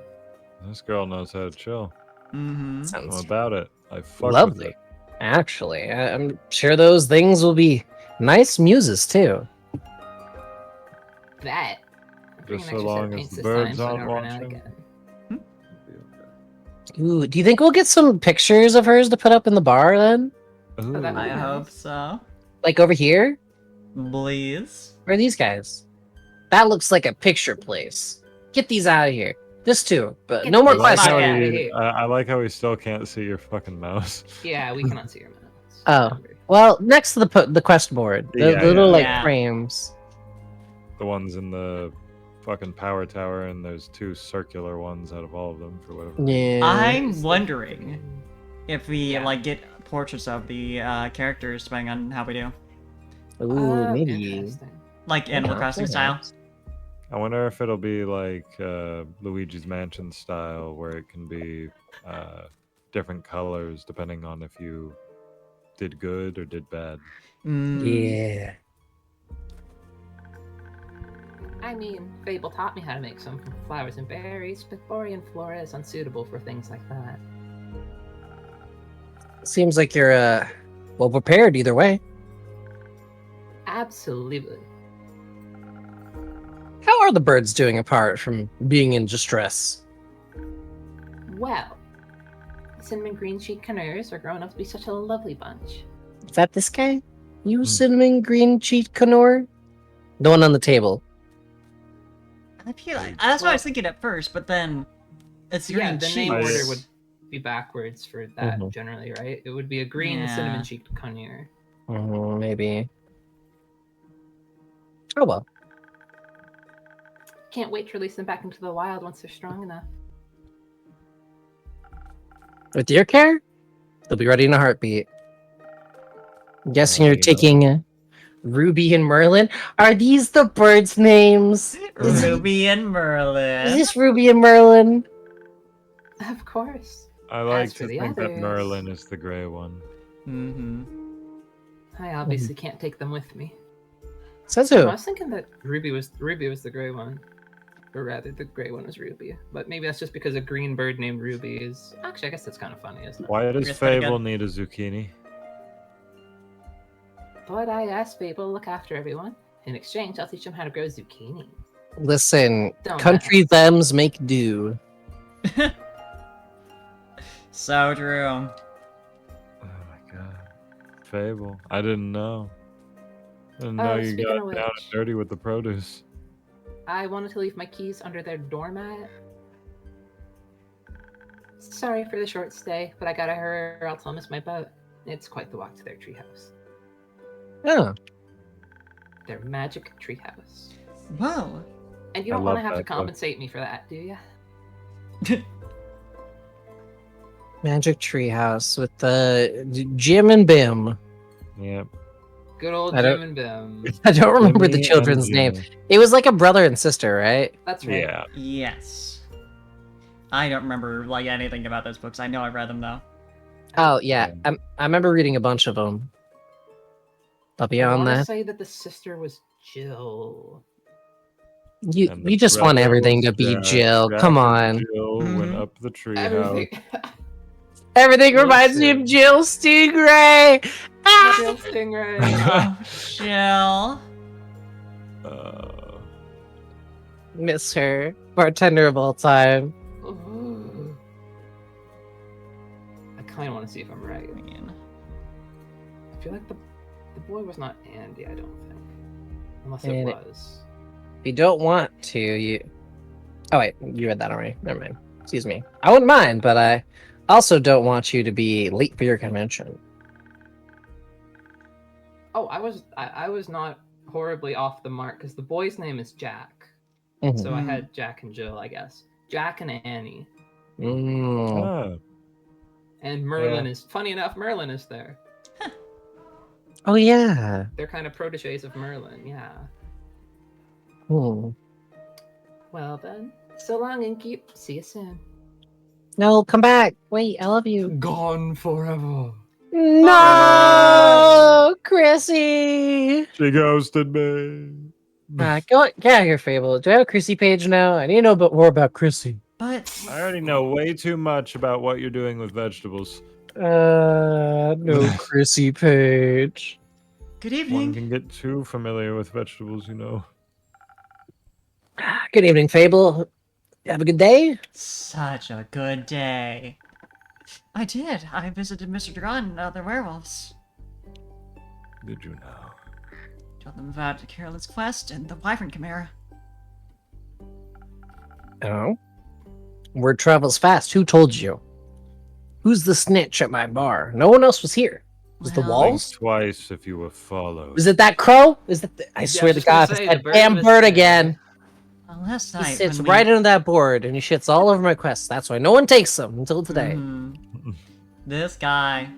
This girl knows how to chill. Mm-hmm. I'm Sounds about it. I fuck with lovely. it. Actually, I'm sure those things will be nice muses too. That. Just Bring an so extra set of long as paints the this birds time so I aren't don't run out watching. again. Ooh, do you think we'll get some pictures of hers to put up in the bar then? Ooh. that I Nice. hope so. Like over here? Please. Where are these guys? That looks like a picture place. Get these out of here. This too, but Get no more these I like, questions. how Yeah. we, I like how we still can't see your fucking mouse. Yeah, we cannot see your mouse. Oh. Well, next to the quest board, the Yeah, little yeah. like Yeah. frames. The ones in the fucking power tower, and there's 2 circular ones out of all of them for whatever. reason. Yeah. I'm wondering if we Yeah. like get portraits of the characters, depending on how we do, Ooh, maybe. Interesting. like Animal Crossing style. I wonder if it'll be like Luigi's Mansion style, where it can be different colors depending on if you did good or did bad. Yeah. I mean, Fable taught me how to make some from flowers and berries, but Borean flora is unsuitable for things like that. Seems like you're well prepared either way. Absolutely. How are the birds doing apart from being in distress? Well, cinnamon green cheek canoes are growing up to be such a lovely bunch. Is that this guy? You cinnamon green cheek Conor? The one on the table. I feel like that's what I was thinking at first, but then it's green Yeah, the cheese. name order Cheese. would be backwards for that Mhm. generally, right? It would be a green Yeah. cinnamon cheeked conure. Maybe. Oh well. Can't wait to release them back into the wild once they're strong enough. With your care, they'll be ready in a heartbeat. I'm guessing you're you know. taking Ruby and Merlin. Are these the birds' names? Ruby and Is Merlin. this Ruby and Merlin? Of course. I like for to the think that others- Merlin is the gray one. Mm-hmm. I obviously can't take them with me. Says I who? was thinking that Ruby was the gray one. Or rather, the gray one was Ruby. But maybe that's just because a green bird named Ruby is... Actually, I guess that's kind of funny, isn't it? Why does Yes, pretty Fable good. need a zucchini? But I asked Fable to look after everyone. In exchange, I'll teach them how to grow zucchini. Listen, Don't country ask. thems make do. So true. Oh my god. Fable. I didn't know. I didn't know you speaking got of down and which- dirty with the produce. I wanted to leave my keys under their doormat. Sorry for the short stay, but I gotta hurry or else I'll miss my boat. It's quite the walk to their treehouse. Oh, Their magic treehouse. Whoa. And you I don't want to love have to that book. compensate me for that, do you? Magic Treehouse with the Jim and Bim. Yep. Good old I don't- Jim and Bim. I don't remember the Jimmy children's and name. Jimmy. It was like a brother and sister, right? That's right. Yeah. Yes. I don't remember like anything about those books. I know I've read them though. Oh yeah, I remember reading a bunch of them. But I beyond want to that, say that the sister was Jill. you And the just want brother everything was to be Jack. Jill. Jack Come and on. Jill went Mhm. up the treehouse. Everything. Everything reminds me of Listen. Jill Stingray. Jill Ah! Stingray. Oh, Jill. Miss her. Bartender of all time. Ooh. I kind of want to see if I'm right. Man. I feel like the boy was not Andy, I don't think. Unless it And was. If you don't want to, you. Oh wait, you read that already. Never mind. Excuse me. I wouldn't mind, but I also don't want you to be late for your convention. Oh, I was not horribly off the mark because the boy's name is Jack. Mhm. So I had Jack and Jill, I guess. Jack and Annie. Mm. Oh. And Merlin is, funny enough, Merlin is there. Oh yeah. They're kind of proteges of Merlin, yeah. Hmm. Well then, so long and keep. See you soon. No, come back. Wait, I love you. Gone forever. No, Chrissy. She ghosted me. Get out of here, Fable. Do I have a Chrissy page now? I need to know more about Chrissy. But I already know way too much about what you're doing with vegetables. No Chrissy page. good One evening. can get too familiar with vegetables, you know. Good evening, Fable. Have a good day. Such a good day. I did. I visited Mr. Dragon and other werewolves. Did you know? Told them about Carolyn's quest and the Wyvern Chimera. Oh. Word travels fast. Who told you? Who's the snitch at my bar? No one else was here. Was the Well, Think walls? twice if you were followed. Was it that crow? Is that? I Yeah, swear I to was gonna God, say, it's the that bird damn was bird there. again. Well, last He night sits when we- right under that board and he shits all over my quests. That's why no one takes them until today. Mhm. This guy.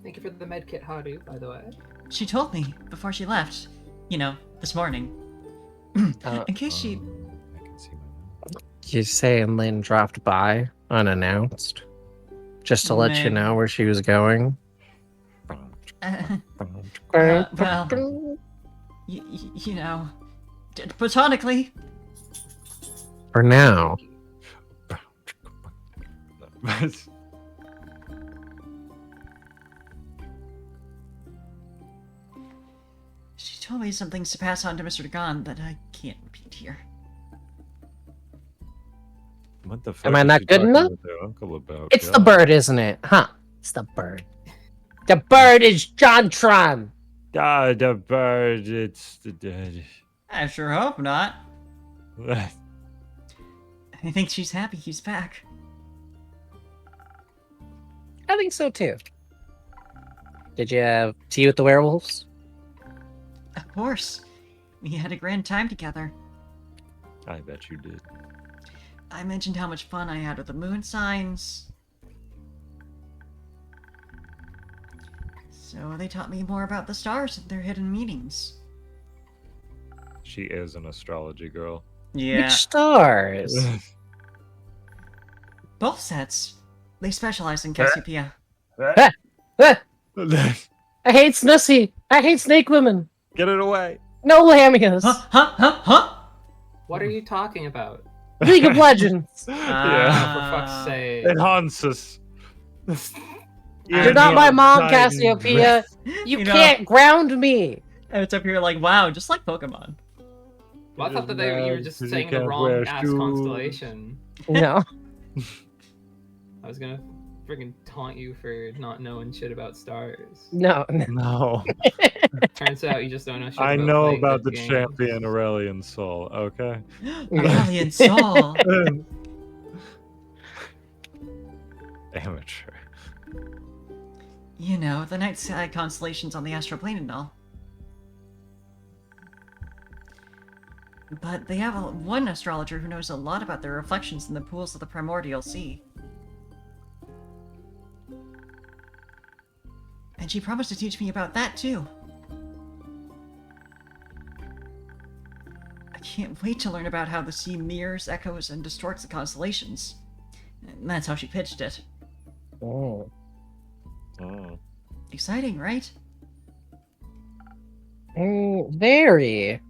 Thank you for the medkit, Haru, by the way. She told me before she left. You know, this morning. In case she. I can see my You saying Lynn dropped by unannounced? Just to let you Maybe. know where she was going? well, you know, platonically. For now. She told me some things to pass on to Mr. Dagon that I can't repeat here. What the fuck? Am I is not she good talking enough? with her uncle about? It's the God. bird, isn't it? Huh? It's the bird. The bird is Jontron. Ah, the bird. It's the dead. I sure hope not. I think she's happy he's back. I think so too. Did you have tea with the werewolves? Of course. We had a grand time together. I bet you did. I mentioned how much fun I had with the moon signs. So they taught me more about the stars and their hidden meanings. She is an astrology girl. Which stars? Both sets. They specialize in Cassiopeia. Ah, I hate Snussy. I hate snake women. Get it away. No lamias. Huh? What are you talking about? League of Legends. Yeah. For fuck's sake. It haunts us. You're not my mom, Cassiopeia. You know- can't ground me. And it's up here like, wow, just like Pokemon. Well, I thought that you were just Because you saying the can't wrong wear ass shoes. constellation. No. I was gonna freaking taunt you for not knowing shit about stars. No. No. Turns out you just don't know shit I about know playing about the good games. champion Aurelian Soul, okay? Aurelian Sol. Amateur. You know, the night sky constellations on the astral plane and all. But they have one astrologer who knows a lot about the reflections in the pools of the primordial sea. And she promised to teach me about that too. I can't wait to learn about how the sea mirrors, echoes, and distorts the constellations. And that's how she pitched it. Oh. Oh. Exciting, right? Very.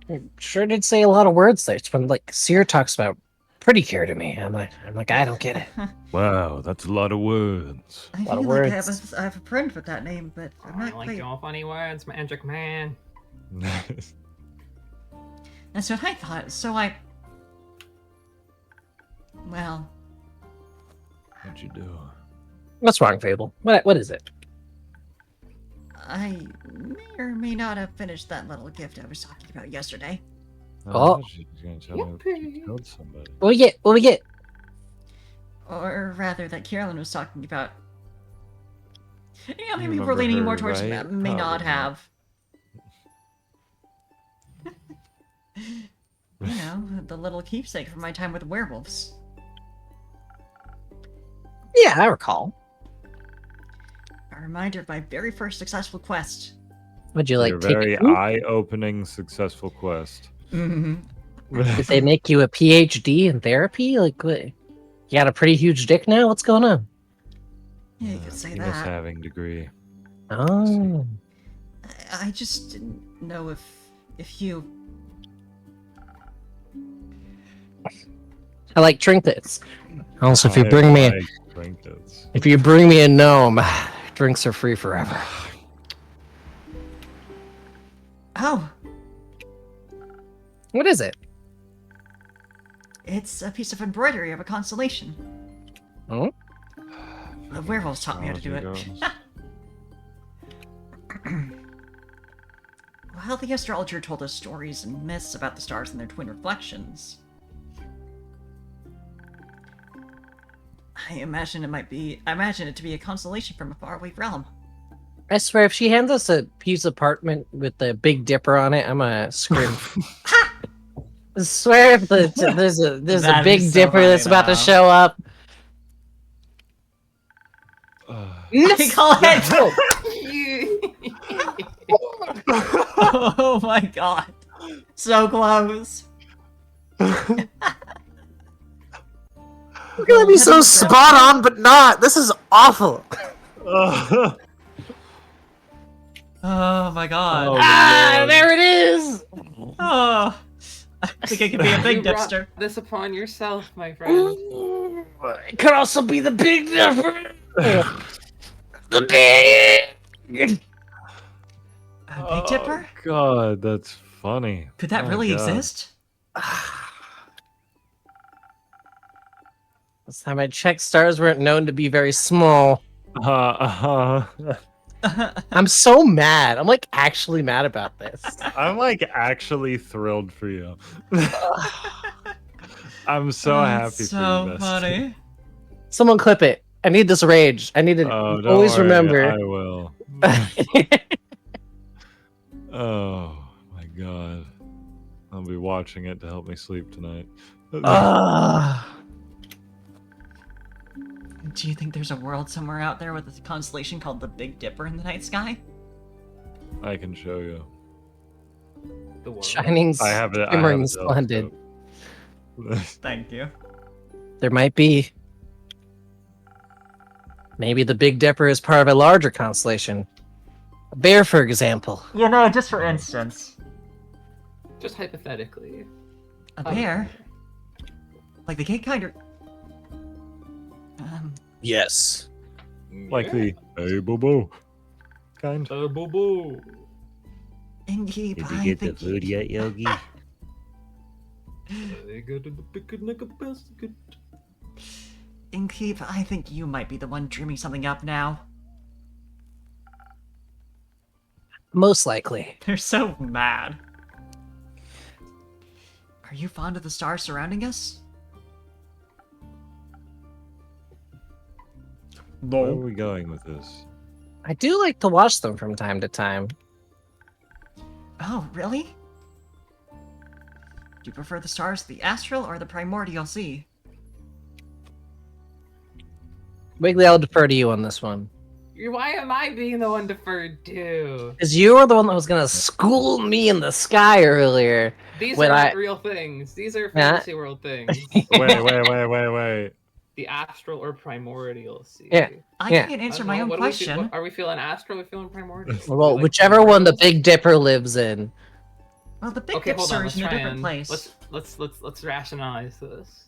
It sure did say a lot of words there. It's when like Seer talks about pretty cure to me. I'm like, I don't get it. Wow, that's a lot of words. I Lot of feel like words. I have a friend with that name, but I'm I not like quite. your funny words, Magic Man. That's what I thought. So well, What'd you do? What's wrong, Fable? What is it? I may or may not have finished that little gift I was talking about yesterday. Oh. She's gonna tell me she killed somebody. What we get? What we get? Or rather, that Carolyn was talking about. Yeah, You maybe we're remember leaning her, more towards right? that. May not Probably. have. You know, the little keepsake from my time with werewolves. Yeah, I recall. A reminder of my very first successful quest. Would you like Your take very it? Ooh, eye-opening successful quest. Mm-hmm. Did they make you a PhD in therapy? Like, what? You got a pretty huge dick now? What's going on? Yeah, you could say Penis that. having degree. Oh. I just didn't know if you. I like trinkets. Also, if you bring me trinkets. if you bring me a gnome, drinks are free forever. Oh, What is it? it's a piece of embroidery of a constellation. Oh? The werewolves taught me how to do it. Astrology Well, the astrologer told us stories and myths about the stars and their twin reflections. I imagine it to be a constellation from a faraway realm. I swear, if she hands us a piece of apartment with the Big Dipper on it, I'm gonna scream. I swear, if there's a That'd Big be so Dipper funny, that's about to though. show up. I call it. Oh my god. So close. We're gonna be so spot on, but not. This is awful. Oh my god. Oh. Ah, there it is. Oh. I think it could be a big You brought dipster. this upon yourself, my friend. It could also be the Big Dipper. The big. A Big Dipper? Oh, God, that's funny. Could that My really God. exist? Last time I checked, stars weren't known to be very small. I'm so mad. I'm like actually mad about this. I'm like actually thrilled for you. I'm so happy so for you. Bestie. funny. Someone clip it. I need this rage. I need to Oh, don't always worry, remember. I will. Oh my God. I'll be watching it to help me sleep tonight. Do you think there's a world somewhere out there with a constellation called the Big Dipper in the night sky? I can show you. The world. Shining, I have it. I have shimmering, a splendid. telescope. Thank you. There might be. Maybe the Big Dipper is part of a larger constellation. A bear, for example. You know, just for instance, Just hypothetically. a bear, like the Cape Kinder. Yes. Like the hey Bobo kind. Boo boo. Inkeep, I think yet, Yogi? I got in the picnic a basket. Inkeep, I think you might be the one dreaming something up now. Most likely. They're so mad. Are you fond of the stars surrounding us? Where are we going with this? I do like to watch them from time to time. Oh, really? Do you prefer the stars, the astral, or the primordial sea? Wiggly, I'll defer to you on this one. Why am I being the one deferred to? Because you were the one that was gonna school me in the sky earlier. These When aren't I- real things. These are Yeah. fantasy world things. Wait. The astral or primordial sea. Yeah. I Yeah. can't I answer don't my know, own what question. are we feeling astral? Are we feeling primordial? Well, Like whichever one the primordials? Big Dipper lives in. Well, the Big Okay, hold on. Dipper Let's is in a try different and place. let's rationalize this.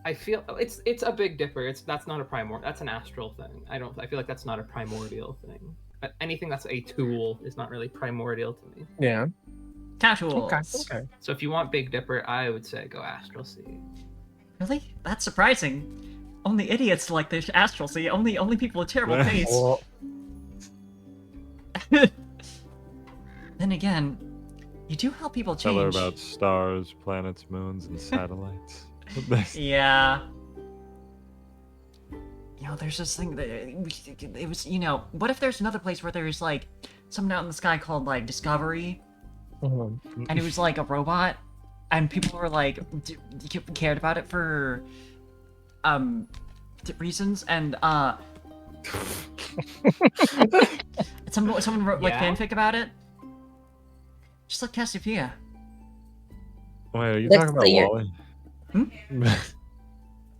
I feel it's a Big Dipper. That's not a primordial. That's an astral thing. I feel like that's not a primordial thing. But anything that's a tool is not really primordial to me. Yeah. Casuals. So if you want Big Dipper, I would say go astral sea. Really? That's surprising. Only idiots like the astral sea. Only people with terrible Well- taste. Well, Then again, you do help people Tell her change. about stars, planets, moons, and satellites. Yeah. You know, there's this thing that it was. You know, what if there's another place where there's like something out in the sky called like Discovery, mhm. and it was like a robot, and people were like cared about it for reasons, and someone wrote like Yeah? fanfic about it. Just like Cassiopeia. Wait, are you Let's talking about see it. Wally?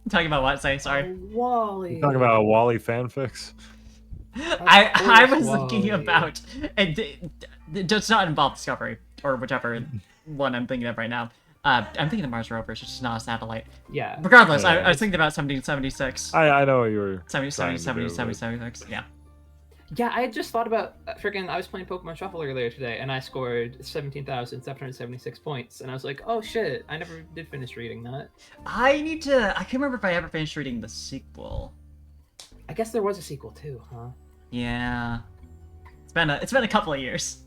Talking about what? Sorry. Wally. You talking about Wally fanfics? I was course, thinking Wally. about it does not involve Discovery or whichever one I'm thinking of right now. I'm thinking of Mars rovers, which is not a satellite. Yeah. Regardless, Yeah. I was thinking about 1776. I know what you were 70, trying 70, to 70, do, 76, yeah. Yeah, I had just thought about freaking. I was playing Pokemon Shuffle earlier today, and I scored 17,776 points, and I was like, "Oh shit! I never did finish reading that." I can't remember if I ever finished reading the sequel. I guess there was a sequel too, huh? Yeah. It's been a couple of years.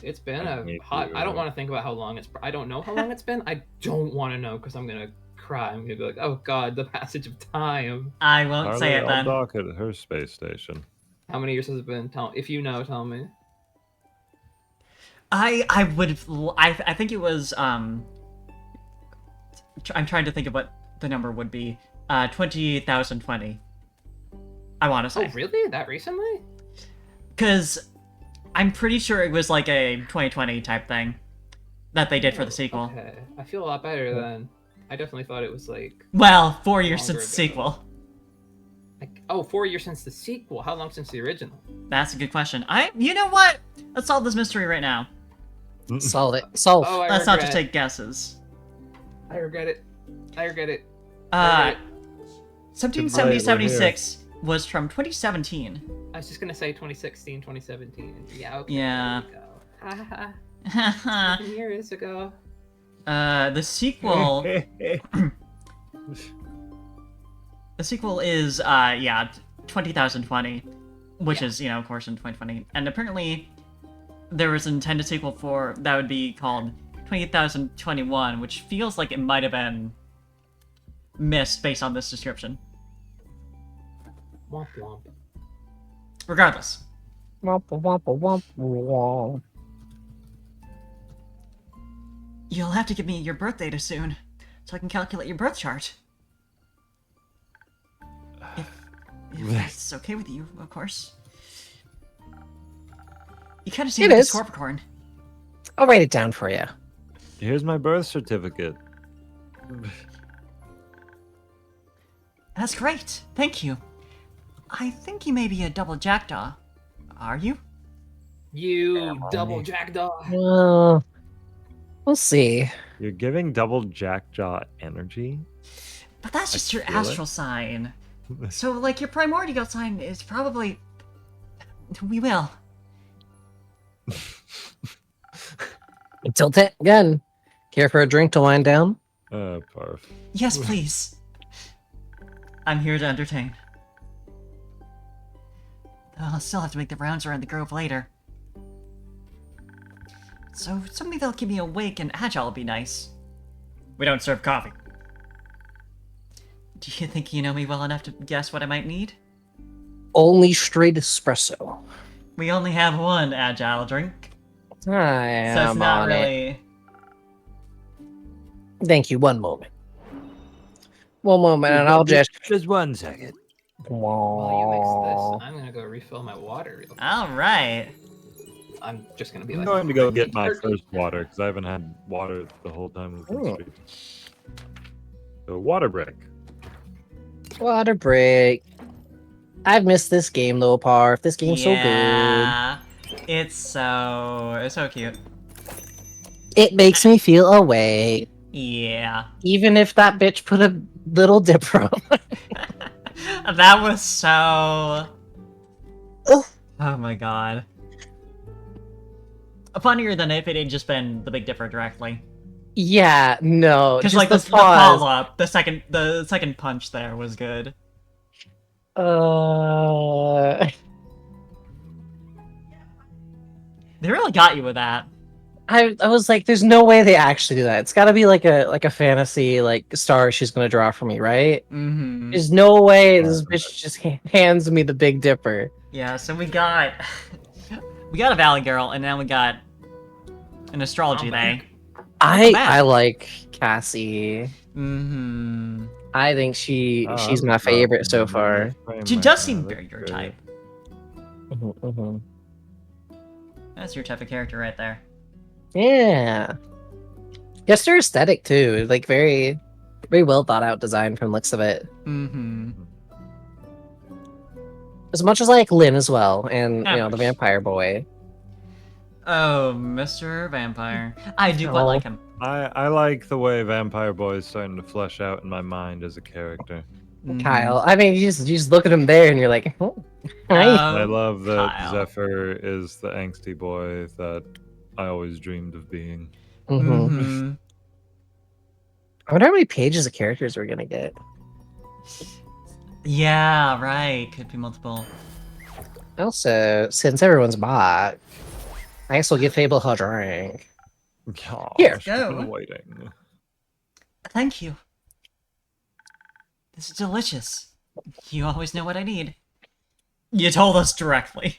It's been Me a hot. too. I don't want to think about how long it's. I don't know how long it's been. I don't want to know because I'm gonna cry. I'm gonna be like, "Oh god, the passage of time." I won't say it I'll then. dock at her space station. How many years has it been? If you know, tell me. I think it was I'm trying to think of what the number would be. 20,020. I want to Oh, say. really? That recently? Because I'm pretty sure it was like a 2020 type thing that they did for the sequel. Okay, I feel a lot better then. I definitely thought it was like, Well, 4 years Longer since the ago. sequel. 4 years since the sequel. How long since the original? That's a good question. You know what? Let's solve this mystery right now. Solve it. Solve. Oh, I Let's not just regret. take guesses. I regret it. I regret it. Uh, Good 1770, night, we're 76 was from 2017. I was just gonna say 2016, 2017. Yeah, okay. Yeah. There we go. Ha ha ha. the 7 years ago. sequel. The sequel is 20,020, which is of course in 2020, and apparently there was an intended sequel for that would be called 20,021, which feels like it might have been missed based on this description. Womp womp. Regardless, Womp, womp, womp, womp. you'll have to give me your birth data soon, so I can calculate your birth chart. If that's okay with you, of course. You kind of seem It like a is. Scorpicorn. I'll write it down for you. Here's my birth certificate. That's great. Thank you. I think you may be a double jackdaw. Are you? You double jackdaw. Well, we'll see. You're giving double jackjaw energy? But that's I just your feel it. astral sign. So, like, your primordial sign is probably... We will. Tilt it again. Care for a drink to wind down? Parf. Yes, please. I'm here to entertain. Though I'll still have to make the rounds around the grove later. So, something that'll keep me awake and agile would be nice. We don't serve coffee. Do you think you know me well enough to guess what I might need? Only straight espresso. We only have one agile drink, I so am it's not on it. really... Thank you. One moment. One moment, and I'll just. Just 1 second. While you mix this, I'm gonna go refill my water real quick. Alright. I'm just gonna be I'm like, going to go get my first water because I haven't had water the whole time we've been Oh. streaming. So water break. Water break. I've missed this game though, Parf. This game's so good. Yeah. It's so cute. It makes me feel awake. Yeah. Even if that bitch put a little dipper on. That was so... Ugh. Oh my god. Funnier than if it had just been the Big Dipper directly. Yeah, no. Because Just like the the pause. follow-up, the second punch there was good. They really got you with that. I was like, there's no way they actually do that. It's got to be like a fantasy like star she's gonna draw for me, right? Mm-hmm. There's no way this bitch just hands me the Big Dipper. Yeah, so we got a Valley Girl, and now we got an astrology Oh, thing. I bad. like Cassie. Mm-hmm. I think she's Oh, my favorite so far. She does seem very your type. Mhm. That's your type of character right there. Yeah. Just her aesthetic too. Like very well thought out design from the looks of it. Mm-hmm. As much as I like Lynn as well, and Yeah. the vampire boy. Oh, Mr. Vampire. I do quite Oh. like him. I like the way Vampire Boy is starting to flesh out in my mind as a character. Mhm. Kyle. I mean, you just look at him there, and you're like, oh, hi. I love that Kyle. Zephyr is the angsty boy that I always dreamed of being. Mhm. Mhm. I wonder how many pages of characters we're gonna get. Yeah, right. Could be multiple. Also, since everyone's back, I guess we'll give Fable her drink. Aw, Here. she's been Go. waiting. Thank you. This is delicious. You always know what I need. You told us directly.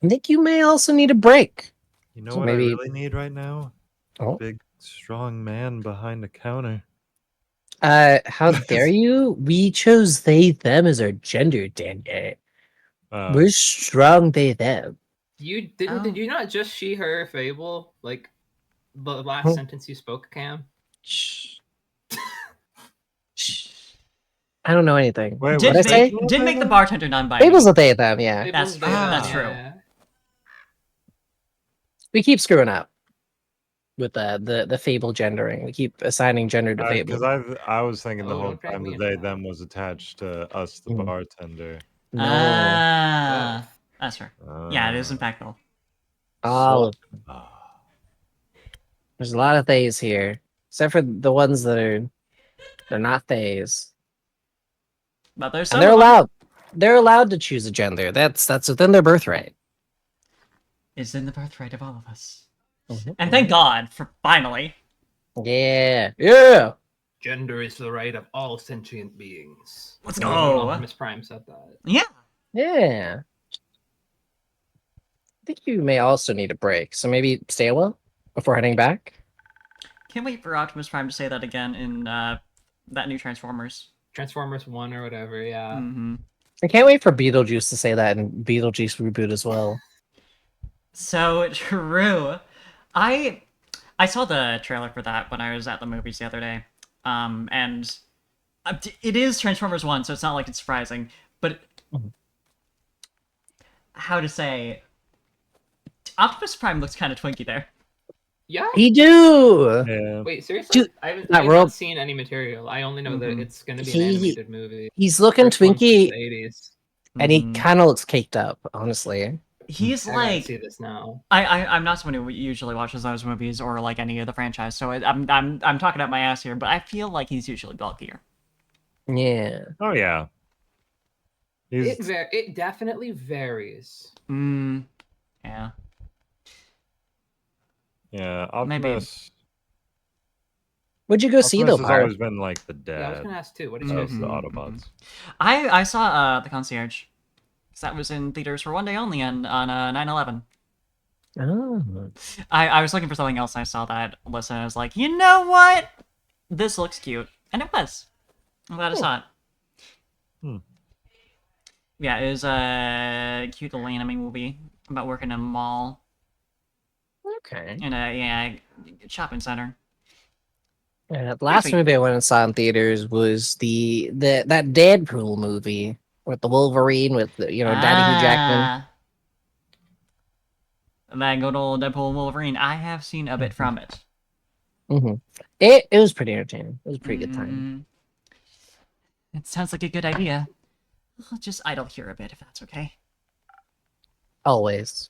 I think you may also need a break. You know So what maybe- I really need right now? Oh. Big, strong man behind the counter. How dare you? We chose they, them as our gender, dang it. We're strong they, them. You didn't? Oh. Did you not just she, her, fable? Like the last Huh? sentence you spoke, Cam. Shh. Shh. I don't know anything. Wait, Did What'd I say? make the bartender non-binary. Fable's a they, them, yeah. Fable's That's- there, that's true. yeah. We keep screwing up. with the Fable gendering. We keep assigning gender to Because Fable. I was thinking the Oh, whole don't drag time me that into they that. them was attached to us, the Mm. bartender. No, Ah, Both. that's right. Yeah, it is in Uh, fact both. all ah. there's a lot of theys here, except for the ones that they're not theys, But there's and some they're of them. allowed. They're allowed to choose a gender. That's within their birthright. It's in the birthright of all of us. Mhm, And thank God for finally. Yeah, yeah. Gender is the right of all sentient beings. Let's Even go. Optimus Prime said that. Yeah. Yeah. I think you may also need a break, so maybe stay a while before heading back. Can't wait for Optimus Prime to say that again in that new Transformers. Transformers 1 or whatever, yeah. Mm-hmm. I can't wait for Beetlejuice to say that in Beetlejuice reboot as well. So true. I saw the trailer for that when I was at the movies the other day. And it is Transformers 1, so it's not like it's surprising. But Mhm. how to say, Optimus Prime looks kind of twinky there. Yeah? He do. Yeah. Wait, seriously? Dude, I haven't, that I have world- not seen any material. I only know that Mhm. it's going to be an He- animated movie. He's looking First one since twinky, the 80s. and he Mhm. kind of looks caked up. Honestly, He's I gotta like see this now. I'm not someone who usually watches those movies or like any of the franchise, so I'm talking out my ass here, but I feel like he's usually bulkier. yeah. Oh yeah. He's It definitely varies. Yeah. yeah. Maybe. Optimus. What'd you go see Optimus though, has Pyro? always been like the Yeah, I was dad gonna ask too. What did you guys of see? the Mhm, Autobots. I saw The Concierge. 'Cause that was in theaters for one day only on 9/11. Oh. I was looking for something else and I saw that list and I was like, you know what? This looks cute. And it was. I'm glad I saw it. Hmm. Yeah, it was a cute little anime movie about working in a mall Okay. in a shopping center. The last Actually- movie I went and saw in theaters was that Deadpool movie with the Wolverine with the, Daddy Hugh Jackman. Ah. That good old Deadpool Wolverine. I have seen a bit from it. Hmm. It was pretty entertaining. It was a pretty good time. It sounds like a good idea. I'll just idle here a bit if that's okay. Always.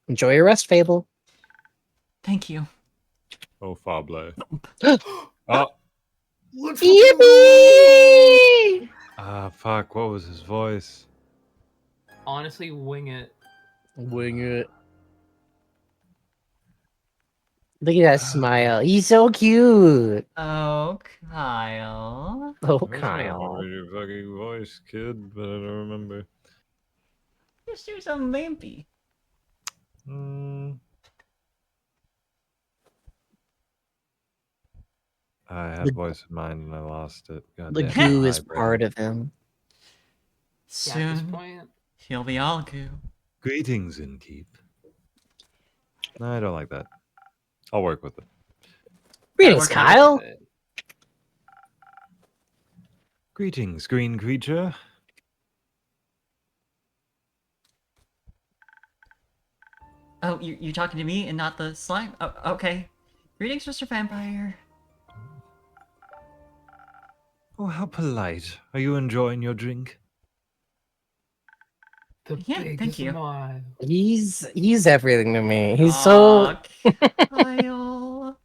Enjoy your rest, Fable. Thank you. Oh, Fable. Oh, Yippee! fuck. What was his voice? Honestly, wing it. Wing it. Look at that smile. He's so cute. Oh, Kyle. Oh, I wish I Kyle. remembered your fucking voice, kid, but I don't remember. Just do something lampy. I had The- a voice in mind and I lost it. God The damn it, goo is hybrid. part of him. Yeah, at this Soon, point, he'll be all goo. Greetings, Innkeep. No, I don't like that. I'll work with it. Greetings, works Kyle. Greetings, green creature. Oh, you talking to me and not the slime? Oh, okay. Greetings, Mr. Vampire. Oh, how polite. Are you enjoying your drink? The Yeah, big thank you. smile. He's everything to me. He's so Aw, Kyle.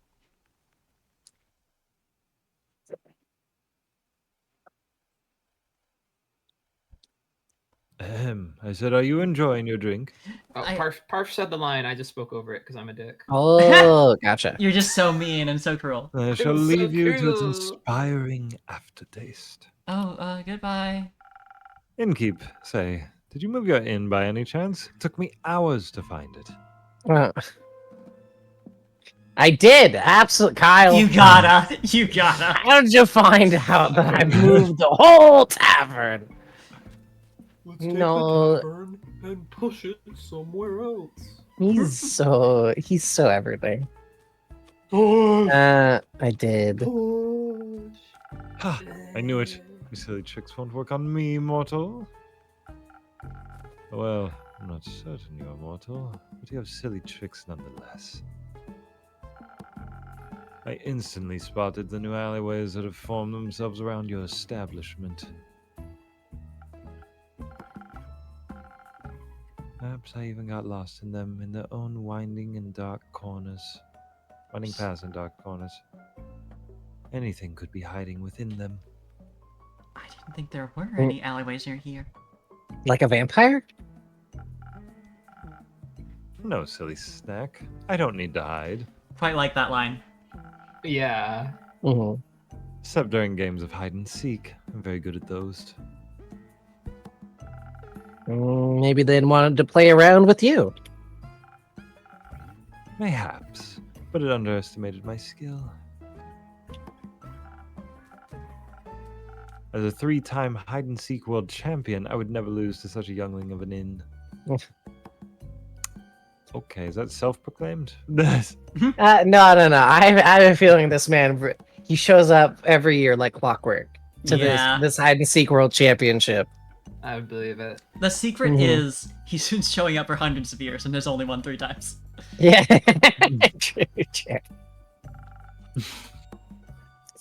I said, are you enjoying your drink? Oh, I- Parf said the line. I just spoke over it because I'm a dick. Oh, gotcha. You're just so mean and so cruel. I shall was so leave you to its cool. inspiring aftertaste. Oh, goodbye. Innkeep, say, did you move your inn by any chance? It took me hours to find it. I did, absolutely, Kyle. You gotta. How did you find out that I moved the whole tavern? Let's No. tavern and push it somewhere else. He's so everything. Push. I did. Push. Ha! I knew it. You silly tricks won't work on me, mortal. Well, I'm not certain you are mortal, but you have silly tricks nonetheless. I instantly spotted the new alleyways that have formed themselves around your establishment. Perhaps I even got lost in them in their own winding and dark corners. Running past in dark corners. Anything could be hiding within them. I didn't think there were any alleyways near here. Like a vampire? No, silly snack. I don't need to hide. Quite like that line. Yeah. Mm-hmm. Except during games of hide and seek. I'm very good at those. Maybe they wanted to play around with you. Mayhaps, but it underestimated my skill. As a 3-time hide-and-seek world champion, I would never lose to such a youngling of an inn. Okay, is that self-proclaimed? No. I have a feeling this man, he shows up every year like clockwork to this hide and seek world championship. I would believe it. The secret is he's been showing up for hundreds of years and there's only won 3 times. Yeah. It's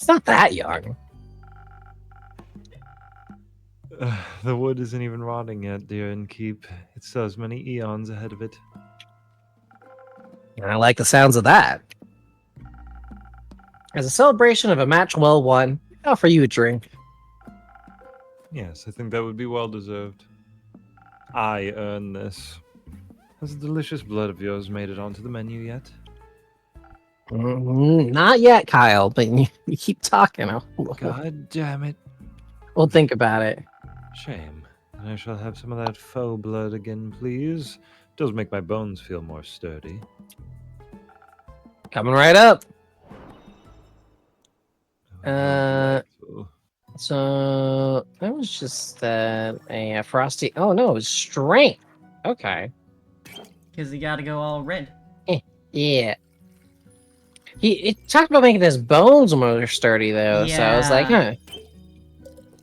not that young. The wood isn't even rotting yet, dear Innkeep. It still has many eons ahead of it. I like the sounds of that. As a celebration of a match well won, I offer you a drink. Yes, I think that would be well deserved. I earn this. Has the delicious blood of yours made it onto the menu yet? Not yet, Kyle, but you keep talking. God damn it. We'll think about it. Shame. I shall have some of that faux blood again, please. Does make my bones feel more sturdy. Coming right up. Delightful. So that was just a frosty. Oh no, it was strength. Okay. Because you gotta go all red. Yeah. He talked about making his bones more sturdy though, so I was like, huh.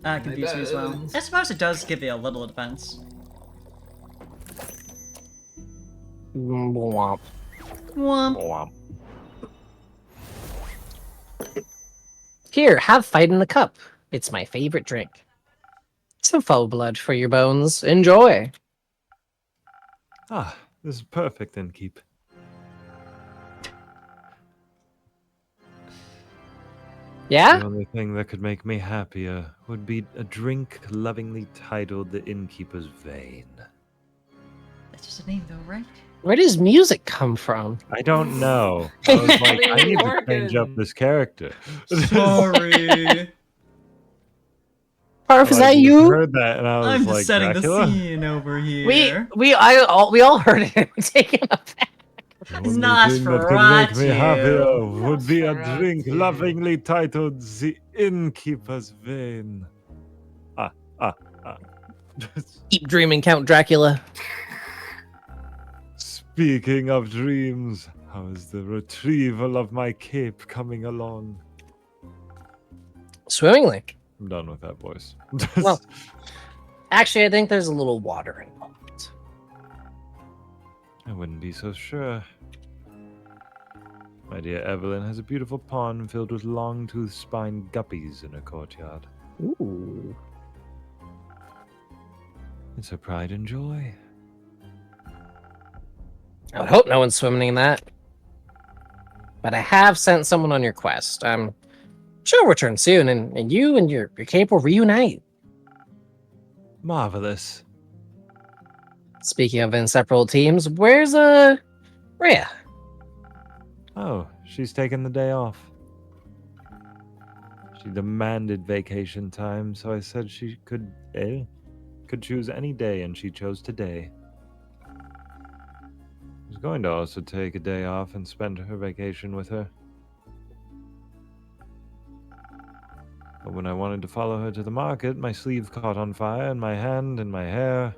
That confused me as well. I suppose it does give you a little defense. Womp. Womp. Womp. Here, have fight in the cup. It's my favorite drink. Some faux blood for your bones. Enjoy. Ah, this is perfect, Innkeep. Yeah? The only thing that could make me happier would be a drink lovingly titled the Innkeeper's Vein. That's just a name though, right? Where does music come from? I don't know. I was like, I need to change up this character. Sorry. Parf, is I that just you? heard that and I was I'm like, just setting Dracula? the scene over here. We all heard it. We're taking a back. The only Nosferatu. thing that could make me happier would be a drink Nosferatu. lovingly titled the Innkeeper's Vein. Keep dreaming, Count Dracula. Speaking of dreams, how is the retrieval of my cape coming along? Swimmingly. I'm done with that voice. Well, actually, I think there's a little water involved. I wouldn't be so sure. My dear Evelyn has a beautiful pond filled with long-toothed spined guppies in her courtyard. Ooh. It's her pride and joy. I would hope no one's swimming in that. But I have sent someone on your quest. I'm sure we'll return soon, and you and your cape will reunite. Marvelous. Speaking of inseparable teams, where's Rhea? Oh, she's taken the day off. She demanded vacation time, so I said she could choose any day, and she chose today. I was going to also take a day off and spend her vacation with her. But when I wanted to follow her to the market, my sleeve caught on fire, and my hand and my hair.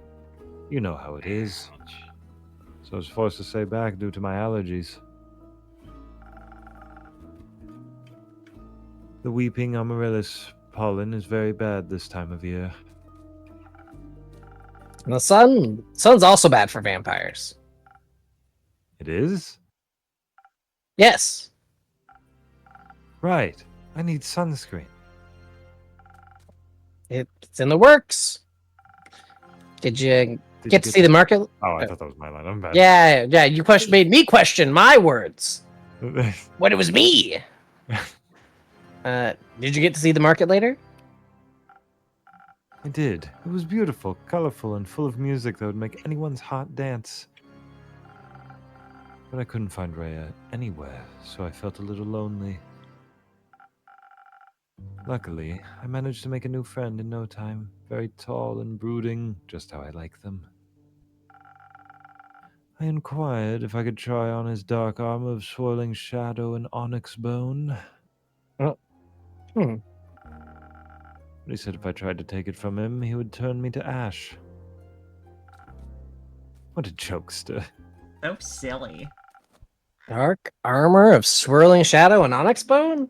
You know how it is. So I was forced to stay back due to my allergies. The weeping amaryllis pollen is very bad this time of year. And the sun's also bad for vampires. It is? Yes. Right. I need sunscreen. It's in the works. Did you Did get you to see the market? Oh, I thought that was my line. I'm bad. Yeah. You made me question my words when it was me. Did you get to see the market later? I did. It was beautiful, colorful, and full of music that would make anyone's heart dance. But I couldn't find Rhea anywhere, so I felt a little lonely. Luckily, I managed to make a new friend in no time. Very tall and brooding, just how I like them. I inquired if I could try on his dark armor of swirling shadow and onyx bone. Hmm. But he said if I tried to take it from him, he would turn me to ash. What a jokester. So silly. Dark armor of swirling shadow and onyx bone?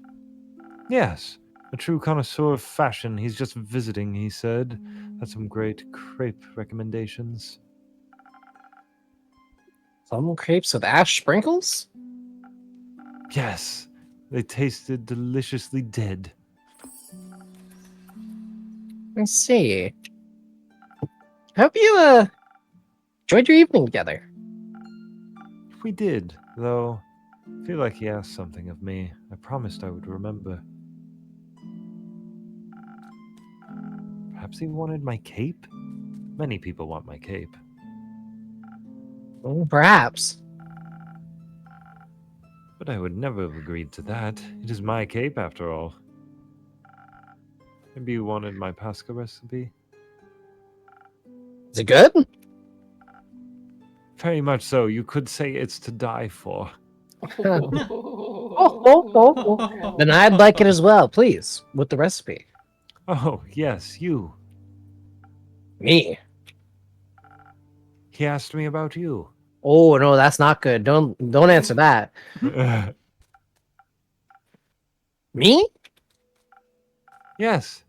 Yes, a true connoisseur of fashion. He's just visiting, he said. Had some great crepe recommendations. Some crepes with ash sprinkles? Yes, they tasted deliciously dead. I see. Hope you enjoyed your evening together. We did, though. I feel like he asked something of me. I promised I would remember. Perhaps he wanted my cape? Many people want my cape. Perhaps. But I would never have agreed to that. It is my cape, after all. Maybe you wanted my Pascha recipe? Is it good? Very much so. You could say it's to die for. Then I'd like it as well, please, with the recipe. Oh, yes, you. Me? He asked me about you. Oh no, that's not good. Don't answer that. Me? Yes.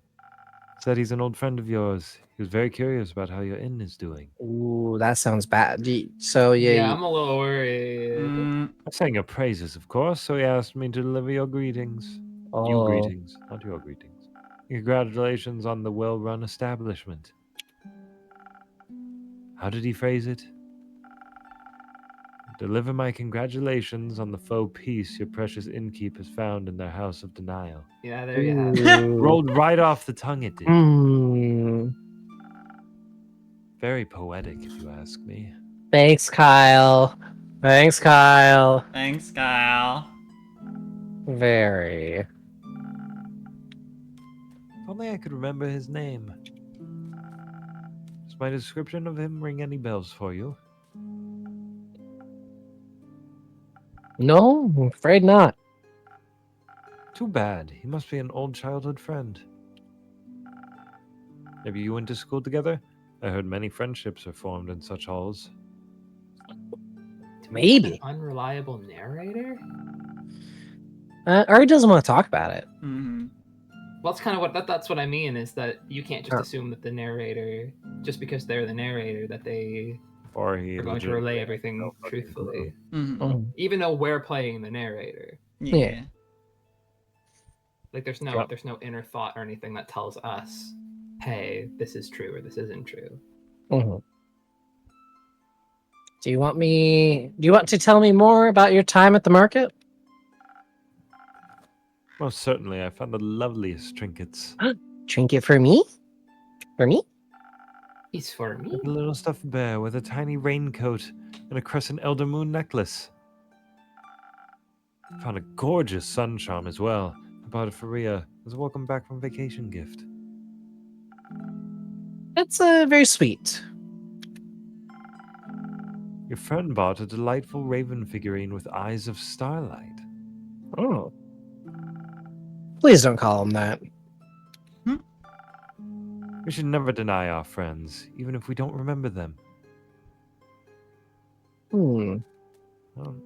Said he's an old friend of yours. He was very curious about how your inn is doing. Ooh, that sounds bad. So Yeah, I'm a little worried. I sang your praises, of course, so he asked me to deliver your greetings. You greetings, not your greetings. Congratulations on the well-run establishment. How did he phrase it? Deliver my congratulations on the faux peace your precious innkeep has found in their house of denial. Yeah, there you have it. Rolled right off the tongue, it did. Hmm. Very poetic, if you ask me. Thanks, Kyle. Thanks, Kyle. Thanks, Kyle. Very. If only I could remember his name. Does my description of him ring any bells for you? No, I'm afraid not. Too bad. He must be an old childhood friend. Maybe you went to school together? I heard many friendships are formed in such halls. Maybe. An unreliable narrator? Ari doesn't want to talk about it. Mm-hmm. Well, that's kind of that's what I mean, is that you can't just Oh. assume that the narrator, just because they're the narrator, that they Or he are going to legit- relay everything truthfully. Mm-hmm. Oh, Even though we're playing the narrator. Yeah. Like there's Yeah. no inner thought or anything that tells us, hey, this is true or this isn't true. mhm. Do you want to tell me more about your time at the market? Most certainly, I found the loveliest trinkets. Trinket for me? For me? He's for me. Like a little stuffed bear with a tiny raincoat and a crescent elder moon necklace. Found a gorgeous sun charm as well. I bought it for Rhea as a welcome back from vacation gift. That's very sweet. Your friend bought a delightful raven figurine with eyes of starlight. Oh. Please don't call him that. We should never deny our friends, even if we don't remember them. Hmm. Well,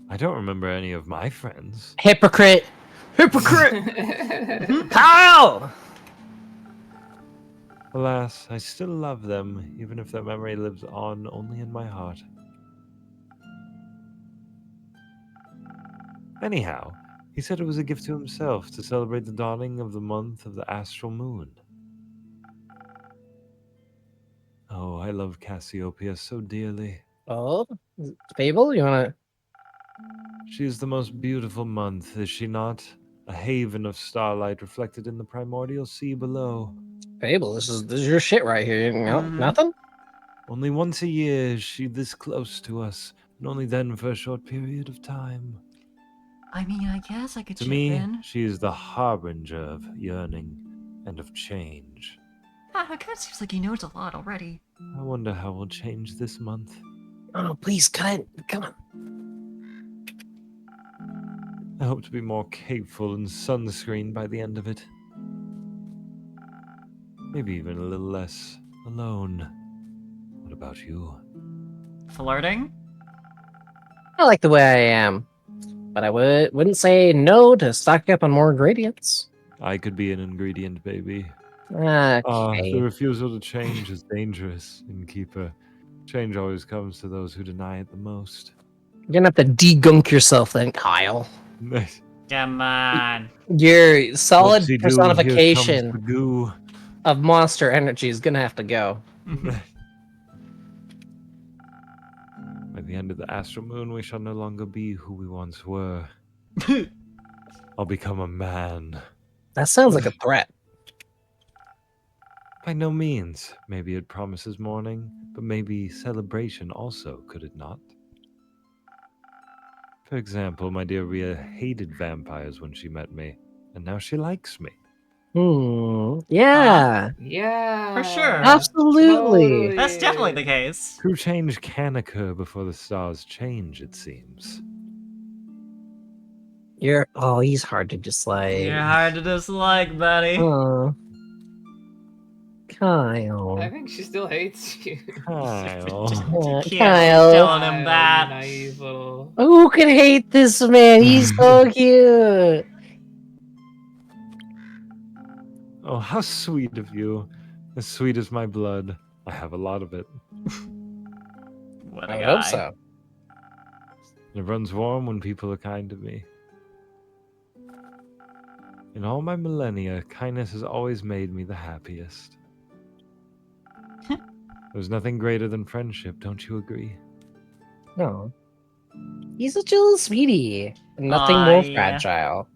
I don't remember any of my friends. Hypocrite! Hypocrite! Kyle! Alas, I still love them, even if their memory lives on only in my heart. Anyhow, he said it was a gift to himself to celebrate the dawning of the month of the astral moon. Oh, I love Cassiopeia so dearly. Oh, Fable, you wanna? She is the most beautiful month, is she not? A haven of starlight reflected in the primordial sea below. Fable, this is your shit right here. You know, Mhm. nothing. Only once a year is she this close to us, and only then for a short period of time. I mean, I guess I could To chip me, in. she is the harbinger of yearning and of change. Ah, it kind of seems like he knows a lot already. I wonder how we'll change this month. Oh no, please, cut it. Come on. I hope to be more capeful and sunscreen by the end of it. Maybe even a little less alone. What about you? Flirting? I like the way I am, but I wouldn't say no to stocking up on more ingredients. I could be an ingredient, baby. Okay. The refusal to change is dangerous, Innkeeper. Change always comes to those who deny it the most. You're gonna have to degunk yourself then, Kyle. Come on. Your solid Whoopsie-doo, here personification comes the goo. of monster energy is gonna have to go. By the end of the astral moon, we shall no longer be who we once were. I'll become a man. That sounds like a threat. By no means. Maybe it promises mourning, but maybe celebration also, could it not? For example, my dear Rhea hated vampires when she met me, and now she likes me. Yeah. Yeah. For sure. Absolutely. That's definitely the case. True change can occur before the stars change, it seems. He's hard to dislike. You're hard to dislike, buddy. Oh. Kyle. I think she still hates you. Kyle. Cute. Kyle. Telling him that. Naive little. Who can hate this man? He's so cute. Oh, how sweet of you. As sweet as my blood. I have a lot of it. What a I guy. hope so. It runs warm when people are kind to me. In all my millennia, kindness has always made me the happiest. There's nothing greater than friendship, don't you agree? No. He's such a little sweetie. Nothing more Yeah. fragile.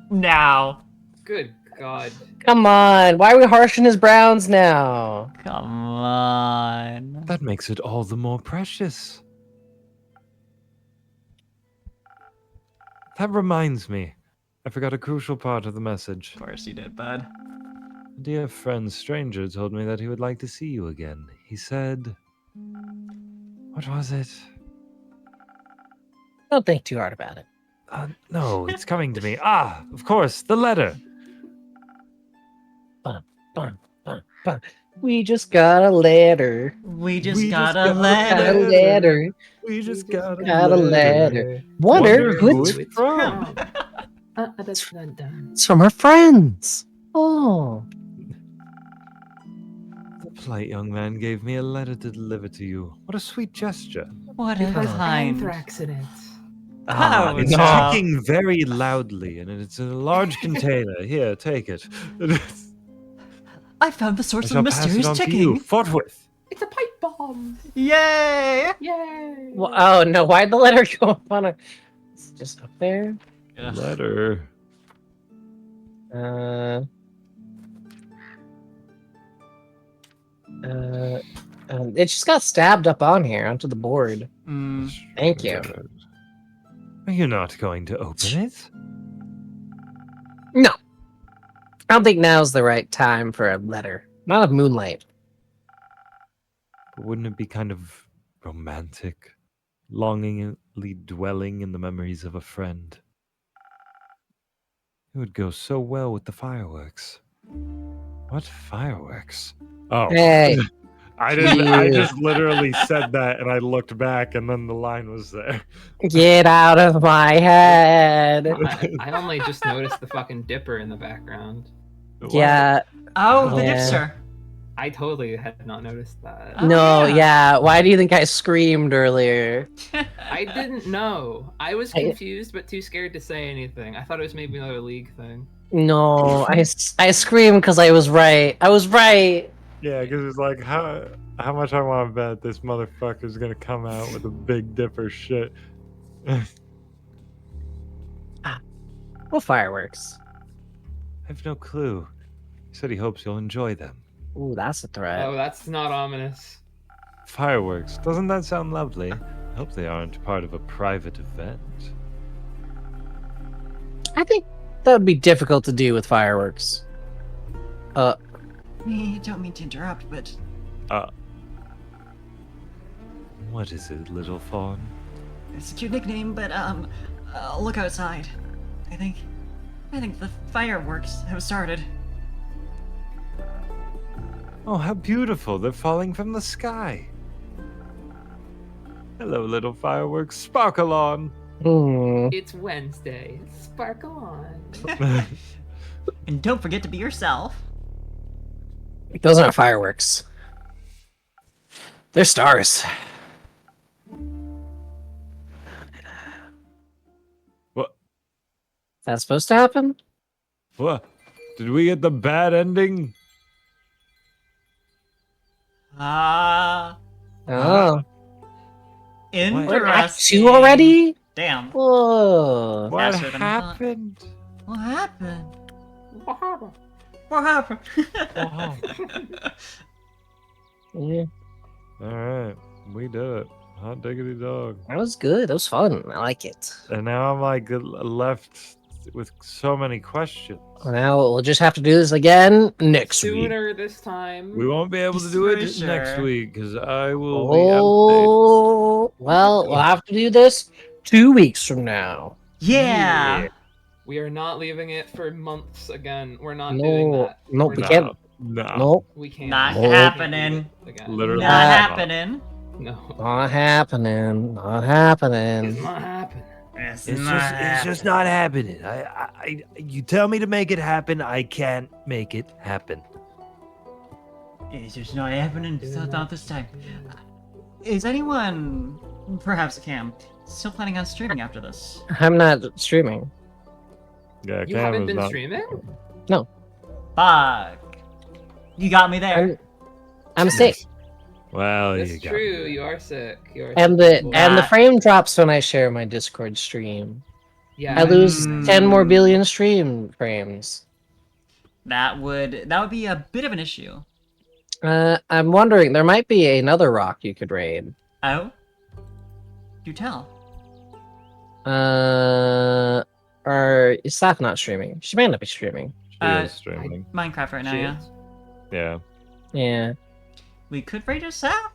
Now. Good God. Come on. Why are we harshing his browns now? Come on. That makes it all the more precious. That reminds me. I forgot a crucial part of the message. Of course you did, bud. A dear friend Stranger told me that he would like to see you again. He said... What was it? Don't think too hard about it. No, it's coming to me. Ah, of course, the letter. We just got a letter. We just We got just a got a Got a letter. letter. We just got Got a letter. Wonder who it's from. It's from our friends. Oh. The polite young man gave me a letter to deliver to you. What a sweet gesture. What a Because kind. anthrax in it. Oh, It's no. talking very loudly, and it's in a large container. Here, take it. I found the I source of shall the pass it mysterious on to you ticking. forthwith. It's a pipe bomb. Yay! Yay. Well, oh no! Why'd the letter go up on a? It's just up there. Ugh. Letter. It just got stabbed up on here onto the board. Mm. Thank you. Are you not going to open it? No, I don't think now's the right time for a letter. Not of moonlight. But wouldn't it be kind of romantic? Longingly dwelling in the memories of a friend. It would go so well with the fireworks. What fireworks? Oh, Hey, I didn't. I you- just literally said that, and I looked back, and then the line was there. get out of my head. I only just noticed the fucking dipper in the background. What? Yeah, Oh, the Yeah. dipster. I totally had not noticed that. Oh, No, yeah. yeah. Why do you think I screamed earlier? I didn't know. I was I- confused but too scared to say anything. I thought it was maybe another league thing. No, I screamed because I was right. I was right. Yeah, because it's like how much I want to bet this motherfucker's gonna come out with a Big Dipper shit. Well, fireworks. I have no clue. He said he hopes you'll enjoy them. Ooh, that's a threat. Oh, that's not ominous. Fireworks. Doesn't that sound lovely? I hope they aren't part of a private event. I think that would be difficult to do with fireworks. Don't mean to interrupt, but What is it, little fawn? it's a cute nickname. But look outside. I think the fireworks have started. Oh, how beautiful! They're falling from the sky. Hello, little fireworks. Sparkle on! Hmm. It's Wednesday. Sparkle on. And don't forget to be yourself. Those aren't fireworks. They're stars. What? That's supposed to happen? What? Did we get the bad ending? Ah, Oh. interesting. We're at 2 already? Damn. Whoa. What Faster than I thought. happened? What happened? What happened? What happened? Yeah, Alright, we did it. Hot diggity dog. that was good. That was fun. I like it. And now I'm like left with so many questions. Now we'll just have to do this again next week. Sooner this time. We won't be able to do it For next sure. week because I will be Oh, well, we'll have to do this 2 weeks from now. Yeah. We are not leaving it for months again. We're not doing No, that. no, We're we not- can't. No. No, We can't. Not We can't happening. do it Again. Literally. Not not. happening. No. not happening. Not It's happening. not happening. It's, It's not just not happening. You tell me to make it happen, I can't make it happen. It's just not happening. It's not this time. Is anyone, perhaps Cam, still planning on streaming after this? I'm not streaming. Yeah, You Cam haven't is been not. streaming? Fuck. You got me there. I'm sick. Well, you That's got true. me. You are sick. You are And sick. the Boy. and the frame drops when I share my Discord stream. Yeah. I lose Mm. 10 more billion stream frames. That would be a bit of an issue. I'm wondering, there might be another rock you could raid. Oh? Do tell. Or is Saf not streaming? She might not be streaming. She Uh, is streaming. Minecraft right now, She yeah. is. Yeah. Yeah. We could rate us out.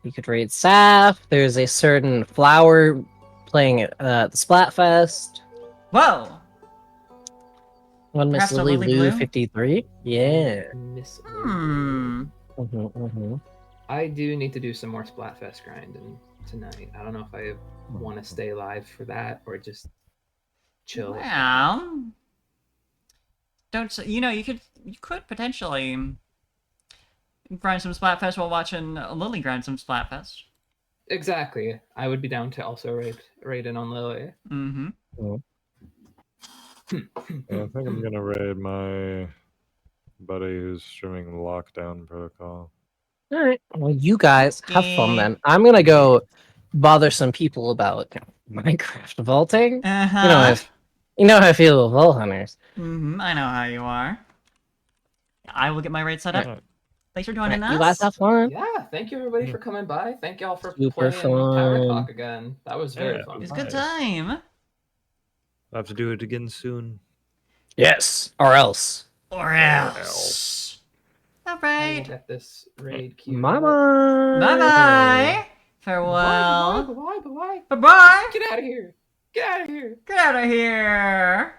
You could raid Saf. There's a certain flower playing at the Splatfest. Whoa! One Miss Perhaps a Lily Lily Blue Blue? 53. Yeah. Miss Lily. Hmm. Mhm. I do need to do some more Splatfest grinding tonight. I don't know if I want to stay live for that or just chill. Well, you could potentially grind some Splatfest while watching Lily grind some Splatfest. Exactly. I would be down to also raid in on Lily. Mm-hmm. Yeah, I think I'm gonna raid my buddy who's streaming Lockdown Protocol. All right. Well, you guys have fun Yeah. then. I'm gonna go bother some people about Minecraft vaulting. Uh-huh. You know how I feel with vault hunters. Mm-hmm. I know how you are. I will get my raid set up. Alright. Thanks for All joining right, us. you guys have fun. Yeah, thank you everybody for coming by. Thank y'all for Super playing Tower fun. Talk again. That was very Yeah. fun. It was a good Nice. time. I'll have to do it again soon. Yes. Or else. Or else. All I will right. get this raid queued. Mama. Bye-bye. Farewell. Bye bye. Bye-bye. Get out of here. Get out of here. Get out of here.